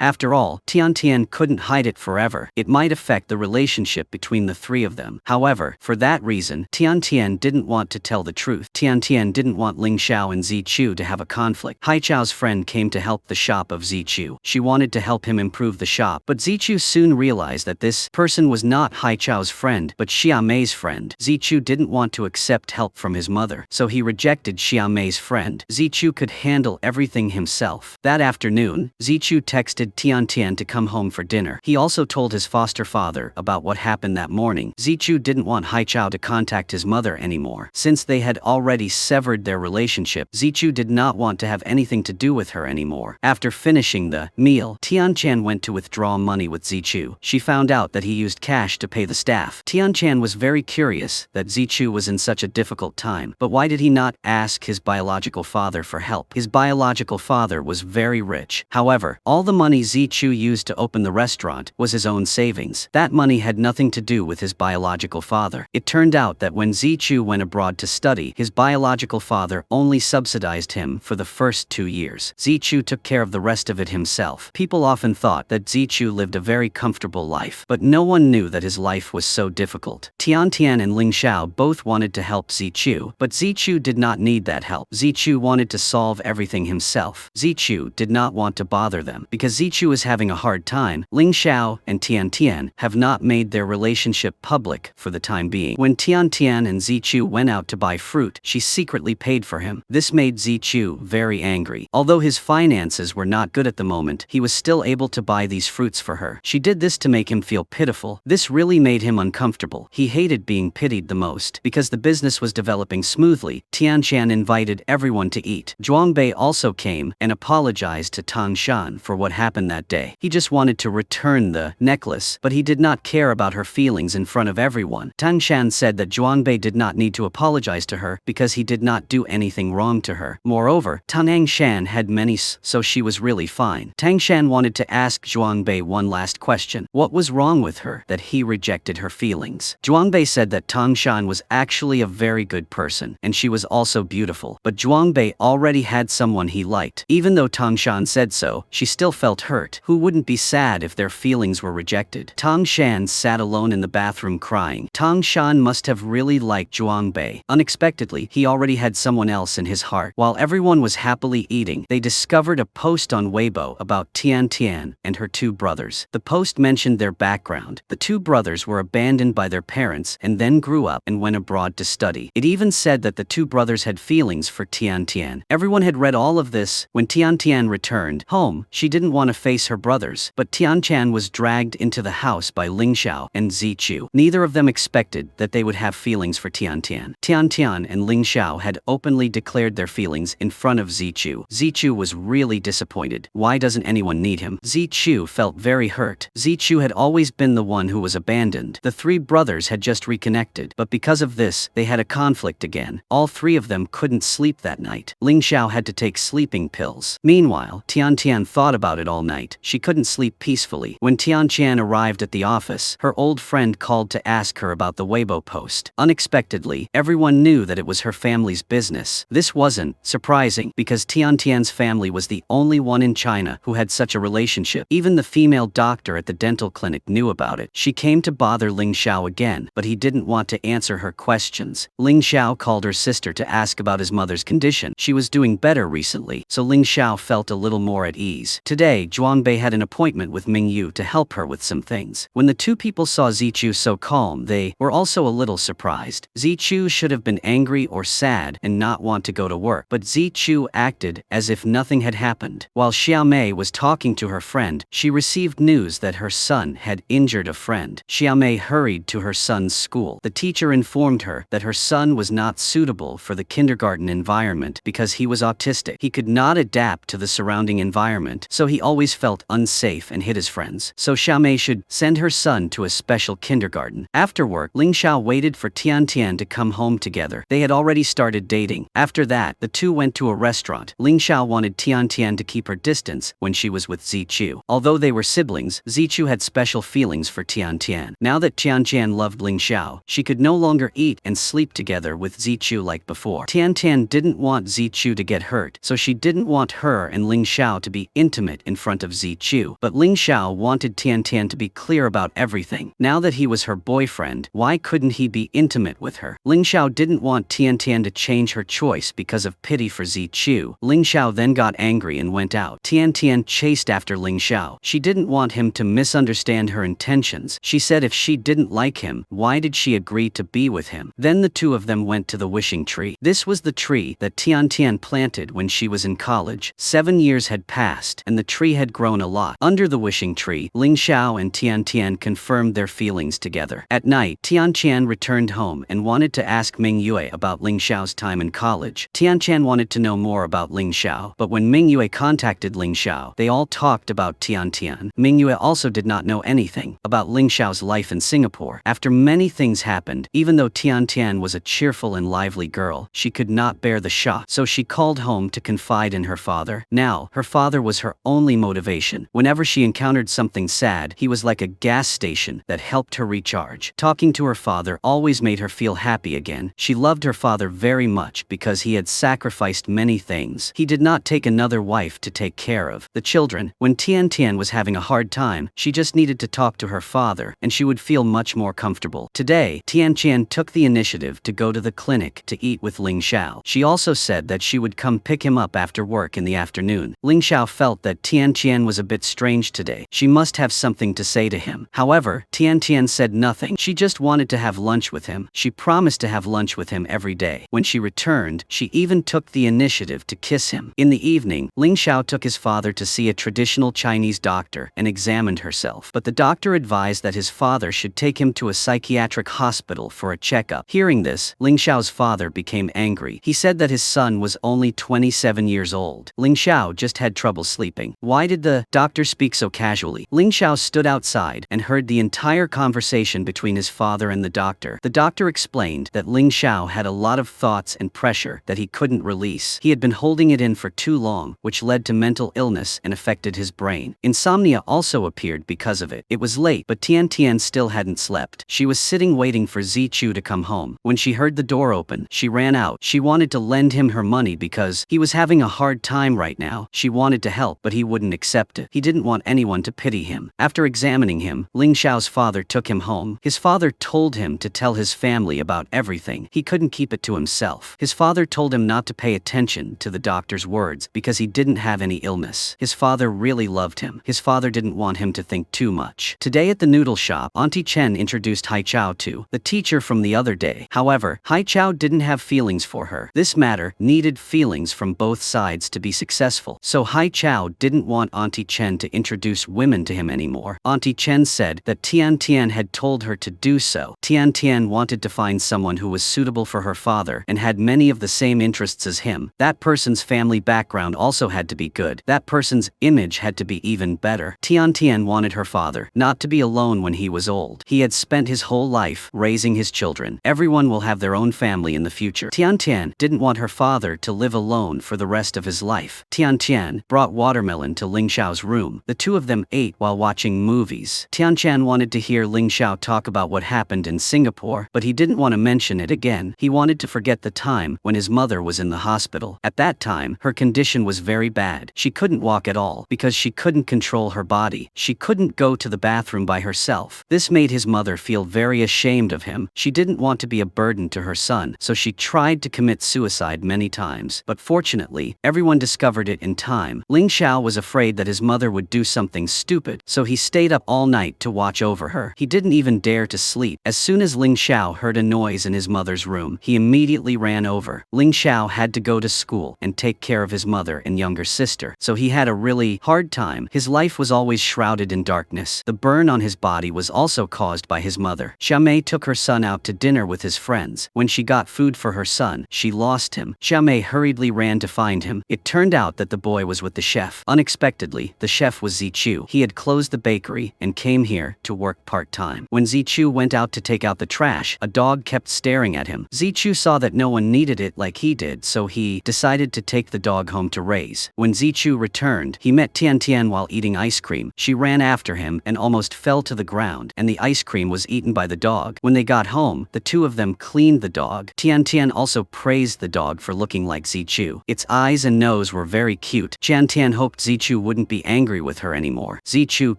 After all, Tian Tian couldn't hide it forever. It might affect the relationship between the three of them. However, for that reason, Tian Tian didn't want to tell the truth. Tian Tian didn't want Ling Xiao and Zichu to have a conflict. Haichao's friend came to help the shop of Zichu. She wanted to help him improve the shop, but Zichu soon realized that this person was not Haichao's friend, but Xia Mei's friend. Zichu didn't want to accept help from his mother, so he rejected Xia Mei's friend. Zichu could handle everything himself. That afternoon, Zichu texted Tian Tian to come home for dinner. He also told his foster father about what happened that morning. Zichu didn't want Haichao to contact his mother anymore. Since they had already severed their relationship, Zichu did not want to have anything to do with her anymore. After finishing the meal, Tian Tian went to withdraw money with Zichu. She found out that he used cash to pay the staff. Tian Tian was very curious that Zichu was in such a difficult time, but why did he not ask his biological father for help? His biological father was very rich. However, all the money Zichu used to open the restaurant was his own savings. That money had nothing to do with his biological father. It turned out that when Zichu went abroad to study, his biological father only subsidized him for the first 2 years. Zichu took care of the rest of it himself. People often thought that Zichu lived a very comfortable life, but no one knew that his life was so difficult. Tian Tian and Ling Xiao both wanted to help Zichu, but Zichu did not need that help. Zichu wanted to solve everything himself. Zichu did not want to bother them, because Zichu is having a hard time. Ling Xiao and Tian Tian have not made their relationship public for the time being. When Tian Tian and Zichu went out to buy fruit, she secretly paid for him. This made Zichu very angry. Although his finances were not good at the moment, he was still able to buy these fruits for her. She did this to make him feel pitiful. This really made him uncomfortable. He hated being pitied the most. Because the business was developing smoothly, Tian Tian invited everyone to eat. Zhuangbei also came and apologized to Tang Shan for what happened that day. He just wanted to return the necklace, but he did not care about her feelings in front of everyone. Tang Shan said that Zhuangbei did not need to apologize to her because he did not do anything wrong to her. Moreover, Tang Shan had many so she was really fine. Tang Shan wanted to ask Zhuangbei one last question. What was wrong with her that he rejected her feelings? Zhuangbei said that Tang Shan was actually a very good person, and she was also beautiful. But Zhuangbei already had someone he liked. Even though Tang Shan said so, she still felt hurt. Who wouldn't be sad if their feelings were rejected? Tang Shan sat alone in the bathroom crying. Tang Shan must have really liked Zhuangbei. Unexpectedly, he already had someone else in his heart. While everyone was happily eating, they discovered a post on Weibo about Tian Tian and her two brothers. The post mentioned their background. The two brothers were abandoned by their parents and then grew up and went abroad to study. It even said that the two brothers had feelings for Tian Tian. Everyone had read all of this. When Tian Tian returned home, she didn't want to face her brothers, but Tian Tian was dragged into the house by Ling Xiao and Zichu. Neither of them expected that they would have feelings for Tian Tian. Tian Tian and Ling Xiao had openly declared their feelings in front of Zichu. Zichu was really disappointed. Why doesn't anyone need him? Zichu felt very hurt. Zichu had always been the one who was abandoned. The three brothers had just reconnected, but because of this, they had a conflict again. All three of them couldn't sleep that night. Ling Xiao had to take sleeping pills. Meanwhile, Tian Tian thought about it all night. She couldn't sleep peacefully. When Tian Tian arrived at the office, her old friend called to ask her about the Weibo post. Unexpectedly, everyone knew that it was her family's business. This wasn't surprising because Tian Tian's family was the only one in China who had such a relationship. Even the female doctor at the dental clinic knew about it. She came to bother Ling Xiao again, but he didn't want to answer her questions. Ling Xiao called her sister to ask about his mother's condition. She was doing better recently, so Ling Xiao felt a little more at ease. Today, Zhuangbei had an appointment with Ming Yu to help her with some things. When the two people saw Zichu so calm, they were also a little surprised. Zichu should have been angry or sad and not want to go to work, but Zichu acted as if nothing had happened. While Xiaomei was talking to her friend, she received news that her son had injured a friend. Xiaomei hurried to her son's school. The teacher informed her that her son was not suitable for the kindergarten environment because he was autistic. He could not adapt to the surrounding environment, so he always felt unsafe and hid his friends. So Xiaomei should send her son to a special kindergarten. After work, Ling Xiao waited for Tian Tian to come home together. They had already started dating. After that, the two went to a restaurant. Ling Xiao wanted Tian Tian to keep her distance when she was with Zichu. Although they were siblings, Zichu had special feelings for Tian Tian. Now that Tian Tian loved Ling Xiao, she could no longer eat and sleep together with Zichu like before. Tian Tian didn't want Zichu to get hurt, so she didn't want her and Ling Xiao to be intimate in front of Zichu. But Ling Xiao wanted Tian Tian to be clear about everything. Now that he was her boyfriend, why couldn't he be intimate with her? Ling Xiao didn't want Tian Tian to change her choice because of pity for Zichu. Ling Xiao then got angry and went out. Tian Tian chased after Ling Xiao. She didn't want him to misunderstand her intentions. She said if she didn't like him, why did she agree to be with him? Then the two of them went to the wishing tree. This was the tree that Tian Tian planted when she was in college. 7 years had passed, and the tree had grown a lot. Under the wishing tree, Ling Xiao and Tian Tian confirmed their feelings together. At night, Tian Tian returned home and wanted to ask Ming Yue about Ling Xiao's time in college. Tian Tian wanted to know more about Ling Xiao, but when Ming Yue contacted Ling Xiao, they all talked about Tian Tian. Ming Yue also did not know anything about Ling Xiao's life in Singapore. After many things happened, even though Tian Tian was a cheerful and lively girl, she could not bear the shock, so she called home to confide in her father. Now, her father was her only motivation. Whenever she encountered something sad, he was like a gas station that helped her recharge. Talking to her father always made her feel happy again. She loved her father very much because he had sacrificed many things. He did not take another wife to take care of the children. When Tian Tian was having a hard time, she just needed to talk to her father, and she would feel much more comfortable. Today, Tian Tian took the initiative to go to the clinic to eat with Ling Xiao. She also said that she would come pick him up after work in the afternoon. Ling Xiao felt that Tian Tian was a bit strange today. She must have something to say to him. However, Tian said nothing. She just wanted to have lunch with him. She promised to have lunch with him every day. When she returned, she even took the initiative to kiss him. In the evening, Ling Xiao took his father to see a traditional Chinese doctor and examined herself. But the doctor advised that his father should take him to a psychiatric hospital for a checkup. Hearing this, Ling Xiao's father became angry. He said that his son was only 27 years old. Ling Xiao just had trouble sleeping. Why did the doctor speak so casually? Ling Xiao stood outside and heard the entire conversation between his father and the doctor. The doctor explained that Ling Xiao had a lot of thoughts and pressure that he couldn't release. He had been holding it in for too long, which led to mental illness and affected his brain. Insomnia also appeared because of it. It was late, but Tian still hadn't slept. She was sitting waiting for Zichu to come home. When she heard the door open, she ran out. She wanted to lend him her money because he was having a hard time right now. She wanted to help, but he wouldn't accept it. He didn't want anyone to pity him. After examining him, Ling Xiao's father took him home. His father told him to tell his family about everything. He couldn't keep it to himself. His father told him not to pay attention to the doctor's words because he didn't have any illness. His father really loved him. His father didn't want him to think too much. Today at the noodle shop, Auntie Chen introduced Hai Chao to the teacher from the other day. However, Hai Chao didn't have feelings for her. This matter needed feelings from both sides to be successful. So Hai Chao didn't want Auntie Chen to introduce women to him anymore. Auntie Chen said that Tian had told her to do so. Tian wanted to find someone who was suitable for her father and had many of the same interests as him. That person's family background also had to be good. That person's image had to be even better. Tian wanted her father not to be alone when he was old. He had spent his whole life raising his children. Everyone will have their own family in the future. Tian didn't want her father to live alone for the rest of his life. Tian brought watermelon to Ling Xiao's room. The two of them ate while watching movies. Tian wanted to hear Ling Xiao talk about what happened in Singapore, but he didn't want to mention it again. He wanted to forget the time when his mother was in the hospital. At that time, her condition was very bad. She couldn't walk at all because she couldn't control her body. She couldn't go to the bathroom by herself. This made his mother feel very ashamed of him. She didn't want to be a burden to her son, so she tried to commit suicide many times. But fortunately, everyone discovered it in time. Ling Xiao was afraid that his mother would do something stupid, so he stayed up all night to watch over her. He didn't even dare to sleep. As soon as Ling Xiao heard a noise in his mother's room, he immediately ran over. Ling Xiao had to go to school and take care of his mother and younger sister, so he had a really hard time. His life was always shrouded in darkness. The burn on his body was also caused by his mother. Xiaomei took her son out to dinner with his friends. When she got food for her son, she lost him. Xiaomei hurriedly ran to find him. It turned out that the boy was with the chef. Unexpectedly, the chef was Zichu. He had closed the bakery and came here to work part-time. When Zichu went out to take out the trash, a dog kept staring at him. Zichu saw that no one needed it like he did, so he decided to take the dog home to raise. When Zichu returned, he met Tian while eating ice cream. She ran after him and almost fell to the ground, and the ice cream was eaten by the dog. When they got home, the two of them cleaned the dog. Tian also praised the dog for looking like Zichu. Its eyes and nose were very cute. Tian hoped Zichu wouldn't be angry with her anymore. Zichu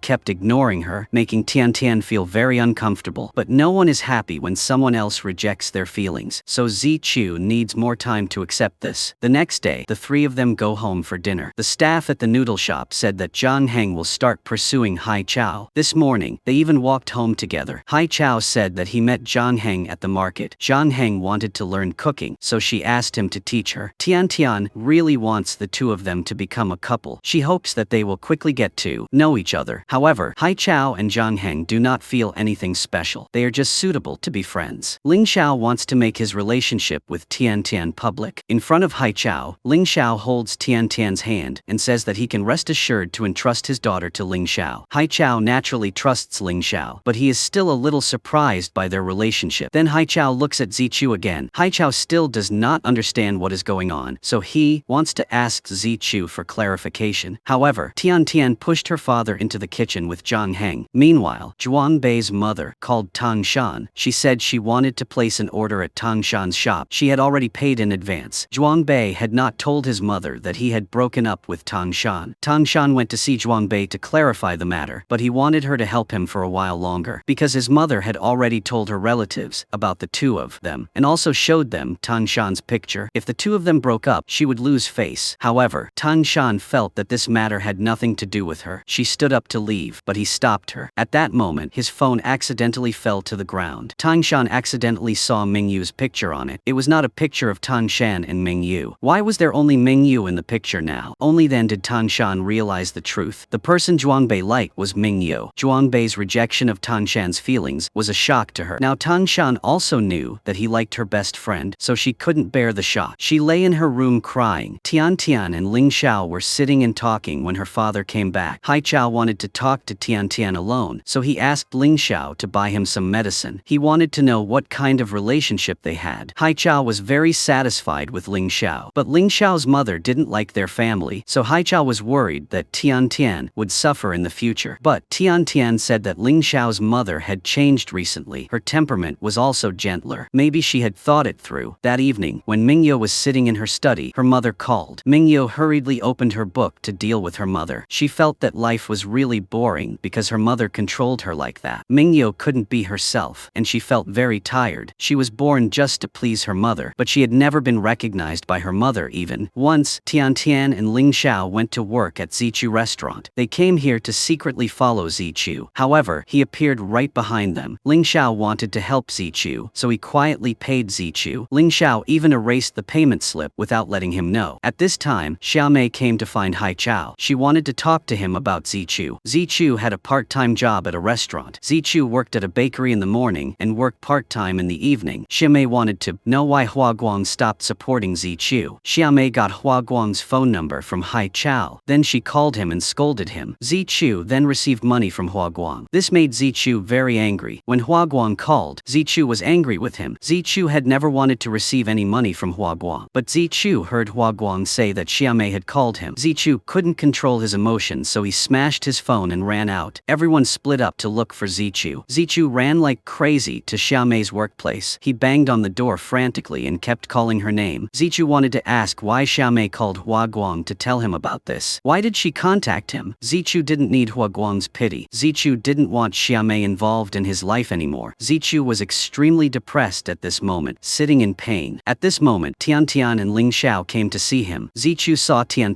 kept ignoring her, making Tian feel very uncomfortable. But no one is happy when someone else rejects their feelings, so Zichu needs more time to accept this. The next day, the three of them go home for dinner. The staff at the noodle shop said that Zhang Heng will start pursuing Hai Chao. This morning, they even walked home together. Hai Chao said that he met Zhang Heng at the market. Zhang Heng wanted to learn cooking, so she asked him to teach her. Tian really wants the two of them to become a couple. She hopes that they will quickly get to know each other. However, Hai Chao and Zhang Heng do not feel anything special. They are just suitable to be friends. Ling Xiao wants to make his relationship with Tian public. In front of Hai Chao, Ling Xiao holds Tian's hand and says that he can rest assured to entrust his daughter to Ling Xiao. Hai Chao naturally trusts Ling Xiao, but he is still a little surprised by their relationship. Then Hai Chao looks at Zichu again. Hai Chao still does not understand what is going on, so he wants to ask Zichu for clarification. However, Tian pushed her father into the kitchen with Zhang Heng. Meanwhile, Zhuang Bei's mother called Tang Shan. She said she wanted to place an order at Tang Shan's shop. She had already paid in advance. Zhuang Bei had not told his mother that he had broken up with Tang Shan. Tang Shan went to see Zhuang Bei to clarify the matter, but he wanted her to help him for a while longer, because his mother had already told her relatives about the two of them, and also showed them Tang Shan's picture. If the two of them broke up, she would lose face. However, Tang Shan felt that this matter matter had nothing to do with her. She stood up to leave, but he stopped her. At that moment, his phone accidentally fell to the ground. Tangshan accidentally saw Mingyu's picture on it. It was not a picture of Tangshan and Mingyu. Why was there only Mingyu in the picture now? Only then did Tangshan realize the truth. The person Zhuangbei liked was Mingyu. Zhuangbei's rejection of Tangshan's feelings was a shock to her. Now Tangshan also knew that he liked her best friend, so she couldn't bear the shock. She lay in her room crying. Tian and Ling Xiao were sitting and talking when her father came back. Haichao wanted to talk to Tian alone, so he asked Ling Xiao to buy him some medicine. He wanted to know what kind of relationship they had. Haichao was very satisfied with Ling Xiao, but Ling Xiao's mother didn't like their family, so Haichao was worried that Tian would suffer in the future. But Tian said that Ling Xiao's mother had changed recently. Her temperament was also gentler. Maybe she had thought it through. That evening, when Mingyu was sitting in her study, her mother called. Mingyu hurriedly opened her book to deal with her mother. She felt that life was really boring because her mother controlled her like that. Mingyu couldn't be herself, and she felt very tired. She was born just to please her mother, but she had never been recognized by her mother even. Once, Tian and Ling Xiao went to work at Zichu restaurant. They came here to secretly follow Zichu. However, he appeared right behind them. Ling Xiao wanted to help Zichu, so he quietly paid Zichu. Ling Xiao even erased the payment slip without letting him know. At this time, Xiaomei came to find Haichao. She wanted to talk to him about Zichu. Zichu had a part-time job at a restaurant. Zichu worked at a bakery in the morning and worked part-time in the evening. Xiaomei wanted to know why Huaguang stopped supporting Zichu. Xiaomei got Huaguang's phone number from Haichao. Then she called him and scolded him. Zichu then received money from Huaguang. This made Zichu very angry. When Huaguang called, Zichu was angry with him. Zichu had never wanted to receive any money from Huaguang, but Zichu heard Huaguang say that Xiaomei had called him. Zichu couldn't control his emotions, so he smashed his phone and ran out. Everyone split up to look for Zichu. Zichu ran like crazy to Xiaomei's workplace. He banged on the door frantically and kept calling her name. Zichu wanted to ask why Xiaomei called Huaguang to tell him about this. Why did she contact him? Zichu didn't need Huaguang's pity. Zichu didn't want Xiaomei involved in his life anymore. Zichu was extremely depressed at this moment, sitting in pain. At this moment, Tian and Ling Xiao came to see him. Zichu saw Tian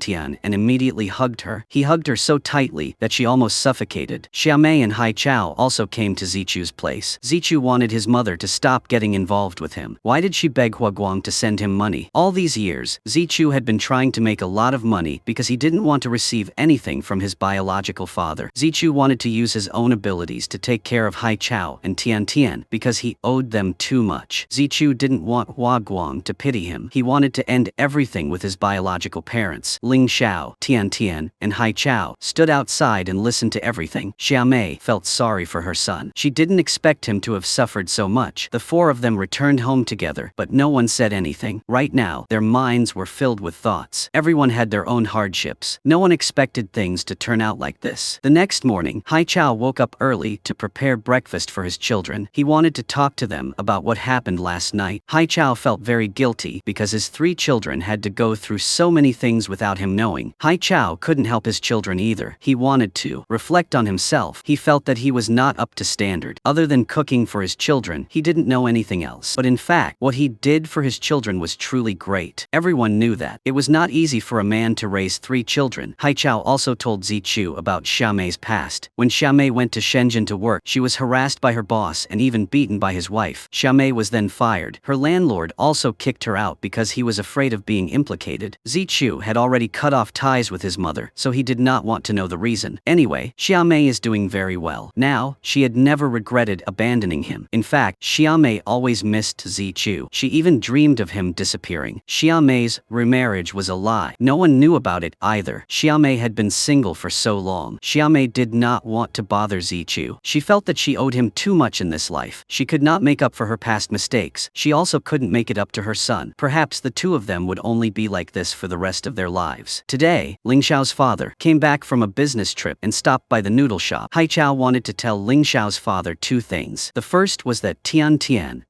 and immediately hugged her. He hugged her so tightly that she almost suffocated. Xiaomei and Haichao also came to Zichu's place. Zichu wanted his mother to stop getting involved with him. Why did she beg Huaguang to send him money? All these years, Zichu had been trying to make a lot of money because he didn't want to receive anything from his biological father. Zichu wanted to use his own abilities to take care of Haichao and Tian because he owed them too much. Zichu didn't want Huaguang to pity him. He wanted to end everything with his biological parents. Ling Xiao, Tian, and Haichao stood outside and listened to everything. Xiaomei felt sorry for her son. She didn't expect him to have suffered so much. The four of them returned home together, but no one said anything. Right now, their minds were filled with thoughts. Everyone had their own hardships. No one expected things to turn out like this. The next morning, Haichao woke up early to prepare breakfast for his children. He wanted to talk to them about what happened last night. Haichao felt very guilty because his 3 children had to go through so many things without him knowing. Haichao couldn't help his children either. He wanted to reflect on himself. He felt that he was not up to standard. Other than cooking for his children, he didn't know anything else. But in fact, what he did for his children was truly great. Everyone knew that. It was not easy for a man to raise 3 children. Haichao also told Zichu about Xiaomei's past. When Xiaomei went to Shenzhen to work, she was harassed by her boss and even beaten by his wife. Xiaomei was then fired. Her landlord also kicked her out because he was afraid of being implicated. Zichu had already cut off ties with his mother, so he did not want to know the reason. Anyway, Xiaomei is doing very well. Now, she had never regretted abandoning him. In fact, Xiaomei always missed Zichu. She even dreamed of him disappearing. Xiaomei's remarriage was a lie. No one knew about it either. Xiaomei had been single for so long. Xiaomei did not want to bother Zichu. She felt that she owed him too much in this life. She could not make up for her past mistakes. She also couldn't make it up to her son. Perhaps the two of them would only be like this for the rest of their lives. Today, Ling Xiao's father came back from a business trip and stopped by the noodle shop. Haichao wanted to tell Ling Xiao's father 2 things. The first was that Tian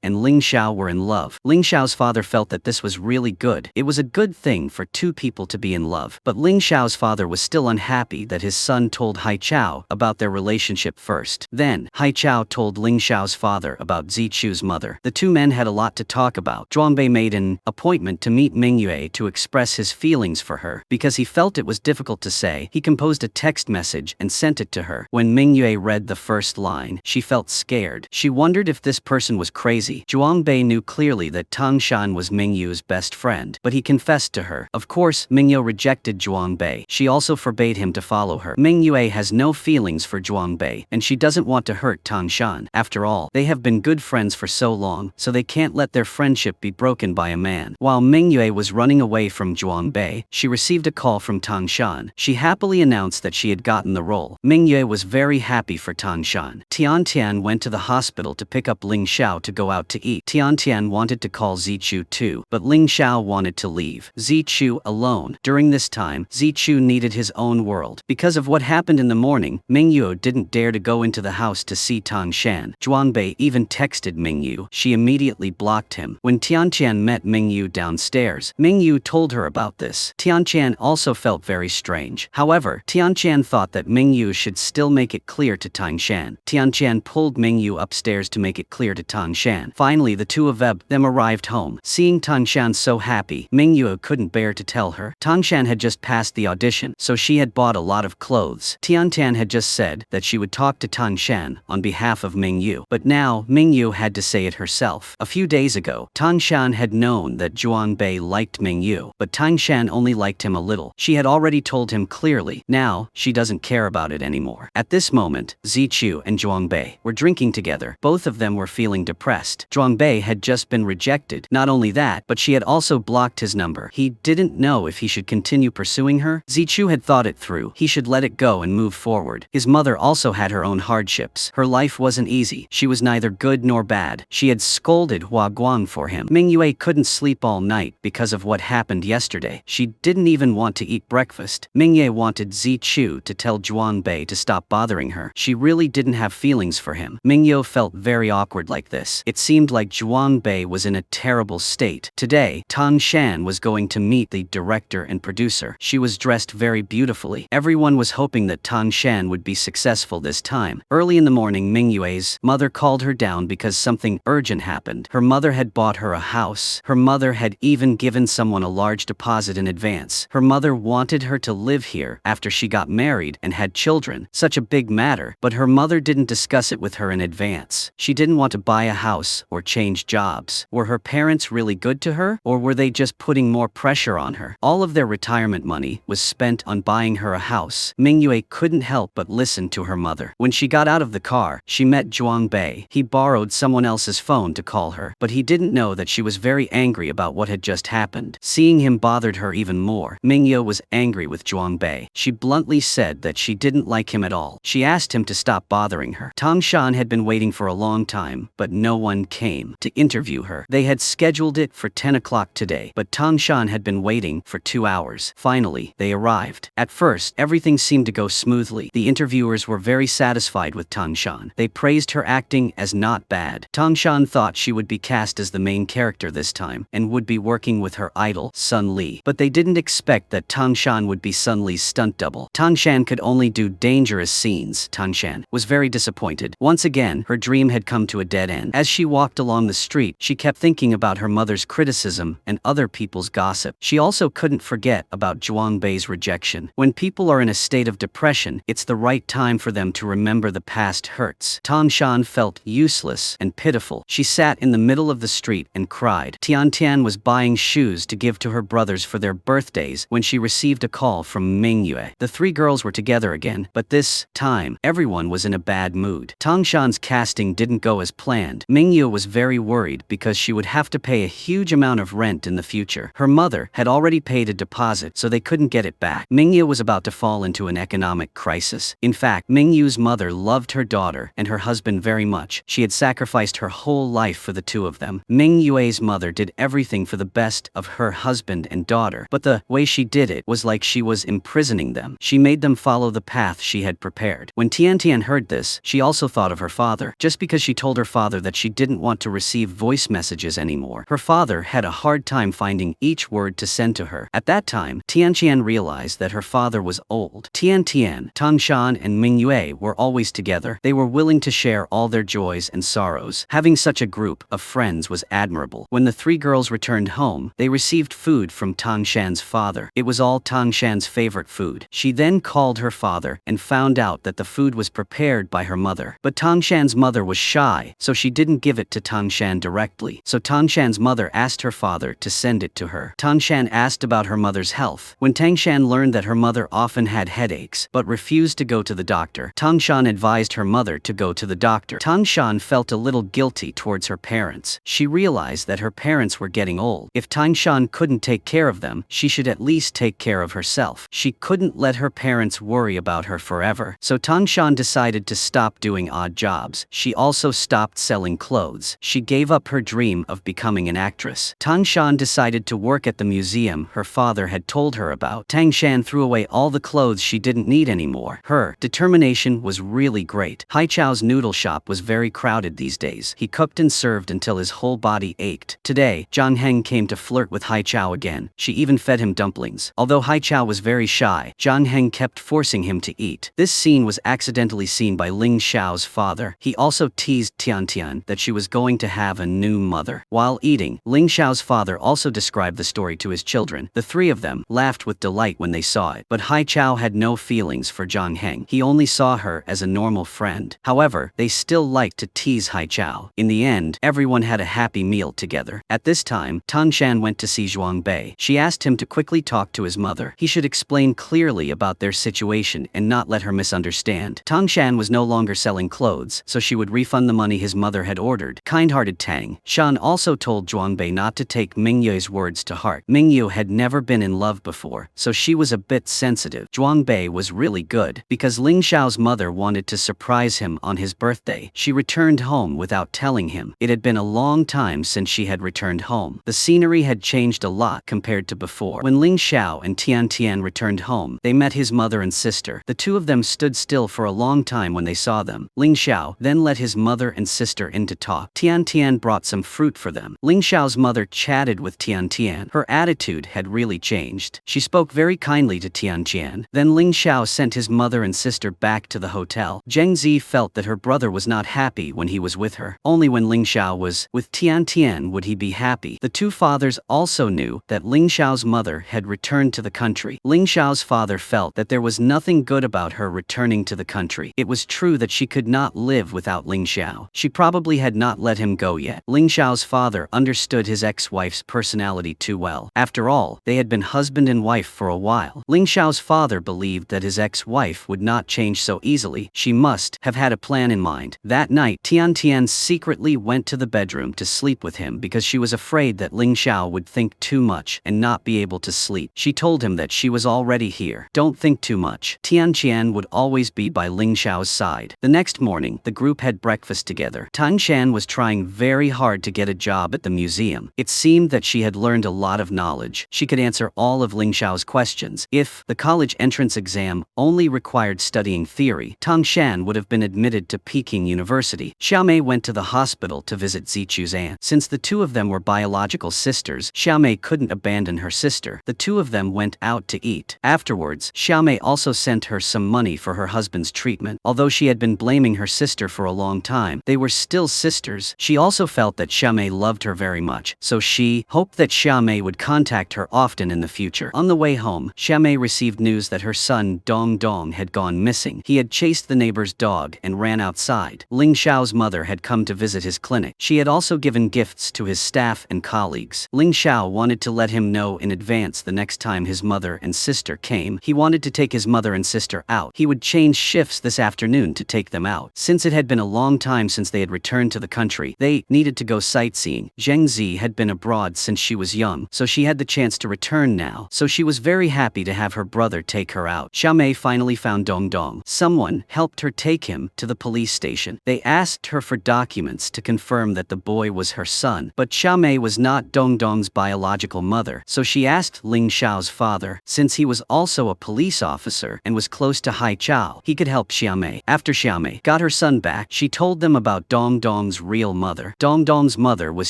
and Ling Xiao were in love. Ling Xiao's father felt that this was really good. It was a good thing for 2 people to be in love. But Ling Xiao's father was still unhappy that his son told Haichao about their relationship first. Then, Haichao told Ling Xiao's father about Zichu's mother. The 2 men had a lot to talk about. Zhuangbei made an appointment to meet Mingyue to express his feelings for her, because he felt it was difficult to say. He composed a text message and sent it to her. When Mingyue read the first line, she felt scared. She wondered if this person was crazy. Zhuangbei knew clearly that Tangshan was Mingyu's best friend, but he confessed to her. Of course, Mingyue rejected Zhuangbei. She also forbade him to follow her. Mingyue has no feelings for Zhuangbei, and she doesn't want to hurt Tangshan. After all, they have been good friends for so long, so they can't let their friendship be broken by a man. While Mingyue was running away from Zhuangbei, she received a call from Tangshan. She happily announced that she had gotten the role. Mingyue was very happy for Tangshan. Tiantian went to the hospital to pick up Ling Xiao to go out to eat. Tiantian wanted to call Zichu too, but Ling Xiao wanted to leave Zichu alone. During this time, Zichu needed his own world. Because of what happened in the morning, Mingyue didn't dare to go into the house to see Tangshan. Zhuangbei even texted Mingyue. She immediately blocked him. When Tiantian met Mingyue downstairs, Mingyue told her about this. Tiantian also felt very strange. However, Tiantian thought that Mingyue should still make it clear to Tangshan. Tiantian pulled Mingyue upstairs to make it clear to Tangshan. Finally, the two of them arrived home. Seeing Tangshan so happy, Mingyue couldn't bear to tell her. Tangshan had just passed the audition, so she had bought a lot of clothes. Tiantian had just said that she would talk to Tangshan on behalf of Mingyue, but now Mingyue had to say it herself. A few days ago, Tangshan had known that Zhuangbei liked Mingyue, but Tangshan only liked him a little. She had already told him clearly. Now, she doesn't care about it anymore. At this moment, Zichu and Zhuangbei were drinking together. Both of them were feeling depressed. Zhuangbei had just been rejected. Not only that, but she had also blocked his number. He didn't know if he should continue pursuing her. Zichu had thought it through. He should let it go and move forward. His mother also had her own hardships. Her life wasn't easy. She was neither good nor bad. She had scolded Hua Guang for him. Mingyue couldn't sleep all night because of what happened yesterday. She didn't even want to eat breakfast. Mingyue wanted Zichu to tell Zhuangbei to stop bothering her. She really didn't have feelings for him. Mingyue felt very awkward like this. It seemed like Zhuangbei was in a terrible state. Today, Tangshan was going to meet the director and producer. She was dressed very beautifully. Everyone was hoping that Tangshan would be successful this time. Early in the morning, Mingyue's mother called her down because something urgent happened. Her mother had bought her a house. Her mother had even given someone a large deposit in advance. Her mother wanted her to live here after she got married and had children. Such a big matter, but her mother didn't discuss it with her in advance. She didn't want to buy a house or change jobs. Were her parents really good to her, or were they just putting more pressure on her? All of their retirement money was spent on buying her a house. Mingyue couldn't help but listen to her mother. When she got out of the car, she met Zhuangbei. He borrowed someone else's phone to call her, but he didn't know that she was very angry about what had just happened. Seeing him bothered her even more. Mingyue was angry with Zhuangbei. She bluntly said that she didn't like him at all. She asked him to stop bothering her. Tangshan had been waiting for a long time, but no one came to interview her. They had scheduled it for 10 o'clock today, but Tangshan had been waiting for 2 hours. Finally, they arrived. At first, everything seemed to go smoothly. The interviewers were very satisfied with Tangshan. They praised her acting as not bad. Tangshan thought she would be cast as the main character this time, and would be working with her idol, Sun Li. But they didn't expect that Tangshan would be Sun Li's stunt double. Tangshan could only do dangerous scenes. Tangshan was very disappointed. Once again, her dream had come to a dead end. As she walked along the street, she kept thinking about her mother's criticism and other people's gossip. She also couldn't forget about Zhuangbei's rejection. When people are in a state of depression, it's the right time for them to remember the past hurts. Tangshan felt useless and pitiful. She sat in the middle of the street and cried. Tiantian was buying shoes to give to her brothers for their birthdays when she received a call from Mingyue. The three girls were together again, but this time, everyone was in a bad mood. Tangshan's casting didn't go as planned. Mingyue was very worried because she would have to pay a huge amount of rent in the future. Her mother had already paid a deposit, so they couldn't get it back. Mingyue was about to fall into an economic crisis. In fact, Mingyue's mother loved her daughter and her husband very much. She had sacrificed her whole life for the two of them. Mingyue's mother did everything for the best of her husband and daughter, but the way she did it was like she was imprisoning them. She made them follow the path she had prepared. When Tiantian heard this, she also thought of her father. Just because she told her father that she didn't want to receive voice messages anymore, her father had a hard time finding each word to send to her. At that time, Tiantian realized that her father was old. Tiantian, Tangshan, and Mingyue were always together. They were willing to share all their joys and sorrows. Having such a group of friends was admirable. When the three girls returned home, they received food from Tangshan's father. It was all Tangshan Tangshan's favorite food. She then called her father and found out that the food was prepared by her mother. But Tangshan's mother was shy, so she didn't give it to Tangshan directly. So Tangshan's mother asked her father to send it to her. Tangshan asked about her mother's health. When Tangshan learned that her mother often had headaches but refused to go to the doctor, Tangshan advised her mother to go to the doctor. Tangshan felt a little guilty towards her parents. She realized that her parents were getting old. If Tangshan couldn't take care of them, she should at least take care of herself. She couldn't let her parents worry about her forever. So Tangshan decided to stop doing odd jobs. She also stopped selling clothes. She gave up her dream of becoming an actress. Tangshan decided to work at the museum her father had told her about. Tangshan threw away all the clothes she didn't need anymore. Her determination was really great. Haichao's noodle shop was very crowded these days. He cooked and served until his whole body ached. Today, Zhang Heng came to flirt with Haichao again. She even fed him dumplings. Although Haichao was very shy, Zhang Heng kept forcing him to eat. This scene was accidentally seen by Ling Xiao's father. He also teased Tiantian that she was going to have a new mother. While eating, Ling Xiao's father also described the story to his children. The three of them laughed with delight when they saw it. But Haichao had no feelings for Zhang Heng. He only saw her as a normal friend. However, they still liked to tease Haichao. In the end, everyone had a happy meal together. At this time, Tangshan went to see Zhuang Bei. She asked him to quickly talk to his mother. He should explain clearly about their situation and not let her misunderstand. Tangshan was no longer selling clothes, so she would refund the money his mother had ordered. Kind-hearted Tang Shan also told Zhuang Bei not to take Mingyu's words to heart. Mingyu had never been in love before, so she was a bit sensitive. Zhuang Bei was really good, because Ling Xiao's mother wanted to surprise him on his birthday. She returned home without telling him. It had been a long time since she had returned home. The scenery had changed a lot compared to before. When Ling Xiao and Tian returned home, they met his mother and sister. The two of them stood still for a long time when they saw them. Ling Xiao then let his mother and sister in to talk. Tian brought some fruit for them. Ling Xiao's mother chatted with Tian. Her attitude had really changed. She spoke very kindly to Tian. Then Ling Xiao sent his mother and sister back to the hotel. Zheng Zi felt that her brother was not happy when he was with her. Only when Ling Xiao was with Tian would he be happy. The two fathers also knew that Ling Xiao's mother had returned to the country. Ling Xiao's father felt that there was nothing good about her returning to the country. It was true that she could not live without Ling Xiao. She probably had not let him go yet. Ling Xiao's father understood his ex-wife's personality too well. After all, they had been husband and wife for a while. Ling Xiao's father believed that his ex-wife would not change so easily. She must have had a plan in mind. That night, Tian secretly went to the bedroom to sleep with him because she was afraid that Ling Xiao would think too much and not be able to sleep. She told him that she was already here. Don't think too much. Tian would always be by Ling Xiao's side. The next morning, the group had breakfast together. Tangshan was trying very hard to get a job at the museum. It seemed that she had learned a lot of knowledge. She could answer all of Ling Xiao's questions. If the college entrance exam only required studying theory, Tangshan would have been admitted to Peking University. Xiaomei went to the hospital to visit Zichu's aunt. Since the two of them were biological sisters, Xiaomei couldn't abandon her sister. The two of them went out to eat. Afterwards, Xiaomei also sent her some money for her husband's treatment. Although she had been blaming her sister for a long time, they were still sisters. She also felt that Xiaomei loved her very much, so she hoped that Xiaomei would contact her often in the future. On the way home, Xiaomei received news that her son Dong had gone missing. He had chased the neighbor's dog and ran outside. Ling Xiao's mother had come to visit his clinic. She had also given gifts to his staff and colleagues. Ling Xiao wanted to let him know in advance the next time his mother and sister came. He wanted to take his mother and sister out. He would change shifts this afternoon to take them out. Since it had been a long time since they had returned to the country, they needed to go sightseeing. Zheng Zi had been abroad since she was young, so she had the chance to return now. So she was very happy to have her brother take her out. Xiaomei finally found Dong. Someone helped her take him to the police station. They asked her for documents to confirm that the boy was her son, but Xiaomei was not Dong's biological mother, so she asked Ling Xiao's father. Since he was also a police officer and was close to Haichao, he could help Xiaomei. After Xiaomei got her son back, she told them about Dong's real mother. Dong's mother was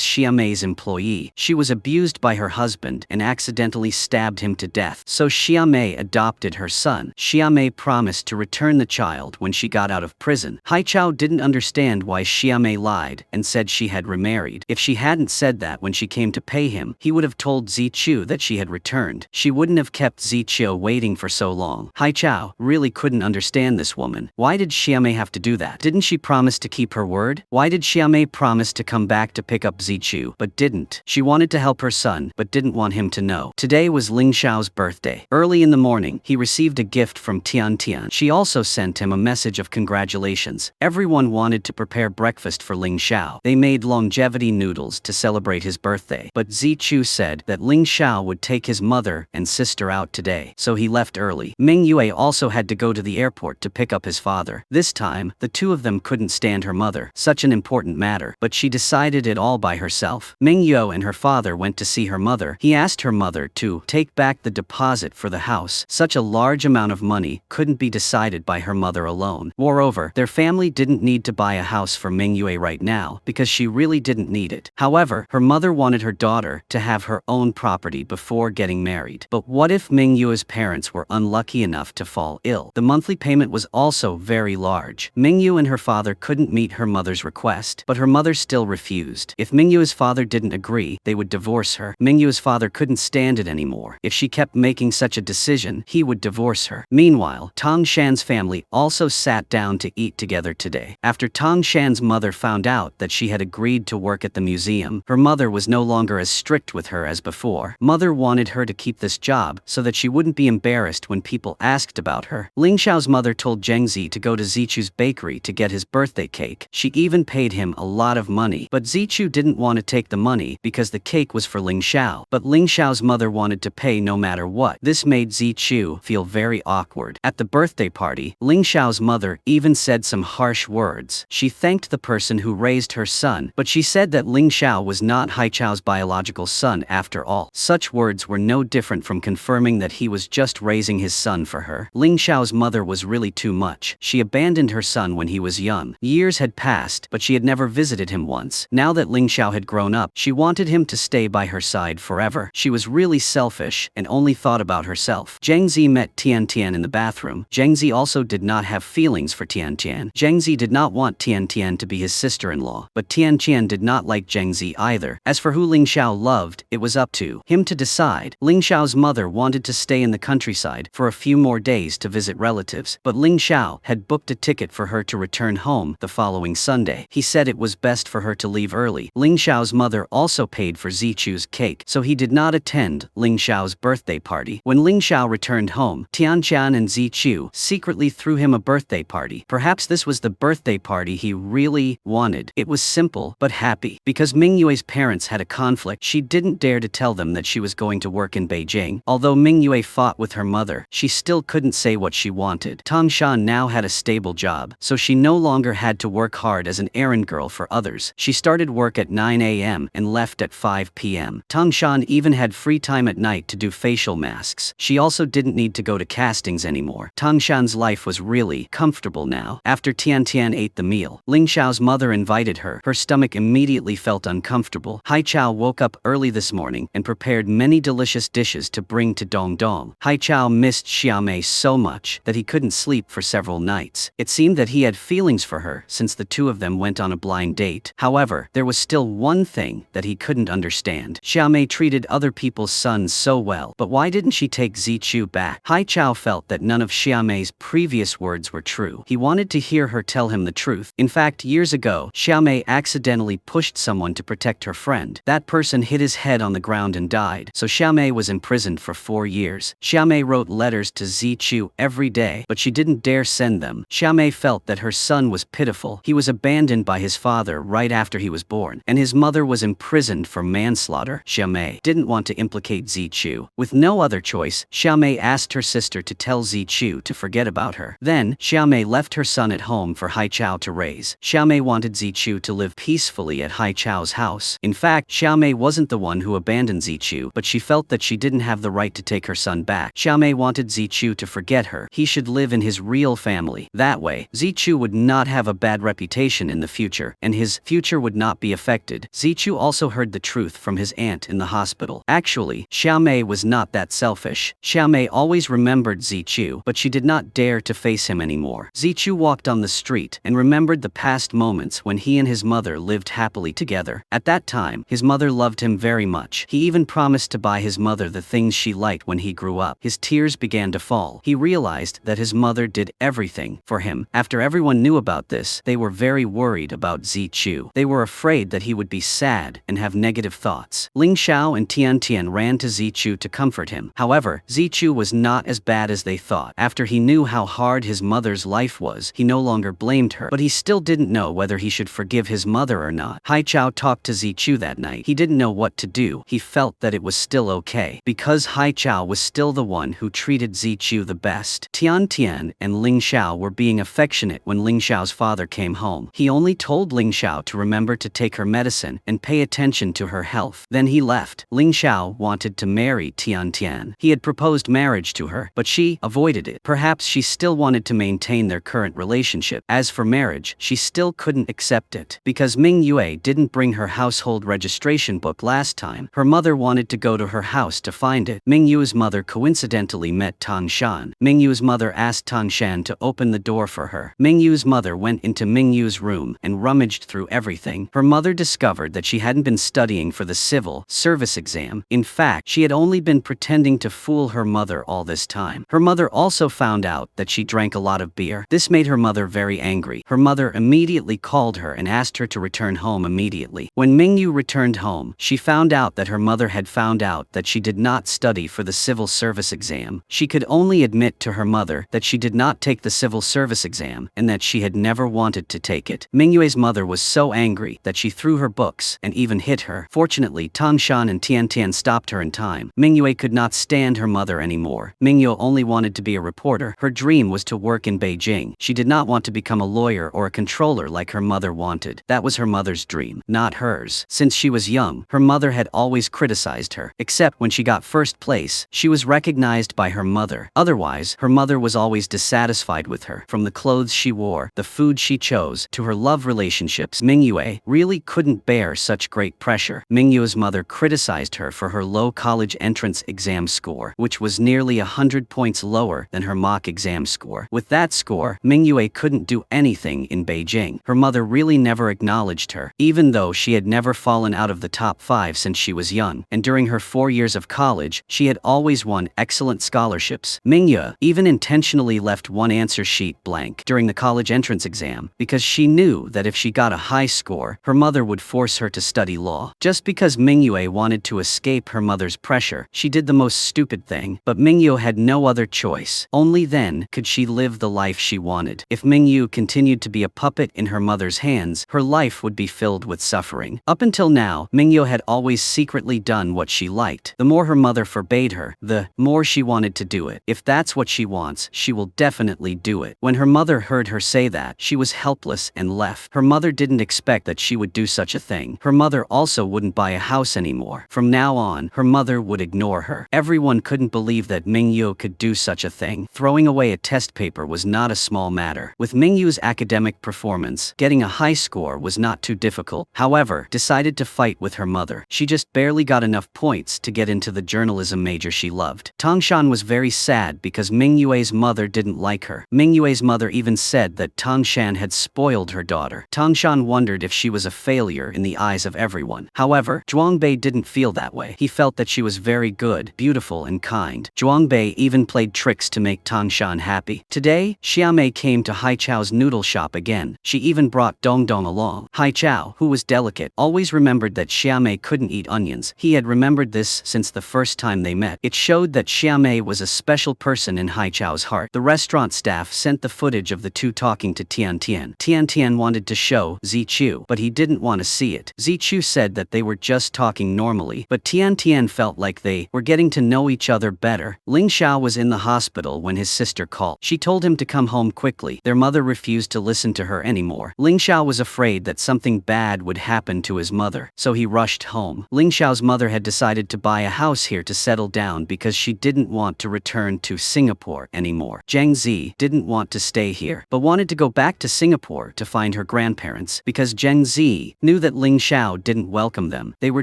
Xiaomei's employee. She was abused by her husband and accidentally stabbed him to death, so Xiaomei adopted her son. Xiaomei promised to return the child when she got out of prison. Haichao didn't understand why Xiaomei lied and said she had remarried. If she hadn't said that when she came to pay him, he would have told Zichu that she had returned. She wouldn't have kept Zichu waiting for so long? Haichao really couldn't understand this woman. Why did Xiaomei have to do that? Didn't she promise to keep her word? Why did Xiaomei promise to come back to pick up Zichu, but didn't? She wanted to help her son, but didn't want him to know. Today was Ling Xiao's birthday. Early in the morning, he received a gift from Tian Tian. She also sent him a message of congratulations. Everyone wanted to prepare breakfast for Ling Xiao. They made longevity noodles to celebrate his birthday, but Zichu said that Ling Xiao would take his mother and sister out today, so he left early. Ming Yue also had to go to the airport to pick up his father. This time, the two of them couldn't stand her mother, such an important matter, but she decided it all by herself. Ming Yue and her father went to see her mother. He asked her mother to take back the deposit for the house. Such a large amount of money couldn't be decided by her mother alone. Moreover, their family didn't need to buy a house for Ming Yue right now because she really didn't need it. However, her mother wanted her daughter to have her own property before getting married. But what if Ming Yue's parents were unlucky enough to fall ill? The monthly payment was also very large. Ming Yue and her father couldn't meet her mother's request, but her mother still refused. If Ming Yue's father didn't agree, they would divorce her. Ming Yue's father couldn't stand it anymore. If she kept making such a decision, he would divorce her. Meanwhile, Tang Shan's family also sat down to eat together today. After Tang Shan's mother found out that she had agreed to work at the museum, her mother was no longer as strict with her as before. Mother wanted her to keep this job so that she wouldn't be embarrassed when people asked about her. Ling Xiao's mother told Zhengzi to go to Zichu's bakery to get his birthday cake. She even paid him a lot of money, but Zichu didn't want to take the money because the cake was for Ling Xiao. But Ling Xiao's mother wanted to pay no matter what. This made Zichu feel very awkward. At the birthday party, Ling Xiao's mother even said some harsh words. She thanked the person who raised her son, but she said that Ling Xiao was not Haichao's biological son after all. Such words were no different from confirming that he was just raising his son for her. Ling Xiao's mother was really too much. She abandoned her son when he was young. Years had passed, but she had never visited him once. Now that Ling Xiao had grown up, she wanted him to stay by her side forever. She was really selfish and only thought about herself. Zhengzi met Tian Tian in the bathroom. Zhengzi also did not have feelings for Tian Tian. Zhengzi did not want Tian Tian to be his sister-in-law, but Tian Tian did not like Zhengzi either. As for who Ling Xiao loved, it was up to him to decide. Ling Xiao's mother wanted to stay in the countryside for a few more days to visit relatives, but Ling Xiao had booked a ticket for her to return home the following Sunday. He said it was best for her to leave early. Ling Xiao's mother also paid for Zichu's cake, so he did not attend Ling Xiao's birthday party. When Ling Xiao returned home, Tian Tian and Zichu secretly threw him a birthday party. Perhaps this was the birthday party he really wanted. It was simple but happy. Because Ming Yue's parents had a conflict, she didn't dare to tell them that she was going to work in Beijing. Although Ming Yue fought with her mother, she still couldn't say what she wanted. Tang Shan now had a stable job, so she no longer had to work hard as an errand girl for others. She started work at 9 a.m. and left at 5 p.m. Tang Shan even had free time at night to do facial masks. She also didn't need to go to castings anymore. Tang Shan's life was really comfortable now. After Tian Tian ate the meal, Ling Xiao's mother invited her. Her stomach immediately felt uncomfortable. Haichao woke up early this morning and prepared many delicious dishes to bring to Dong Dong. Haichao missed Xiaomei so much that he couldn't sleep for several nights. It seemed that he had feelings for her since the two of them went on a blind date. However, there was still one thing that he couldn't understand. Xiaomei treated other people's sons so well, but why didn't she take Zichu back? Haichao felt that none of Xiaomei's previous words were true. He wanted to hear her tell him the truth. In fact, years ago, Xiaomei accidentally pushed someone to protect her friend. That person hit his head on the ground and died, so Xiaomei was imprisoned for 4 years. Xiaomei wrote letters to Zichu every day, but she didn't dare send them. Xiaomei felt that her son was pitiful. He was abandoned by his father right after he was born, and his mother was imprisoned for manslaughter. Xiaomei didn't want to implicate Zichu. With no other choice, Xiaomei asked her sister to tell Zichu to forget about her. Then, Xiaomei left her son at home for Haichao to raise. Xiaomei wanted Zichu to live peacefully at Haichao's house. In fact, Xiaomei wasn't the one who abandoned Zichu, but she felt that she didn't have the right to take her son back. Xiaomei wanted Zichu to forget her. He should live in his real family. That way, Zichu would not have a bad reputation in the future, and his future would not be affected. Zichu also heard the truth from his aunt in the hospital. Actually, Xiaomei was not that selfish. Xiaomei always remembered Zichu, but she did not dare to face him anymore. Zichu walked on the street and remembered the past moments when he and his mother lived happily together. At that time, his mother loved him very much. He even promised to buy his mother the things she light when he grew up. His tears began to fall. He realized that his mother did everything for him. After everyone knew about this, they were very worried about Zichu. They were afraid that he would be sad and have negative thoughts. Ling Xiao and Tian Tian ran to Zichu to comfort him. However, Zichu was not as bad as they thought. After he knew how hard his mother's life was, he no longer blamed her, but he still didn't know whether he should forgive his mother or not. Haichao talked to Zichu that night. He didn't know what to do. He felt that it was still okay, because Haichao was still the one who treated Zichu the best. Tian Tian and Ling Xiao were being affectionate when Ling Xiao's father came home. He only told Ling Xiao to remember to take her medicine and pay attention to her health. Then he left. Ling Xiao wanted to marry Tian Tian. He had proposed marriage to her, but she avoided it. Perhaps she still wanted to maintain their current relationship. As for marriage, she still couldn't accept it. Because Ming Yue didn't bring her household registration book last time, her mother wanted to go to her house to find it. Ming Yue's mother coincidentally met Tang Shan. Ming Yue's mother asked Tang Shan to open the door for her. Ming Yue's mother went into Ming Yue's room and rummaged through everything. Her mother discovered that she hadn't been studying for the civil service exam. In fact, she had only been pretending to fool her mother all this time. Her mother also found out that she drank a lot of beer. This made her mother very angry. Her mother immediately called her and asked her to return home immediately. When Ming Yu returned home, she found out that her mother had found out that she did not study for the civil service exam. She could only admit to her mother that she did not take the civil service exam and that she had never wanted to take it. Ming Yue's mother was so angry that she threw her books and even hit her. Fortunately, Tang Shan and Tian Tian stopped her in time. Ming Yue could not stand her mother anymore. Ming Yue only wanted to be a reporter. Her dream was to work in Beijing. She did not want to become a lawyer or a controller like her mother wanted. That was her mother's dream, not hers. Since she was young, her mother had always criticized her. Except when she got first place, she was recognized by her mother. Otherwise, her mother was always dissatisfied with her. From the clothes she wore, the food she chose, to her love relationships, Ming Yue really couldn't bear such great pressure. Ming Yue's mother criticized her for her low college entrance exam score, which was nearly 100 points lower than her mock exam score. With that score, Ming Yue couldn't do anything in Beijing. Her mother really never acknowledged her, even though she had never fallen out of the top 5 since she was young, and during her 4 years of college, she had always won excellent scholarships. Ming Yue even intentionally left one answer sheet blank during the college entrance exam, because she knew that if she got a high score, her mother would force her to study law. Just because Ming Yue wanted to escape her mother's pressure, she did the most stupid thing, but Ming Yue had no other choice. Only then could she live the life she wanted. If Ming Yue continued to be a puppet in her mother's hands, her life would be filled with suffering. Up until now, Ming Yue had always secretly done what she liked. The more her mother forbade her, the more she wanted to do it. If that's what she wants, she will definitely do it. When her mother heard her say that, she was helpless and left. Her mother didn't expect that she would do such a thing. Her mother also wouldn't buy a house anymore. From now on, her mother would ignore her. Everyone couldn't believe that Ming Yue could do such a thing. Throwing away a test paper was not a small matter. With Ming Yue's academic performance, getting a high score was not too difficult. However, decided to fight with her mother. She just barely got enough points to get into the journalism major she loved. Tang Shan was very sad because Ming Yue's mother didn't like her. Ming Yue's mother even said that Tang Shan had spoiled her daughter. Tang Shan wondered if she was a failure in the eyes of everyone. However, Zhuang Bei didn't feel that way. He felt that she was very good, beautiful, and kind. Zhuang Bei even played tricks to make Tang Shan happy. Today, Xiamei came to Haichao's noodle shop again. She even brought Dong Dong along. Haichao, who was delicate, always remembered that Xiamei couldn't eat onions. He had remembered this since the first time they met. It showed that Xiamei was a special person in Haichao's heart. The restaurant staff sent the footage of the two talking to Tian Tian. Tian Tian wanted to show Zichu, but he didn't want to see it. Zichu said that they were just talking normally, but Tian Tian felt like they were getting to know each other better. Ling Xiao was in the hospital when his sister called. She told him to come home quickly. Their mother refused to listen to her anymore. Ling Xiao was afraid that something bad would happen to his mother, so he rushed home. Ling Xiao's mother had decided to buy a house here to settle down because she didn't want to return to Singapore anymore. Zhang Zi didn't want to stay here, but wanted to go back to Singapore to find her grandparents, because Zhang Zi knew that Ling Xiao didn't welcome them. They were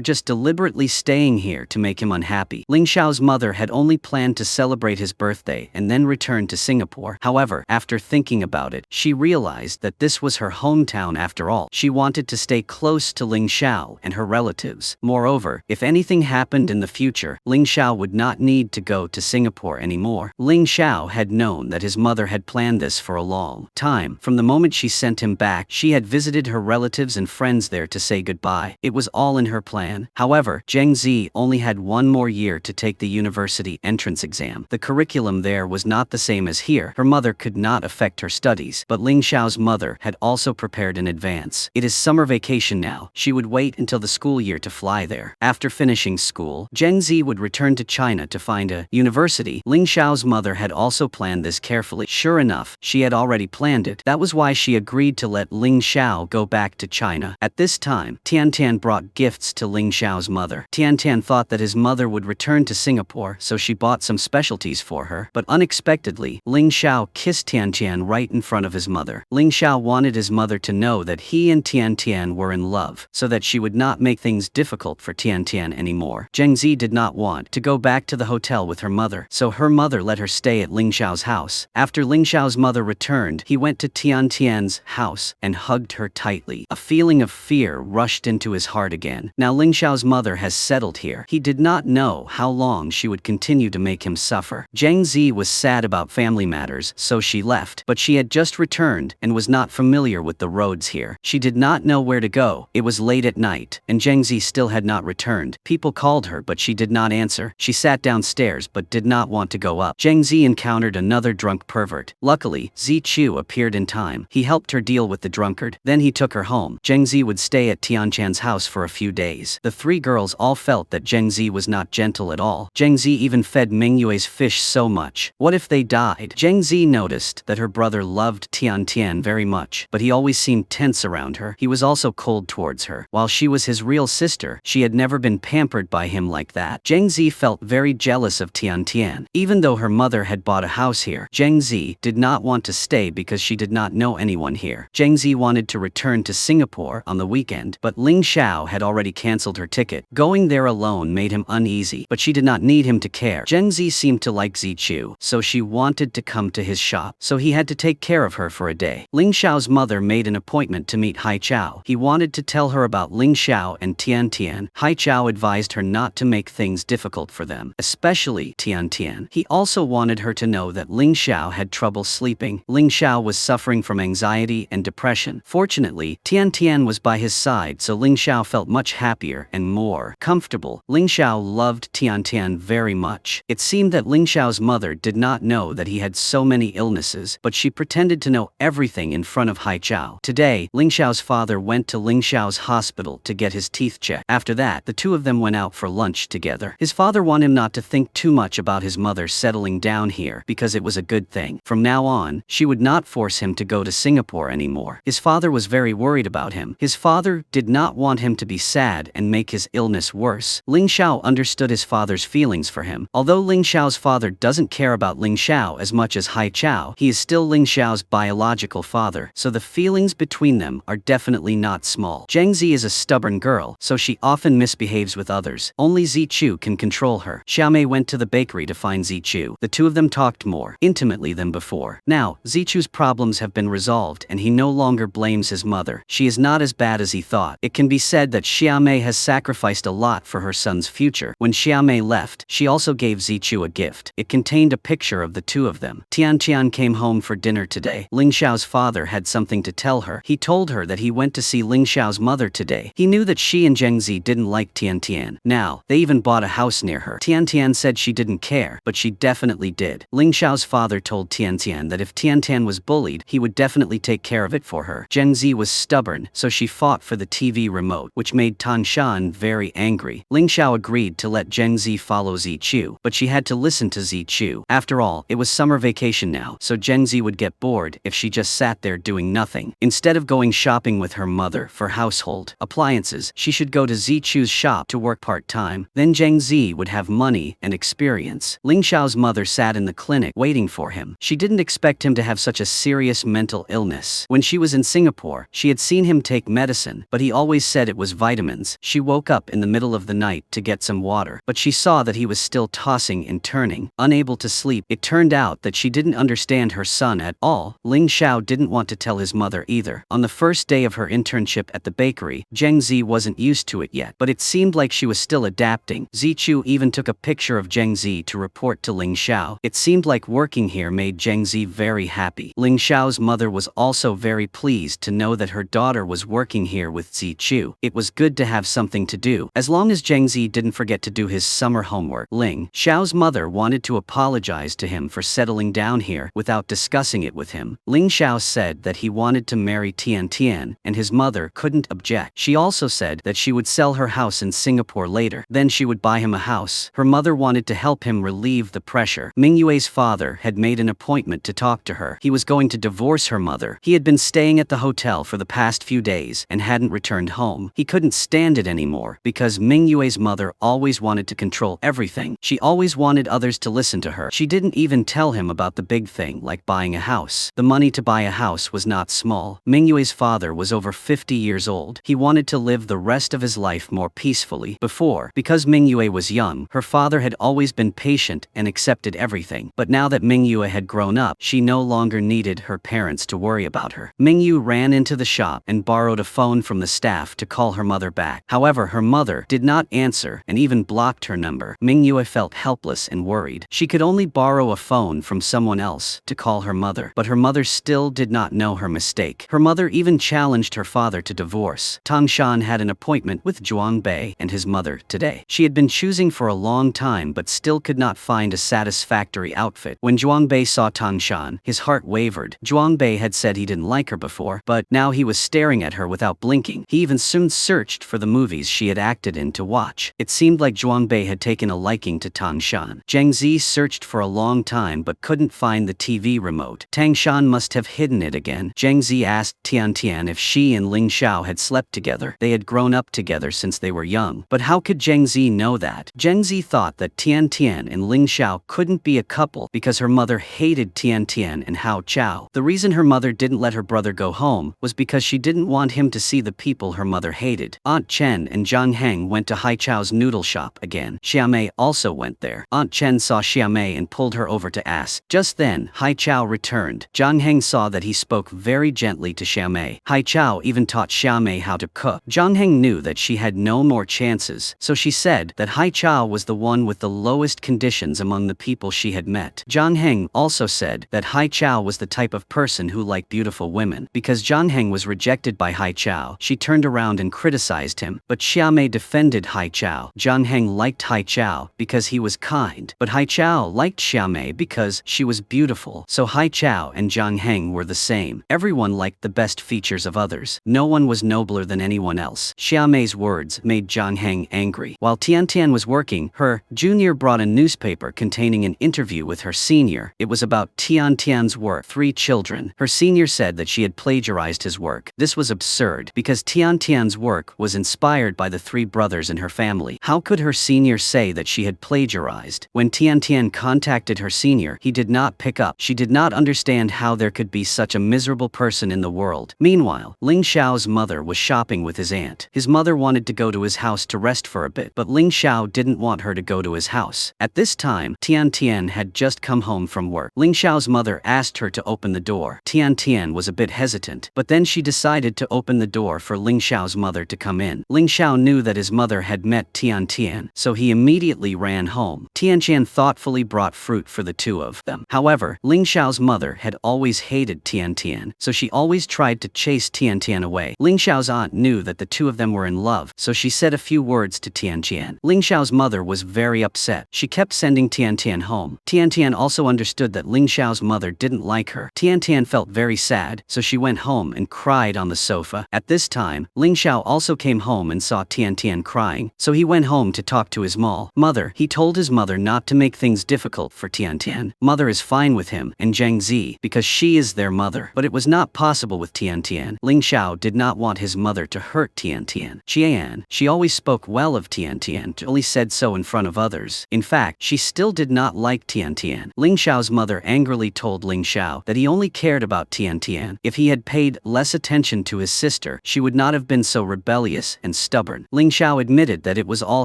just deliberately staying here to make him unhappy. Ling Xiao's mother had only planned to celebrate his birthday and then return to Singapore. However, after thinking about it, she realized that this was her hometown after all. She wanted to stay close to Ling Xiao and her relatives. Moreover, if anything happened in the future, Ling Xiao Xiao would not need to go to Singapore anymore. Ling Xiao had known that his mother had planned this for a long time. From the moment she sent him back, she had visited her relatives and friends there to say goodbye. It was all in her plan. However, Zheng Zi only had one more year to take the university entrance exam. The curriculum there was not the same as here. Her mother could not affect her studies, but Ling Xiao's mother had also prepared in advance. It is summer vacation now. She would wait until the school year to fly there. After finishing school, Zheng Zi would return to China to find a university. Ling Xiao's mother had also planned this carefully. Sure enough, she had already planned it. That was why she agreed to let Ling Xiao go back to China. At this time, Tiantian brought gifts to Ling Xiao's mother. Tiantian thought that his mother would return to Singapore, so she bought some specialties for her. But unexpectedly, Ling Xiao kissed Tiantian right in front of his mother. Ling Xiao wanted his mother to know that he and Tiantian were in love, so that she would not make things difficult for Tiantian anymore. Zheng Zi did not want to go back to the hotel with her mother, so her mother let her stay at Ling Xiao's house. After Ling Xiao's mother returned, he went to Tiantian's house and hugged her tightly. A feeling of fear rushed into his heart again. Now Ling Xiao's mother has settled here. He did not know how long she would continue to make him suffer. Zheng Zi was sad about family matters, so she left. But she had just returned and was not familiar with the roads here. She did not know where to go. It was late at night, and Zheng Zi still had not returned. People called her, but she did not answer. She sat downstairs but did not want to go up. Zheng Zi encountered another drunk pervert. Luckily, Zi Chu appeared in time. He helped her deal with the drunkard. Then he took her home. Zheng Zi would stay at Tiantian's house for a few days. The three girls all felt that Zheng Zi was not gentle at all. Zheng Zi even fed Mingyue's fish so much. What if they died? Zheng Zi noticed that her brother loved Tiantian very much, but he always seemed tense around her. He was also cold towards her. While she was his real sister, she had never been pampered by him like that. Zheng Zi felt very jealous of Tiantian. Even though her mother had bought a house here, Zheng Zi did not want to stay because she did not know anyone here. Zheng Zi wanted to return to Singapore on the weekend, but Ling Xiao had already cancelled her ticket. Going there alone made him uneasy, but she did not need him to care. Zheng Zi seemed to like Zi Chu, so she wanted to come to his shop, so he had to take care of her for a day. Ling Xiao's mother made an appointment to meet Hai Chao. He wanted to tell her about Ling Xiao and Tiantian. Hai Chao advised her not to make things difficult for them, especially Tiantian. He also wanted her to know that Ling Xiao had trouble sleeping. Ling Xiao was suffering from anxiety and depression. Fortunately, Tiantian was by his side, so Ling Xiao felt much happier and more comfortable. Ling Xiao loved Tiantian very much. It seemed that Ling Xiao's mother did not know that he had so many illnesses, but she pretended to know everything in front of Hai Chao. Today, Ling Xiao's father went to Ling Xiao's hospital to get his teeth checked. After that, the two of them went out for lunch together. His father wanted him not to think too much about his mother settling down here, because it was a good thing. From now on, she would not force him to go to Singapore anymore. His father was very worried about him. His father did not want him to be sad and make his illness worse. Ling Xiao understood his father's feelings for him. Although Ling Xiao's father doesn't care about Ling Xiao as much as Hai Chao, he is still Ling Xiao's biological father, so the feelings between them are definitely not small. Zheng Zi is a stubborn girl, so she often misbehaves with others. Only Zi Chu can control her. Xiaomei went to the bakery to find Zi Chu. The two of them talked more intimately than before. Now, Zi Chu's problems have been resolved and he no longer blames his mother. She is not as bad as he thought. It can be said that Xiaomei has sacrificed a lot for her son's future. When Xiaomei left, she also gave Zi Chu a gift. It contained a picture of the two of them. Tiantian came home for dinner today. Ling Xiao's father had something to tell her. He told her that he went to see Ling Xiao's mother today. He knew that she and Zheng Zi didn't like Tiantian. Now, they even bought a house near her. Tiantian said she didn't care, but she definitely did. Ling Xiao's father told Tiantian that if Tiantian was bullied, he would definitely take care of it for her. Zheng Zi was stubborn, so she fought for the TV remote, which made Tan Shan very angry. Ling Xiao agreed to let Zheng Zi follow Zi Chu, but she had to listen to Zi Chu. After all, it was summer vacation now, so Zheng Zi would get bored if she just sat there doing nothing. Instead of going shopping with her mother for household appliances, she should go to Zi Chu's shop to work part-time. Then Zheng Zi would have money and experience. Ling Xiao's mother sat in the clinic waiting for him. She didn't expect him to have such a serious mental illness. When she was in Singapore, she had seen him take medicine, but he always said it was vitamins. She woke up in the middle of the night to get some water, but she saw that he was still tossing and turning, unable to sleep. It turned out that she didn't understand her son at all. Ling Xiao didn't want to tell his mother either. On the first day of her internship at the bakery, Zheng Zi wasn't used to it yet, but it seemed like she was still adapting. Zi Chu even took a picture of Zheng Zi to report to Ling Xiao. It seemed like working here made Zheng Zi very happy. Ling Xiao's mother was also very pleased to know that her daughter was working here with Zi Chu. It was good to have something to do, as long as Zheng Zi didn't forget to do his summer homework. Ling Xiao's mother wanted to apologize to him for settling down here without discussing it with him. Ling Xiao said that he wanted to marry Tian Tian, and his mother couldn't object. She also said that she would sell her house in Singapore later. Then she would buy him a house. Her mother wanted to help him relieve the pressure. Mingyue's father had made an appointment to talk to her. He was going to divorce her mother. He had been staying at the hotel for the past few days and hadn't returned home. He couldn't stand it anymore because Mingyue's mother always wanted to control everything. She always wanted others to listen to her. She didn't even tell him about the big thing like buying a house. The money to buy a house was not small. Mingyue's father was over 50 years old. He wanted to live the rest of his life more peacefully. Before, because Mingyue was young, her father had always been patient and accepted everything. But now that Mingyue had grown up, she no longer needed her parents to worry about her. Mingyu ran into the shop and borrowed a phone from the staff to call her mother back. However, her mother did not answer and even blocked her number. Mingyue felt helpless and worried. She could only borrow a phone from someone else to call her mother, but her mother still did not know her mistake. Her mother even challenged her father to divorce. Tang Shan had an appointment with Zhuang Bei and his mother today. She had been choosing for a long time but still could not find a satisfactory outfit. When Zhuang Bei saw Tang Shan, his heart wavered. Zhuang Bei had said he didn't like her before, but now he was staring at her without blinking. He even soon searched for the movies she had acted in to watch. It seemed like Zhuang Bei had taken a liking to Tang Shan. Zheng Zi searched for a long time but couldn't find the TV remote. Tang Shan must have hidden it again. Zheng Zi asked Tian Tian if she and Ling Xiao had slept together. They had grown up together since they were young. But how could Zheng Zi know that? Zheng Zi thought that Tian Tian and Ling Xiao couldn't be a couple because her mother hated Tian Tian and Hao Chao. The reason her mother didn't let her brother go home was because she didn't want him to see the people her mother hated. Aunt Chen and Zhang Heng went to Hai Chao's noodle shop again. Xiaomei also went there. Aunt Chen saw Xiaomei and pulled her over to ask. Just then, Hai Chao returned. Zhang Heng saw that he spoke very gently to Xiaomei. Hai Chao even taught Xiaomei how to cook. Zhang Heng knew that she had no more chances, so she said that Hai Chao was the one with the lowest conditions among the people she had met. Zhang Heng also said that Hai Chao was the type of person who liked beautiful women. Because Zhang Heng was rejected by Hai Chao, she turned around and criticized him. But Xiaomei defended Hai Chao. Zhang Heng liked Hai Chao because he was kind, but Hai Chao liked Xiaomei because she was beautiful. So Hai Chao and Zhang Heng were the same. Everyone liked the best features of others. No one was nobler than anyone else. Xiaomei's words made Zhang Heng angry. While Tian Tian was working, her junior brought a newspaper containing an interview with her senior. It was about Tian Tian's work, 3 children. Her senior said that she had plagiarized his work. This was absurd because Tian Tian's work was inspired by the 3 brothers in her family. How could her senior say that she had plagiarized? When Tian Tian contacted her senior, he did not pick up. She did not understand how there could be such a miserable person in the world. Meanwhile, Ling Xiao's mother was shopping with his aunt. His mother wanted to go to his house to rest for a bit, but Ling Xiao didn't want her to go to his house. At this time, Tian Tian had just come home from work. Ling Xiao's mother asked her to open the door. Tian Tian was a bit hesitant, but then she decided to open the door for Ling Xiao's mother to come in. Ling Xiao knew that his mother had met Tian Tian, so he immediately ran home. Tian Tian thoughtfully brought fruit for the 2 of them. However, Ling Xiao's mother had always hated Tian Tian, so she always tried to chase Tian Tian away. Ling Xiao's aunt knew that the 2 of them were in love, so she said a few words to Tian Tian. Ling Xiao's mother was very upset. She kept sending Tian Tian home. Tian Tian also understood that Ling Xiao's mother didn't like her. Tian Tian felt very sad, so she went home and cried on the sofa. At this time, Ling Xiao also came home and saw Tian Tian crying, so he went home to talk to his mother. He told his mother not to make things difficult for Tian Tian. Mother is fine with him and Zheng Zi because she is their mother, but it was not possible with Tian Tian. Ling Xiao did not want his mother to hurt Tian Tian. Qian, she always spoke well of Tian Tian, only said so in front of others. In fact, she still did not like Tian Tian. Ling Xiao's mother angrily told Ling Xiao that he only cared about Tian Tian. If he had paid less attention to his sister, she would not have been so rebellious and stubborn. Ling Xiao admitted that it was all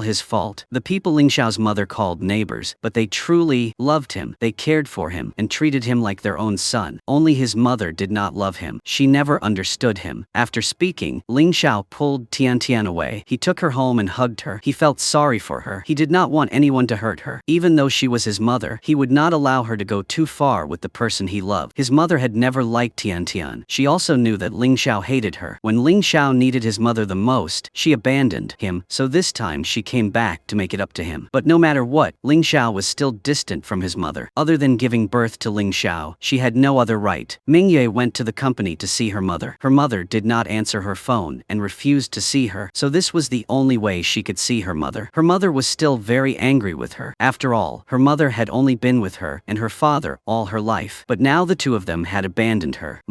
his fault. The people Ling Xiao's mother called neighbors, but they truly loved him. They cared for him and treated him like their own son. Only his mother did not love him. She never understood him. After speaking, Ling Xiao pulled Tian Tian away. He took her home and hugged her. He felt sorry for her. her. He did not want anyone to hurt her. Even though she was his mother, he would not allow her to go too far with the person he loved. His mother had never liked Tian Tian. She also knew that Ling Xiao hated her. When Ling Xiao needed his mother the most, she abandoned him, so this time she came back to make it up to him. But no matter what, Ling Xiao was still distant from his mother. Other than giving birth to Ling Xiao, she had no other right. Mingyue went to the company to see her mother. Her mother did not answer her phone and refused to see her, so this was the only way she could see her mother. Her mother was still very angry with her. After all, her mother had only been with her and her father all her life, but now the two of them had abandoned her.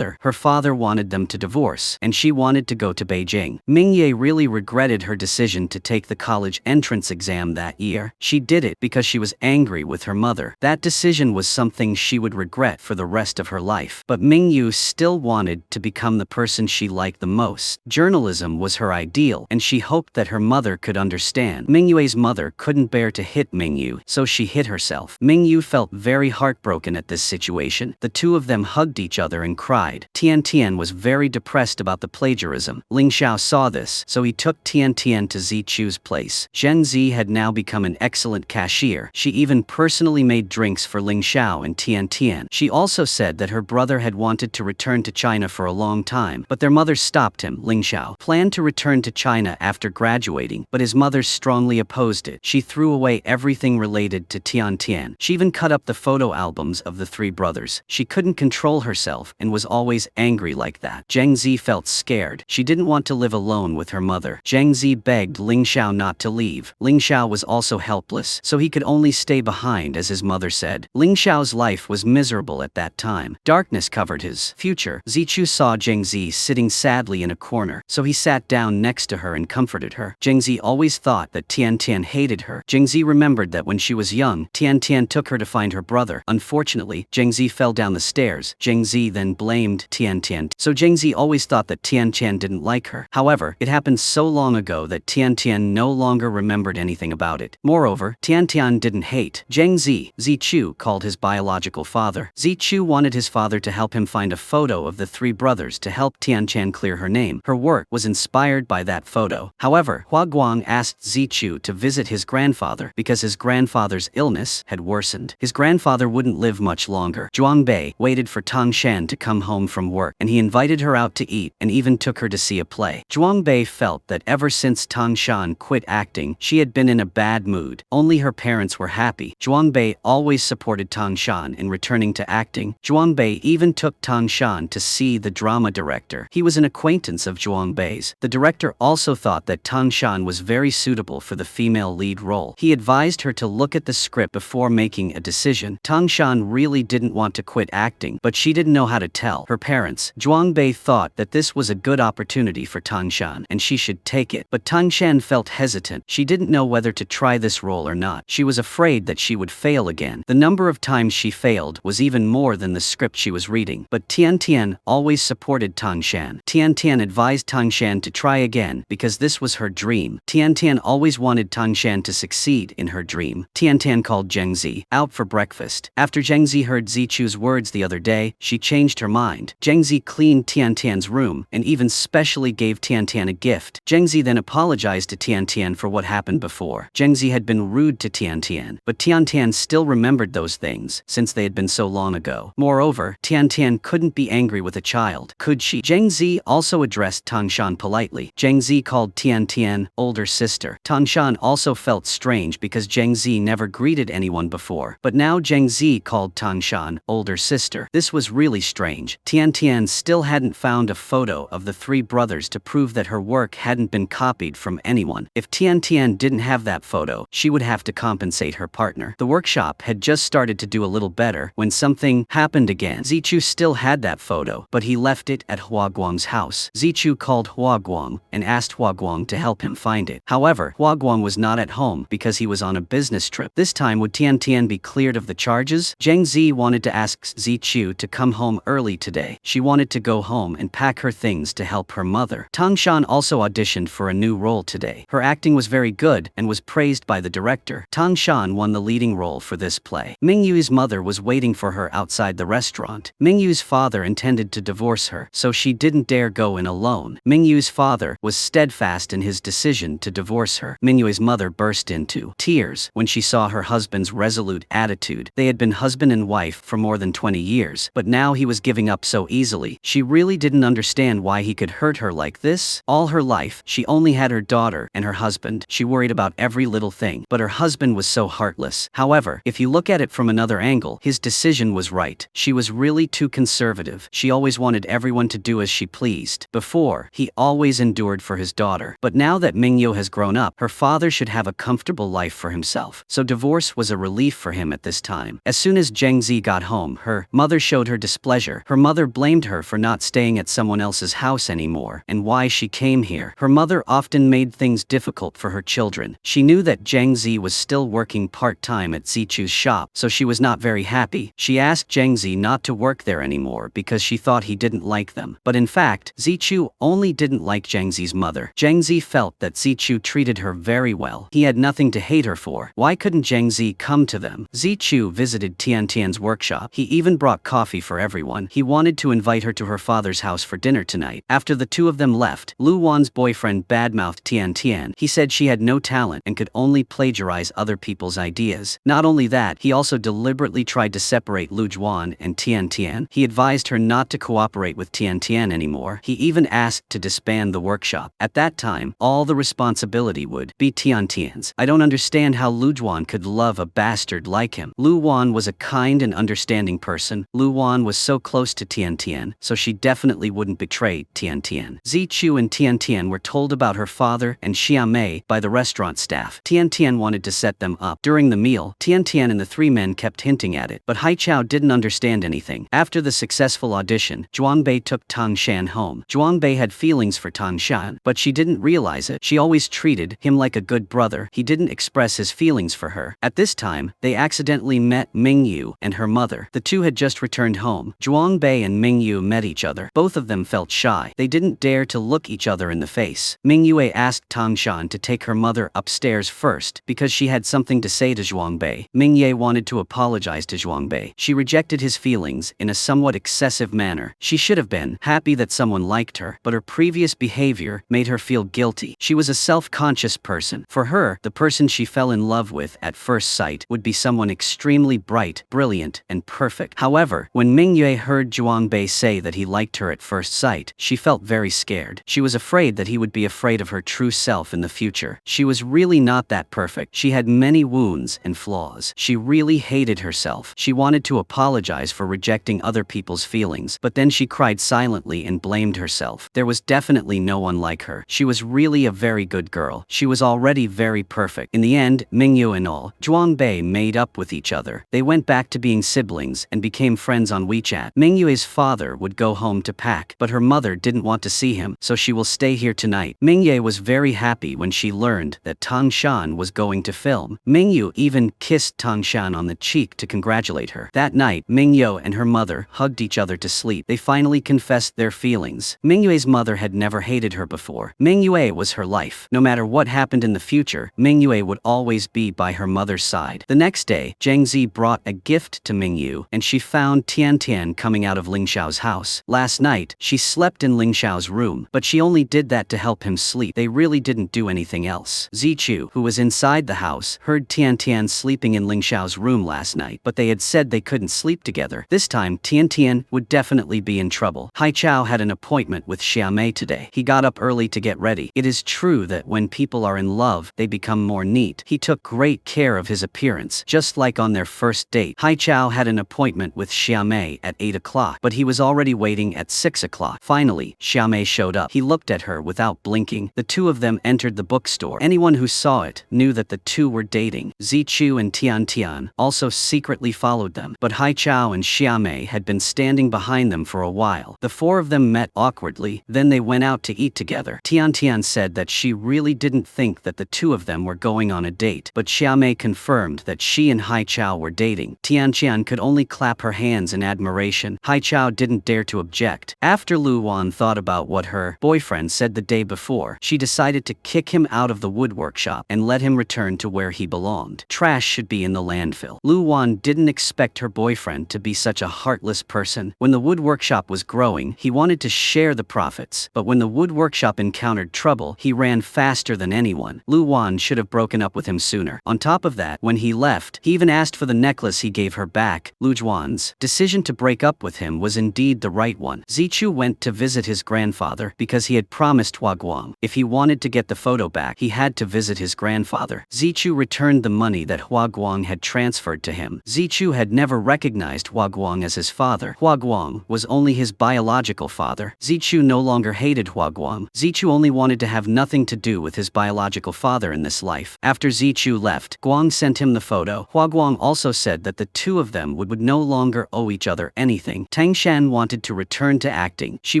Her father wanted them to divorce, and she wanted to go to Beijing. Mingyue really regretted her decision to take the college entrance exam that year. She did it because she was angry with her mother. That decision was something she would regret for the rest of her life. But Mingyu still wanted to become the person she liked the most. Journalism was her ideal, and she hoped that her mother could understand. Mingyue's mother couldn't bear to hit Mingyu, so she hit herself. Mingyu felt very heartbroken at this situation. The two of them hugged each other and cried. Tian Tian was very depressed about the plagiarism. Ling Xiao saw this, so he took Tian Tian to Zichu's place. Zheng Zi had now become an excellent cashier. She even personally made drinks for Ling Xiao and Tian Tian. She also said that her brother had wanted to return to China for a long time, but their mother stopped him. Ling Xiao planned to return to China after graduating, but his mother strongly opposed it. She threw away everything related to Tian Tian. She even cut up the photo albums of the three brothers. She couldn't control herself and was always angry like that. Zheng Zi felt scared. She didn't want to live alone with her mother. Zheng Zi begged Ling Xiao not to leave. Ling Xiao was also helpless, so he could only stay behind, as his mother said. Ling Xiao's life was miserable at that time. Darkness covered his future. Zichu saw Zheng Zi sitting sadly in a corner, so he sat down next to her and comforted her. Zheng Zi always thought that Tian Tian hated her. Zheng Zi remembered that when she was young, Tian Tian took her to find her brother. Unfortunately, Zheng Zi fell down the stairs. Zheng Zi then blamed Tian Tian, so Zheng Zi always thought that Tian Tian didn't like her. However, it happened so long ago that Tian Tian no longer remembered anything about it. Moreover, Tian Tian didn't hate Zheng Zi. Zichu called his biological father. Zichu wanted his father to help him find a photo of the three brothers to help Tian Tian clear her name. Her work was inspired by that photo. However, Hua Guang asked Zichu to visit his grandfather because his grandfather's illness had worsened. His grandfather wouldn't live much longer. Zhuang Bei waited for Tang Shan to come home from work, and he invited her out to eat and even took her to see a play. Zhuang Bei felt that ever since Tang Shan quit acting, she had been in a bad mood. Only her parents were happy. Zhuang Bei always supported Tang Shan in returning to acting. Zhuang Bei even took Tang Shan to see the drama director. He was an acquaintance of Zhuang Bei's. The director also thought that Tang Shan was very suitable for the female lead role. He advised her to look at the script before making a decision. Tang Shan really didn't want to quit acting, but she didn't know how to tell her parents. Zhuang Bei thought that this was a good opportunity for Tang Shan and she should take it. But Tang Shan felt hesitant. She didn't know whether to try this role or not. She was afraid that she would fail again. The number of times she failed was even more than the script she was reading. But Tian Tian always supported Tang Shan. Tian Tian advised Tang Shan to try again because this was her dream. Tian Tian always wanted Tang Shan to succeed in her dream. Tian Tian called Zheng Zi out for breakfast. After Zheng Zi heard Zichu's words the other day, she changed her mind. Zheng Zi cleaned Tian Tian's room and even specially gave Tian Tian a gift. Zheng Zi then apologized to Tian Tian for what happened before. Zheng Zi had been rude to Tian Tian, but Tian Tian still remembered those things since they had been so long ago. Moreover, Tian Tian couldn't be angry with a child, could she? Zheng Zi also addressed Tang Shan politely. Zheng Zi called Tian Tian older sister. Tang Shan also felt strange because Zheng Zi never greeted anyone before, but now Zheng Zi called Tang Shan older sister. This was really strange. Tian Tian still hadn't found a photo of the three brothers to prove that her work hadn't been copied from anyone. If Tian Tian didn't have that photo, she would have to compensate her partner. The workshop had just started to do a little better when something happened again. Zichu still had that photo, but he left it at Hua Guang's house. Zichu called Hua Guang and asked Hua Guang to help him find it. However, Hua Guang was not at home because he was on a business trip. This time, would Tian Tian be cleared of the charges? Zheng Zi wanted to ask Zichu to come home early today. She wanted to go home and pack her things to help her mother. Tang Shan also auditioned for a new role today. Her acting was very good and was praised by the director. Tang Shan won the leading role for this play. Mingyu's mother was waiting for her outside the restaurant. Mingyu's father intended to divorce her, so she didn't dare go in alone. Mingyu's father was steadfast in his decision to divorce her. Mingyu's mother mother burst into tears when she saw her husband's resolute attitude. They had been husband and wife for more than 20 years, but now he was giving up so easily. She really didn't understand why he could hurt her like this. All her life, she only had her daughter and her husband. She worried about every little thing, but her husband was so heartless. However, if you look at it from another angle, his decision was right. She was really too conservative. She always wanted everyone to do as she pleased. Before, he always endured for his daughter. But now that Mingyu has grown up, her father should have a comfortable life for himself. So divorce was a relief for him at this time. As soon as Zheng Zi got home, her mother showed her displeasure. Her mother blamed her for not staying at someone else's house anymore, and why she came here. Her mother often made things difficult for her children. She knew that Zheng Zi was still working part-time at Zichu's shop, so she was not very happy. She asked Zheng Zi not to work there anymore because she thought he didn't like them. But in fact, Zichu only didn't like Zheng Zi's mother. Zheng Zi felt that Zichu treated her very well. He had nothing to hate her for. Why couldn't Zheng Zi come to them? Zichu visited Tiantian's workshop. He even brought coffee for everyone. He wanted to invite her to her father's house for dinner tonight. After the two of them left, Lu Wan's boyfriend badmouthed Tiantian. He said she had no talent and could only plagiarize other people's ideas. Not only that, he also deliberately tried to separate Lu Juan and Tiantian. He advised her not to cooperate with Tiantian anymore. He even asked to disband the workshop. At that time, all the responsibility would be Tiantian's. I don't understand how Lu Juan could love a bastard like him. Lu Wan was a kind and understanding person. Lu Wan was so close to Tiantian, so she definitely wouldn't betray Tiantian. Zichu and Tiantian were told about her father and Xia Mei by the restaurant staff. Tiantian wanted to set them up. During the meal, Tiantian and the three men kept hinting at it, but Haichao didn't understand anything. After the successful audition, Zhuangbei took Tang Shan home. Zhuangbei had feelings for Tang Shan, but she didn't realize it. She always treated him like a good brother. He didn't express his feelings for her. At this time, they accidentally met Mingyu and her mother. The two had just returned home. Zhuangbei and Mingyu met each other. Both of them felt shy. They didn't dare to look each other in the face. Mingyue asked Tang Shan to take her mother upstairs first because she had something to say to Zhuangbei. Mingye wanted to apologize to Zhuangbei. She rejected his feelings in a somewhat excessive manner. She should have been happy that someone liked her, but her previous behavior made her feel guilty. She was a self-conscious person. For her, the person she fell in love with at first sight would be someone extremely bright, brilliant, and perfect. However, when Mingyue heard Zhuangbei say that he liked her at first sight, she felt very scared. She was afraid that he would be afraid of her true self in the future. She was really not that perfect. She had many wounds and flaws. She really hated herself. She wanted to apologize for rejecting other people's feelings, but then she cried silently and blamed herself. There was definitely no one like her. She was really a very good girl. She was already very perfect. In the end, Mingyu and all Zhuangbei made up with each other. They went back to being siblings and became friends on WeChat. Mingyue's father would go home to pack, but her mother didn't want to see him, so she will stay here tonight. Mingyue was very happy when she learned that Tang Shan was going to film. Mingyu even kissed Tang Shan on the cheek to congratulate her. That night, Mingyu and her mother hugged each other to sleep. They finally confessed their feelings. Mingyue's mother had never hated her before. Mingyue was her life. No matter what happened in the future, Mingyue would always be by her mother's side. The next day, Zheng Zi brought a gift to Mingyu, and she found Tiantian coming out of Ling Xiao's house. Last night, she slept in Ling Xiao's room, but she only did that to help him sleep. They really didn't do anything else. Zichu, who was inside the house, heard Tiantian sleeping in Ling Xiao's room last night, but they had said they couldn't sleep together. This time, Tiantian would definitely be in trouble. Haichao had an appointment with Xia Mei today. He got up early to get ready. It is true that when people are in love, they become more neat. He took great care of his appearance, just like on their first date. Haichao had an appointment with Xia Mei at 8 o'clock, but he was already waiting at 6 o'clock. Finally, Xia Mei showed up. He looked at her without blinking. The two of them entered the bookstore. Anyone who saw it knew that the two were dating. Zichu and Tiantian also secretly followed them, but Haichao and Xia Mei had been standing behind them for a while. The four of them met awkwardly, then they went out to eat together. Tiantian said that she really didn't think that the two of them were going on a date, but Xia Mei confirmed that she and Haichao were dating. Tiantian could only clap her hands in admiration. Haichao didn't dare to object. After Lu Wan thought about what her boyfriend said the day before, she decided to kick him out of the wood workshop and let him return to where he belonged. Trash should be in the landfill. Lu Wan didn't expect her boyfriend to be such a heartless person. When the wood workshop was growing, he wanted to share the profits, but when the wood workshop encountered trouble, he ran faster than anyone. Lu Wan should have broken up with him sooner. On top of that, when he left, he even asked for the necklace he gave her back. Lu Juan's decision to break up with him was indeed the right one. Zichu went to visit his grandfather because he had promised Hua Guang if he wanted to get the photo back, he had to visit his grandfather. Zichu returned the money that Hua Guang had transferred to him. Zichu had never recognized Hua Guang as his father. Hua Guang was only his biological father. Zichu no longer hated Hua Guang. Zichu only wanted to have nothing to do with his biological father in this life. After Zichu left, Guang sent him the photo. Hua Guang also said that the two of them would no longer owe each other anything. Tang Shan wanted to return to acting. She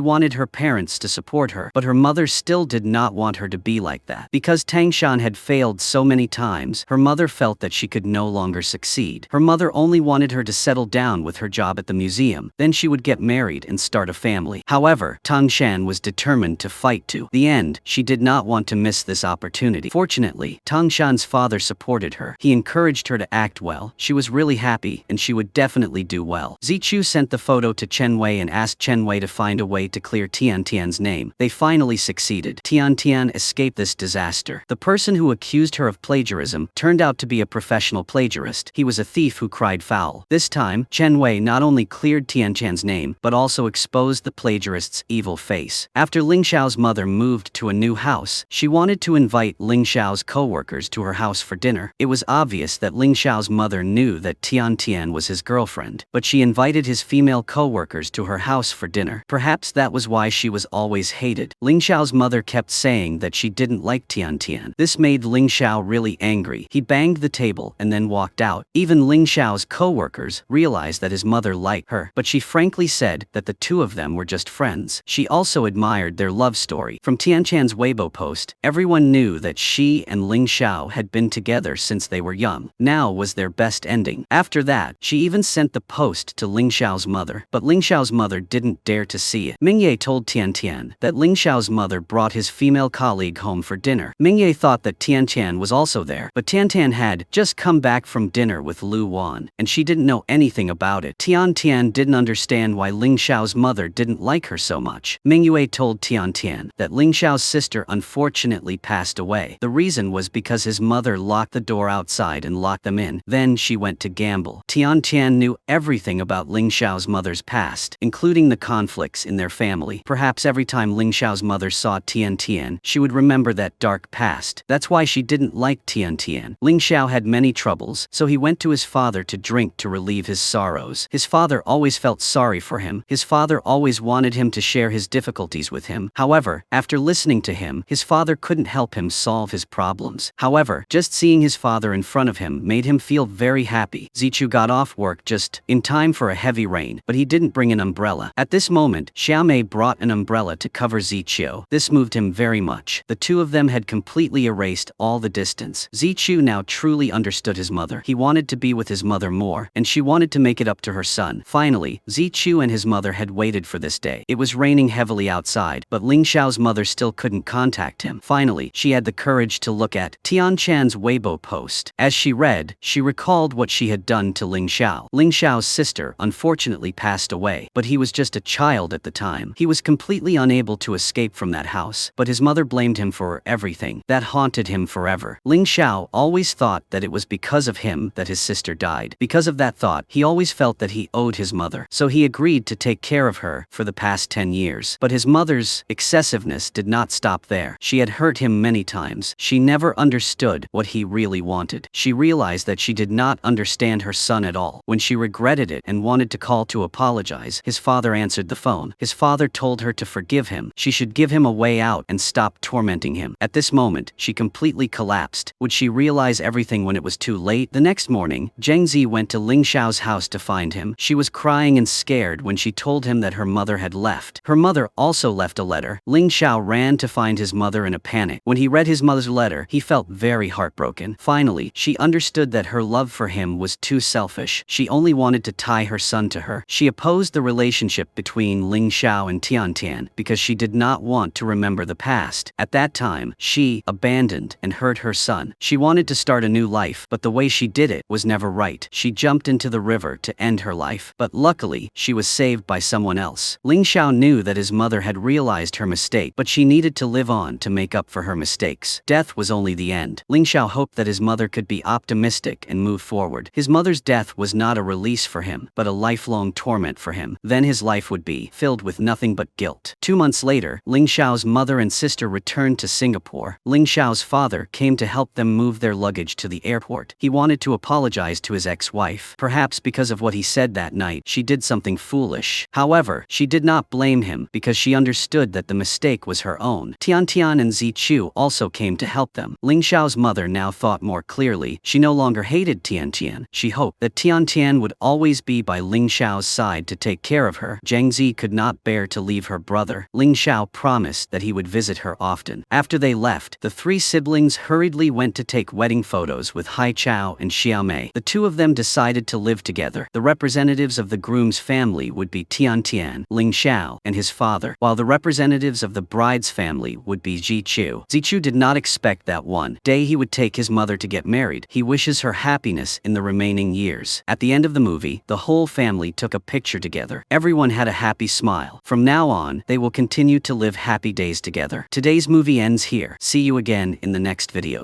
wanted her parents to support her, but her mother still did not want her to be like that. Because Tang Shan had failed so many times, her mother felt that she could no longer succeed. Her mother only wanted her to settle down with her job at the museum, then she would get married and start a family. However, Tang Shan was determined to fight to the end. She did not want to miss this opportunity. Fortunately, Tang Shan's father supported her. He encouraged her to act well. She was really happy, and she would definitely do well. Zichu sent the photo to Chen Wei and asked Chen Wei to find a way to clear Tian Tian's name. They finally succeeded. Tian Tian escaped this disaster. The person who accused her of plagiarism turned out to be a professional plagiarist. He was a thief who cried foul. This time, Chen Wei not only cleared Tian Tian's name, but also exposed the plagiarist's evil face. After Ling Xiao's mother moved to a new house, she wanted to invite Ling Xiao's co-workers to her house for dinner. It was obvious that Ling Xiao's mother knew that Tian Tian was his girlfriend, but she invited his female co-workers to her house for dinner. Perhaps that was why she was always hated. Ling Xiao's mother kept saying that she didn't like Tian Tian. This made Ling Xiao really angry. He banged the table and then walked out. Even Ling Xiao's co-workers realized that his mother liked her, but she frankly said that the two of them were just friends. She also admired their love story. From Tian Tian's Weibo post, everyone knew that she and Ling Xiao had been together since they were young. Now was their best ending. After that, she even sent the post to Ling Xiao's mother, but Ling Xiao's mother didn't dare to see it. Mingye told Tian Tian that Ling Xiao's mother brought his female colleague home for dinner. Mingye thought that Tian Tian was also there, but Tian Tian had just come back from dinner with Lu Wan, and she didn't know anything about it. Tian Tian didn't understand why Ling Xiao's mother didn't like her so much. Mingyue told Tian Tian that Ling Xiao's sister unfortunately passed away. The reason was because his mother locked the door outside and locked them in. Then she went to gamble. Tian Tian knew everything about Ling Xiao's mother's past, including the conflicts in their family. Perhaps every time Ling Xiao's mother saw Tian Tian, she would remember that dark past. That's why she didn't like Tian Tian. Ling Xiao had many troubles, so he went to his father to drink to relieve his sorrows. His father always felt sorry for him. His father always wanted him to share his difficulties with him. However, after listening to him, his father couldn't help him solve his problems. However, just seeing his father in front of him made him feel very happy. Zichu got off work just in time for a heavy rain, but he didn't bring an umbrella. At this moment, Xiaomei brought an umbrella to cover Zichu. This moved him very much. The two of them had completely erased all the distance. Zichu now truly understood his mother. He wanted to be with his mother more, and she wanted to make it up to her son. Finally, Zichu and his mother had waited for this day. It was raining heavily outside, but Ling Xiao's mother still couldn't contact him. Finally, she had the courage to look at Tian Chan's Weibo post. As she read, she recalled what she had done to Ling Xiao. Ling Xiao's sister unfortunately passed away, but he was just a child at the time. He was completely unable to escape from that house, but his mother blamed him for everything. That haunted him forever. Ling Xiao always thought that it was because of him that his sister died. Because of that thought, he always felt that he owed his mother, so he agreed to take care of her for the past 10 years. But his mother's excessiveness did not stop there. She had hurt him many times. She never understood what he really wanted. She realized that she did not understand her son at all. When she regretted it and wanted to call to apologize, his father answered the phone. His father told her to forgive him. She should give him a way out and stop tormenting him. At this moment, she completely collapsed. Would she realize everything when it was too late? The next morning, Zheng Zi went to Ling Xiao's house to find him. She was crying and scared when she told him that her mother had left. Her mother also left a letter. Ling Xiao ran to find his mother in a panic. When he read his mother's letter, he felt very heartbroken. Finally, she understood that her love for him was too selfish. She only wanted to tie her son to her. She opposed the relationship between Ling Xiao and Tian Tian because she did not want to remember the past. At that time, she abandoned and hurt her son. She wanted to start a new life, but the way she did it was never right. She jumped into the river to end her life, but luckily, she was saved by someone else. Ling Xiao knew that his mother had realized her mistake, but she needed to live on to make up for her mistakes. death was only the end. Ling Xiao hoped that his mother could be optimistic and move forward. His mother's death was not a release for him, but a lifelong torment for him. Then his life would be filled with nothing but guilt. 2 months later, Ling Xiao's mother and sister returned to Singapore. Ling Xiao's father came to help them move their luggage to the airport. He wanted to apologize to his ex-wife. Perhaps because of what he said that night, she did something foolish. However, she did not blame him because she understood that the mistake was her own. Tian and Zichu also came to help them. Ling Xiao's mother now thought more clearly. She no longer hated Tian. She hoped that Tian would always be by Ling Xiao's side to take care of her. Zhang Zi could not bear to leave her brother. Ling Xiao promised that he would visit her often. After they left, the 3 siblings hurriedly went to take wedding photos with Hai Chao and Xiaomei. The 2 of them decided to live together. The representatives of the groom's family would be Tian, Ling Xiao, and his father, while the representatives of the bride's family would be Zichu. Zichu did not expect that one day he would take his mother to get married. He wishes her happiness in the remaining years. At the end of the movie, the whole family took a picture together. Everyone had a happy smile. From now on, they will continue to live happy days together. Today's movie ends here. See you again in the next videos.